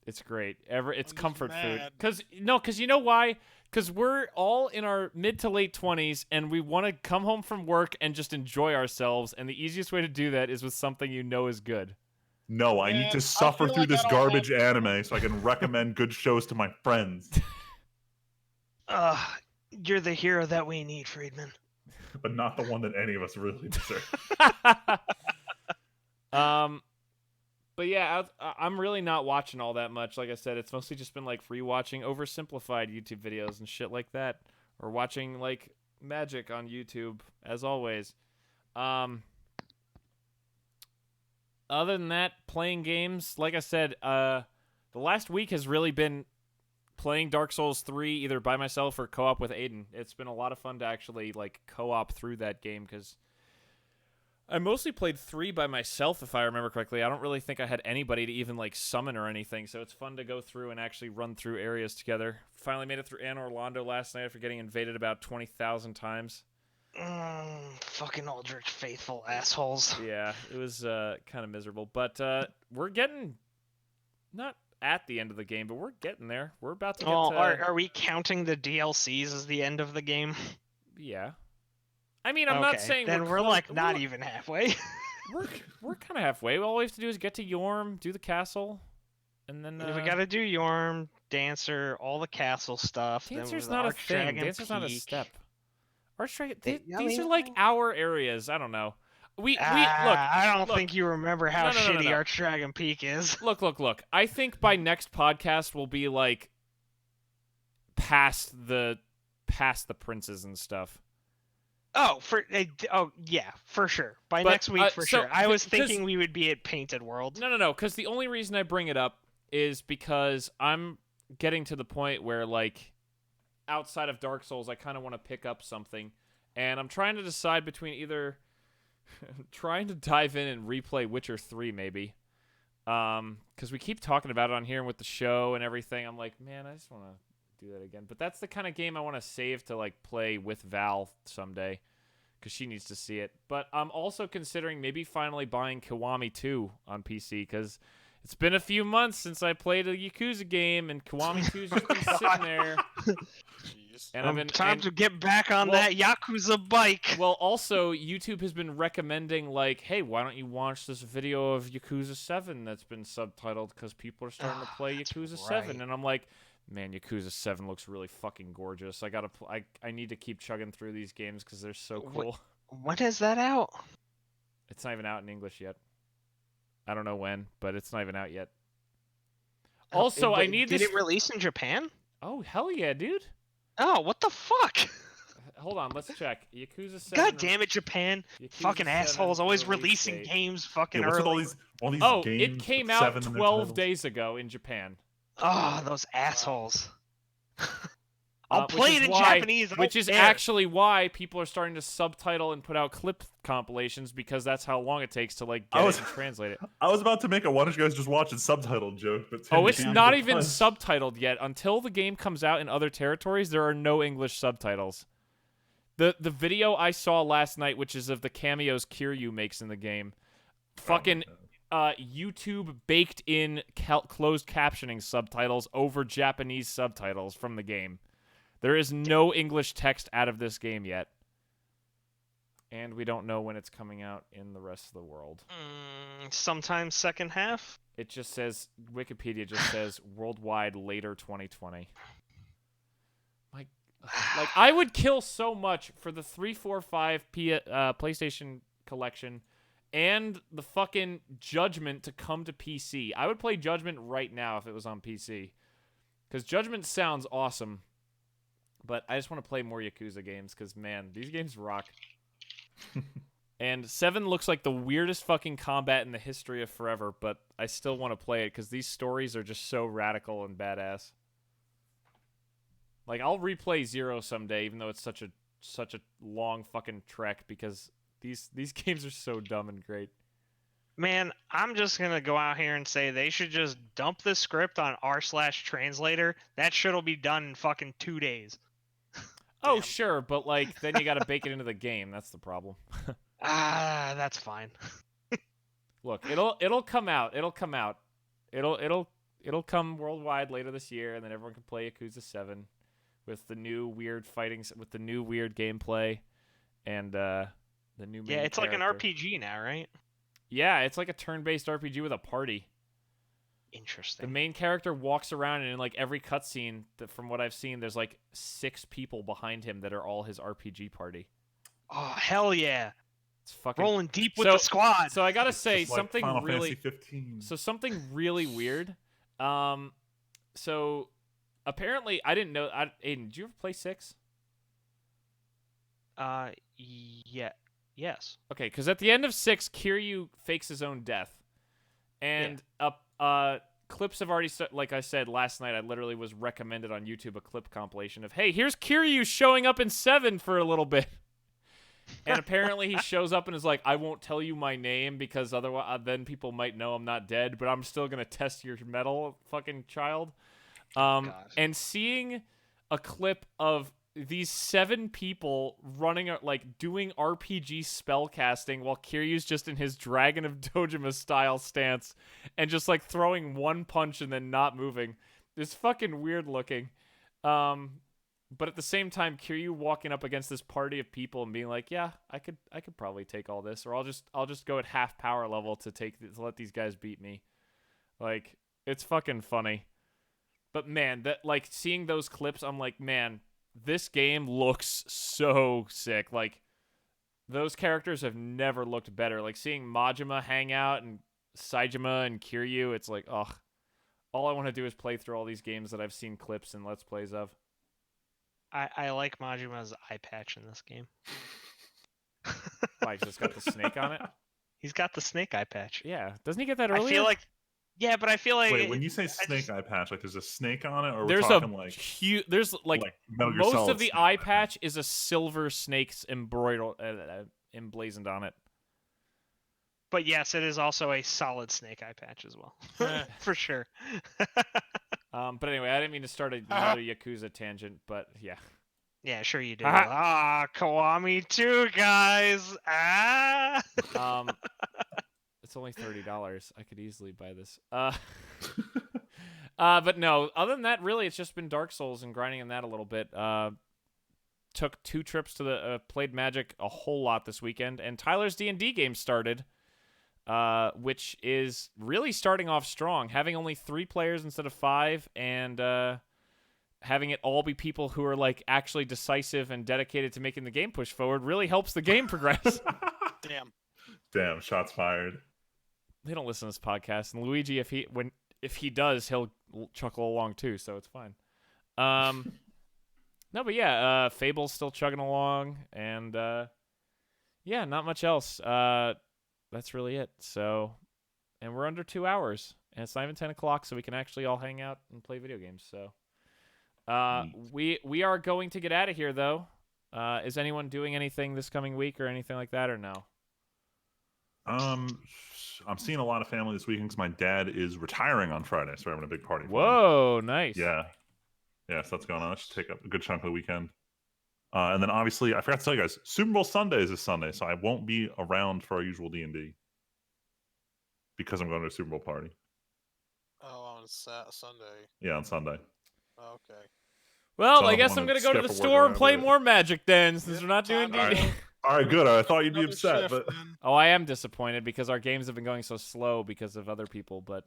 Speaker 1: It's great. It's
Speaker 3: I'm just
Speaker 1: comfort food.
Speaker 3: mad.
Speaker 1: Cause you know why? Because we're all in our mid to late 20s and we want to come home from work and just enjoy ourselves. And the easiest way to do that is with something you know is good.
Speaker 2: No, I need
Speaker 3: Man,
Speaker 2: to
Speaker 3: I
Speaker 2: suffer
Speaker 3: feel
Speaker 2: through
Speaker 3: like
Speaker 2: this
Speaker 3: I don't have-
Speaker 2: garbage anime so I can recommend good shows to my friends.
Speaker 4: You're the hero that we need, Friedman.
Speaker 2: But not the one that any of us really deserve.
Speaker 1: But yeah, I'm really not watching all that much. Like I said, it's mostly just been like rewatching oversimplified YouTube videos and shit like that, or watching like magic on YouTube, as always. Other than that, playing games. Like I said, the last week has really been playing Dark Souls 3 either by myself or co-op with Aiden. It's been a lot of fun to actually like co-op through that game because I mostly played 3 by myself, if I remember correctly. I don't really think I had anybody to even like summon or anything, so it's fun to go through and actually run through areas together. Finally made it through Anne Orlando last night after getting invaded about 20,000 times.
Speaker 4: Fucking Aldrich faithful assholes.
Speaker 1: Yeah, it was kind of miserable. But we're getting not at the end of the game, but we're getting there. We're about to get
Speaker 4: Well,
Speaker 1: to.
Speaker 4: are we counting the DLCs as the end of the game?
Speaker 1: Yeah. I mean, I'm
Speaker 4: Okay,
Speaker 1: not saying
Speaker 4: then we're
Speaker 1: close-
Speaker 4: like not even halfway.
Speaker 1: We're kind of halfway. All we have to do is get to Yorm, do the castle, and then
Speaker 4: We gotta do Yorm, Dancer, all the castle stuff.
Speaker 1: Dancer's
Speaker 4: then
Speaker 1: not a
Speaker 4: Arch
Speaker 1: thing.
Speaker 4: Dragon
Speaker 1: Dancer's not a
Speaker 4: Peak.
Speaker 1: step. Archdragon.
Speaker 4: I
Speaker 1: These
Speaker 4: mean,
Speaker 1: are like our areas. I don't know. We look.
Speaker 4: I don't
Speaker 1: look.
Speaker 4: think you remember how
Speaker 1: No,
Speaker 4: shitty
Speaker 1: no.
Speaker 4: Arch Dragon Peak is.
Speaker 1: Look. I think by next podcast we'll be like past the princes and stuff.
Speaker 4: Oh, yeah, for sure. By
Speaker 1: But,
Speaker 4: next week, for
Speaker 1: so,
Speaker 4: sure. I was
Speaker 1: 'cause-
Speaker 4: thinking we would be at Painted World.
Speaker 1: No. Because the only reason I bring it up is because I'm getting to the point where, like, outside of Dark Souls, I kind of want to pick up something, and I'm trying to decide between either trying to dive in and replay Witcher 3, maybe, because we keep talking about it on here and with the show and everything. I'm like, man, I just want to do that again. But that's the kind of game I want to save to like play with Val someday, because she needs to see it. But I'm also considering maybe finally buying Kiwami 2 on PC, because it's been a few months since I played a Yakuza game, and Kiwami 2's just been sitting there.
Speaker 3: Jeez.
Speaker 1: And I've been
Speaker 4: Time to get back on that Yakuza bike.
Speaker 1: Well, also, YouTube has been recommending, like, hey, why don't you watch this video of Yakuza 7 that's been subtitled, because people are starting to play Yakuza 7. And I'm like, man, Yakuza 7 looks really fucking gorgeous. I need to keep chugging through these games because they're so cool.
Speaker 4: When is that out?
Speaker 1: It's not even out in English yet. I don't know when, but it's not even out yet. Also, I need
Speaker 4: Did
Speaker 1: this...
Speaker 4: it release in Japan?
Speaker 1: Oh, hell yeah, dude.
Speaker 4: Oh, what the fuck?
Speaker 1: Hold on, let's check. Yakuza 7...
Speaker 4: God damn it, Japan.
Speaker 1: Yakuza
Speaker 4: Fucking
Speaker 1: 7
Speaker 4: assholes always
Speaker 1: release
Speaker 4: releasing
Speaker 1: date.
Speaker 4: games fucking
Speaker 2: Yeah, what's with
Speaker 4: early.
Speaker 2: all these
Speaker 1: Oh,
Speaker 2: games
Speaker 1: it came
Speaker 2: with
Speaker 1: out
Speaker 2: 7 in their
Speaker 1: 12
Speaker 2: titles?
Speaker 1: days ago in Japan.
Speaker 4: Oh, those assholes. I'll
Speaker 1: Which
Speaker 4: play
Speaker 1: is
Speaker 4: it in
Speaker 1: why-
Speaker 4: Japanese. I
Speaker 1: Which
Speaker 4: don't
Speaker 1: is
Speaker 4: care.
Speaker 1: actually why people are starting to subtitle and put out clip compilations, because that's how long it takes to like get it and translate it.
Speaker 2: I was about to make a "Why don't you guys just watch it" subtitled joke, but
Speaker 1: Oh, it's
Speaker 2: Tim
Speaker 1: not
Speaker 2: beat
Speaker 1: even
Speaker 2: the punch.
Speaker 1: subtitled yet. Until the game comes out in other territories, there are no English subtitles. The video I saw last night, which is of the cameos Kiryu makes in the game, fucking YouTube baked in closed captioning subtitles over Japanese subtitles from the game. There is no English text out of this game yet. And we don't know when it's coming out in the rest of the world.
Speaker 4: Sometime second half.
Speaker 1: It just says, Wikipedia just says, worldwide later 2020. Like, I would kill so much for the 345 PlayStation collection and the fucking Judgment to come to PC. I would play Judgment right now if it was on PC. Because Judgment sounds awesome. But I just want to play more Yakuza games because, man, these games rock. And 7 looks like the weirdest fucking combat in the history of forever, but I still want to play it because these stories are just so radical and badass. Like, I'll replay 0 someday, even though it's such a long fucking trek, because these games are so dumb and great.
Speaker 4: Man, I'm just gonna go out here and say they should just dump the script on r/translator. That shit'll be done in fucking 2 days.
Speaker 1: Oh, sure, but like then you got to bake it into the game. That's the problem.
Speaker 4: That's fine.
Speaker 1: Look, it'll come out. It'll come out. It'll come worldwide later this year, and then everyone can play Yakuza 7 with the new weird with the new weird gameplay, and the new main
Speaker 4: It's like an
Speaker 1: character.
Speaker 4: RPG now, right?
Speaker 1: Yeah, it's like a turn-based RPG with a party. The
Speaker 4: Interesting.
Speaker 1: main character walks around, and in like every cutscene, from what I've seen, there's like 6 people behind him that are all his RPG party.
Speaker 4: Oh, hell yeah.
Speaker 1: It's fucking
Speaker 4: Rolling deep with
Speaker 1: So-
Speaker 4: the squad.
Speaker 1: So I gotta say
Speaker 2: Just like
Speaker 1: something
Speaker 2: Final
Speaker 1: really.
Speaker 2: Fantasy 15.
Speaker 1: So something really weird. So apparently I didn't know. Aiden, did you ever play 6?
Speaker 4: Yeah. Yes.
Speaker 1: Okay, because at the end of 6, Kiryu fakes his own death, and clips have already like I said last night. I literally was recommended on YouTube a clip compilation of, hey, here's Kiryu showing up in 7 for a little bit. And apparently he shows up and is like, I won't tell you my name because otherwise then people might know I'm not dead, but I'm still going to test your metal, fucking child.
Speaker 4: God.
Speaker 1: And seeing a clip of these 7 people running, like, doing RPG spell casting while Kiryu's just in his Dragon of Dojima style stance and just, like, throwing one punch and then not moving. It's fucking weird looking. But at the same time, Kiryu walking up against this party of people and being like, "Yeah, I could probably take all this, or I'll just go at half power level to let these guys beat me." Like, it's fucking funny. But man, that, like, seeing those clips, I'm like, man, this game looks so sick. Like, those characters have never looked better. Like, seeing Majima hang out and Saejima and Kiryu, it's like, ugh. All I want to do is play through all these games that I've seen clips and Let's Plays of.
Speaker 4: I like Majima's eye patch in this game.
Speaker 1: Why, he's just got the snake on it?
Speaker 4: He's got the snake eye patch.
Speaker 1: Yeah. Doesn't he get that earlier?
Speaker 4: I feel like, yeah, but I feel like.
Speaker 2: Wait, when you say snake eye patch, like there's a snake on it, or we're
Speaker 1: there's
Speaker 2: talking
Speaker 1: a
Speaker 2: like
Speaker 1: huge. There's like
Speaker 2: Metal Gear
Speaker 1: most
Speaker 2: Solid
Speaker 1: of the
Speaker 2: snake
Speaker 1: eye patch is a silver snake's emblazoned on it.
Speaker 4: But yes, it is also a solid snake eye patch as well, for sure.
Speaker 1: But anyway, I didn't mean to start another Yakuza tangent, but yeah.
Speaker 4: Yeah, sure you do.
Speaker 1: Ah!
Speaker 4: Kiwami 2, guys.
Speaker 1: It's only $30. I could easily buy this. But no, other than that, really, it's just been Dark Souls and grinding in that a little bit. Took 2 trips to the played Magic a whole lot this weekend, and Tyler's D&D game started, which is really starting off strong, having only 3 players instead of 5, and having it all be people who are like actually decisive and dedicated to making the game push forward really helps the game progress.
Speaker 3: Damn,
Speaker 2: shots fired.
Speaker 1: They don't listen to this podcast, and Luigi, if he does, he'll chuckle along too, so it's fine. No, but yeah, Fable's still chugging along, and yeah, not much else. That's really it. So, and we're under 2 hours, and it's not even 10 o'clock, so we can actually all hang out and play video games. So, we are going to get out of here, though. Is anyone doing anything this coming week or anything like that, or no?
Speaker 2: I'm seeing a lot of family this weekend because my dad is retiring on Friday, so we're having a big party.
Speaker 1: Whoa, nice.
Speaker 2: Yeah, so that's going on. That should take up a good chunk of the weekend. And then obviously, I forgot to tell you guys, Super Bowl Sunday is this Sunday, so I won't be around for our usual D&D because I'm going to a Super Bowl party.
Speaker 3: Oh, on Sunday.
Speaker 2: Yeah, on Sunday.
Speaker 3: Okay.
Speaker 1: Well,
Speaker 2: So
Speaker 1: I
Speaker 2: I
Speaker 1: guess
Speaker 2: wanna
Speaker 1: I'm gonna go to
Speaker 2: skip
Speaker 1: the
Speaker 2: a
Speaker 1: store
Speaker 2: word
Speaker 1: and play
Speaker 2: around it.
Speaker 1: more Magic then, since we're not doing
Speaker 3: All
Speaker 1: D&D.
Speaker 3: right.
Speaker 2: All right, good. I thought you'd be
Speaker 3: Another
Speaker 2: upset,
Speaker 3: shift,
Speaker 2: but
Speaker 3: man.
Speaker 1: Oh, I am disappointed because our games have been going so slow because of other people, but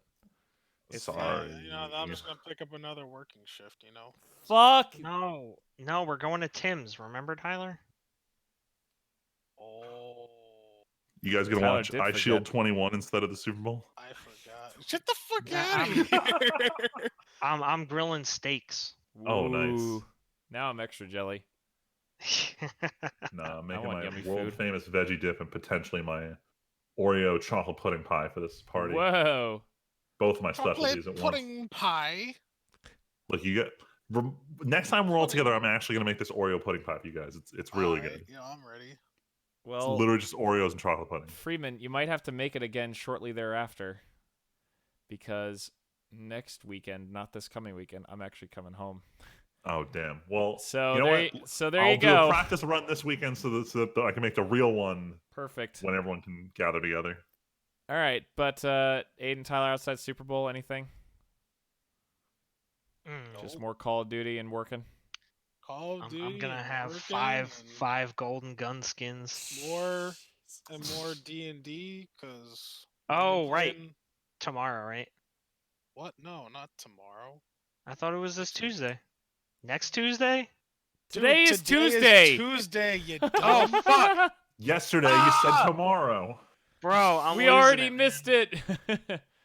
Speaker 1: it's
Speaker 2: sorry.
Speaker 3: You know, I'm just gonna pick up another working shift. You know.
Speaker 1: fuck.
Speaker 4: No, we're going to Tim's. Remember, Tyler?
Speaker 3: Oh,
Speaker 2: You guys gonna
Speaker 1: Tyler
Speaker 2: watch
Speaker 1: did
Speaker 2: iShield
Speaker 1: forget.
Speaker 2: 21 instead of the Super Bowl?
Speaker 3: I forgot. Get the fuck
Speaker 4: Nah,
Speaker 3: out of here.
Speaker 4: I'm grilling steaks.
Speaker 2: Oh, nice.
Speaker 1: Ooh. Now I'm extra jelly.
Speaker 2: Nah, I'm making
Speaker 1: want
Speaker 2: my
Speaker 1: yummy
Speaker 2: world
Speaker 1: food.
Speaker 2: famous veggie dip and potentially my Oreo chocolate pudding pie for this party.
Speaker 1: Whoa.
Speaker 2: Both my
Speaker 3: Chocolate
Speaker 2: specialties at once.
Speaker 3: pudding pie.
Speaker 2: Look, you get next time we're all together. I'm actually gonna make this Oreo pudding pie for you guys. It's really
Speaker 3: Alright,
Speaker 2: good.
Speaker 3: You know, I'm ready.
Speaker 2: It's
Speaker 1: Well,
Speaker 2: literally just Oreos and chocolate pudding.
Speaker 1: Freeman, you might have to make it again shortly thereafter, because next weekend, not this coming weekend, I'm actually coming home.
Speaker 2: Oh damn! Well,
Speaker 1: So
Speaker 2: you know
Speaker 1: there,
Speaker 2: what?
Speaker 1: so there
Speaker 2: I'll
Speaker 1: you
Speaker 2: do
Speaker 1: go.
Speaker 2: a practice run this weekend so that I can make the real one
Speaker 1: Perfect.
Speaker 2: when everyone can gather together.
Speaker 1: All right, but Aiden, Tyler, outside Super Bowl, anything? Just more Call of Duty and working.
Speaker 3: Call of Duty.
Speaker 4: I'm gonna
Speaker 3: and
Speaker 4: have
Speaker 3: working
Speaker 4: five golden gun skins.
Speaker 3: and more D&D because.
Speaker 4: Oh, right. Tomorrow, right?
Speaker 3: What? No, not tomorrow.
Speaker 4: I thought it was this Tuesday. Next Tuesday?
Speaker 1: Today is
Speaker 3: today
Speaker 1: Tuesday.
Speaker 3: Is Tuesday, you
Speaker 4: Oh,
Speaker 3: dumb.
Speaker 4: fuck.
Speaker 2: Yesterday you said tomorrow.
Speaker 4: Bro, I'm
Speaker 1: We
Speaker 4: losing
Speaker 1: already
Speaker 4: it, man.
Speaker 1: missed it.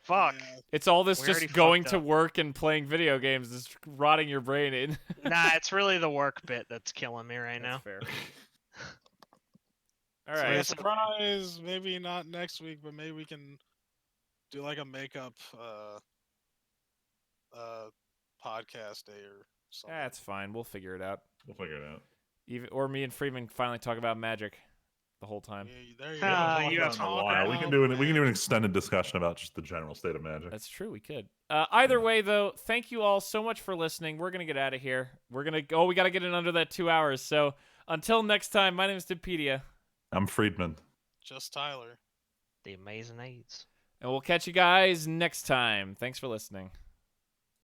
Speaker 4: Fuck.
Speaker 3: Yeah.
Speaker 1: It's all this
Speaker 4: We
Speaker 1: just
Speaker 4: already
Speaker 1: going
Speaker 4: fucked
Speaker 1: to
Speaker 4: up.
Speaker 1: work and playing video games is rotting your brain in.
Speaker 4: Nah, it's really the work bit that's killing me right now.
Speaker 1: That's fair. All
Speaker 3: So,
Speaker 1: right.
Speaker 3: yeah, surprise. Maybe not next week, but maybe we can do like a makeup podcast day or something.
Speaker 1: That's fine. We'll figure it out.
Speaker 2: We'll figure it out.
Speaker 1: Or me and Freeman finally talk about Magic. the whole time.
Speaker 3: Yeah, there you
Speaker 2: We haven't
Speaker 4: Ah,
Speaker 3: go.
Speaker 2: talked
Speaker 4: you
Speaker 2: about
Speaker 4: have
Speaker 2: it in a
Speaker 4: talked
Speaker 2: while.
Speaker 4: about
Speaker 2: We
Speaker 4: it.
Speaker 2: can do an extended discussion about just the general state of Magic.
Speaker 1: That's true. We could. Either way, though, thank you all so much for listening. We're gonna get out of here. We're gonna go. We gotta get in under that 2 hours. So until next time, my name is Dipedia,
Speaker 2: I'm Friedman.
Speaker 3: Just Tyler.
Speaker 4: The Amazing Aids.
Speaker 1: and we'll catch you guys next time. Thanks for listening.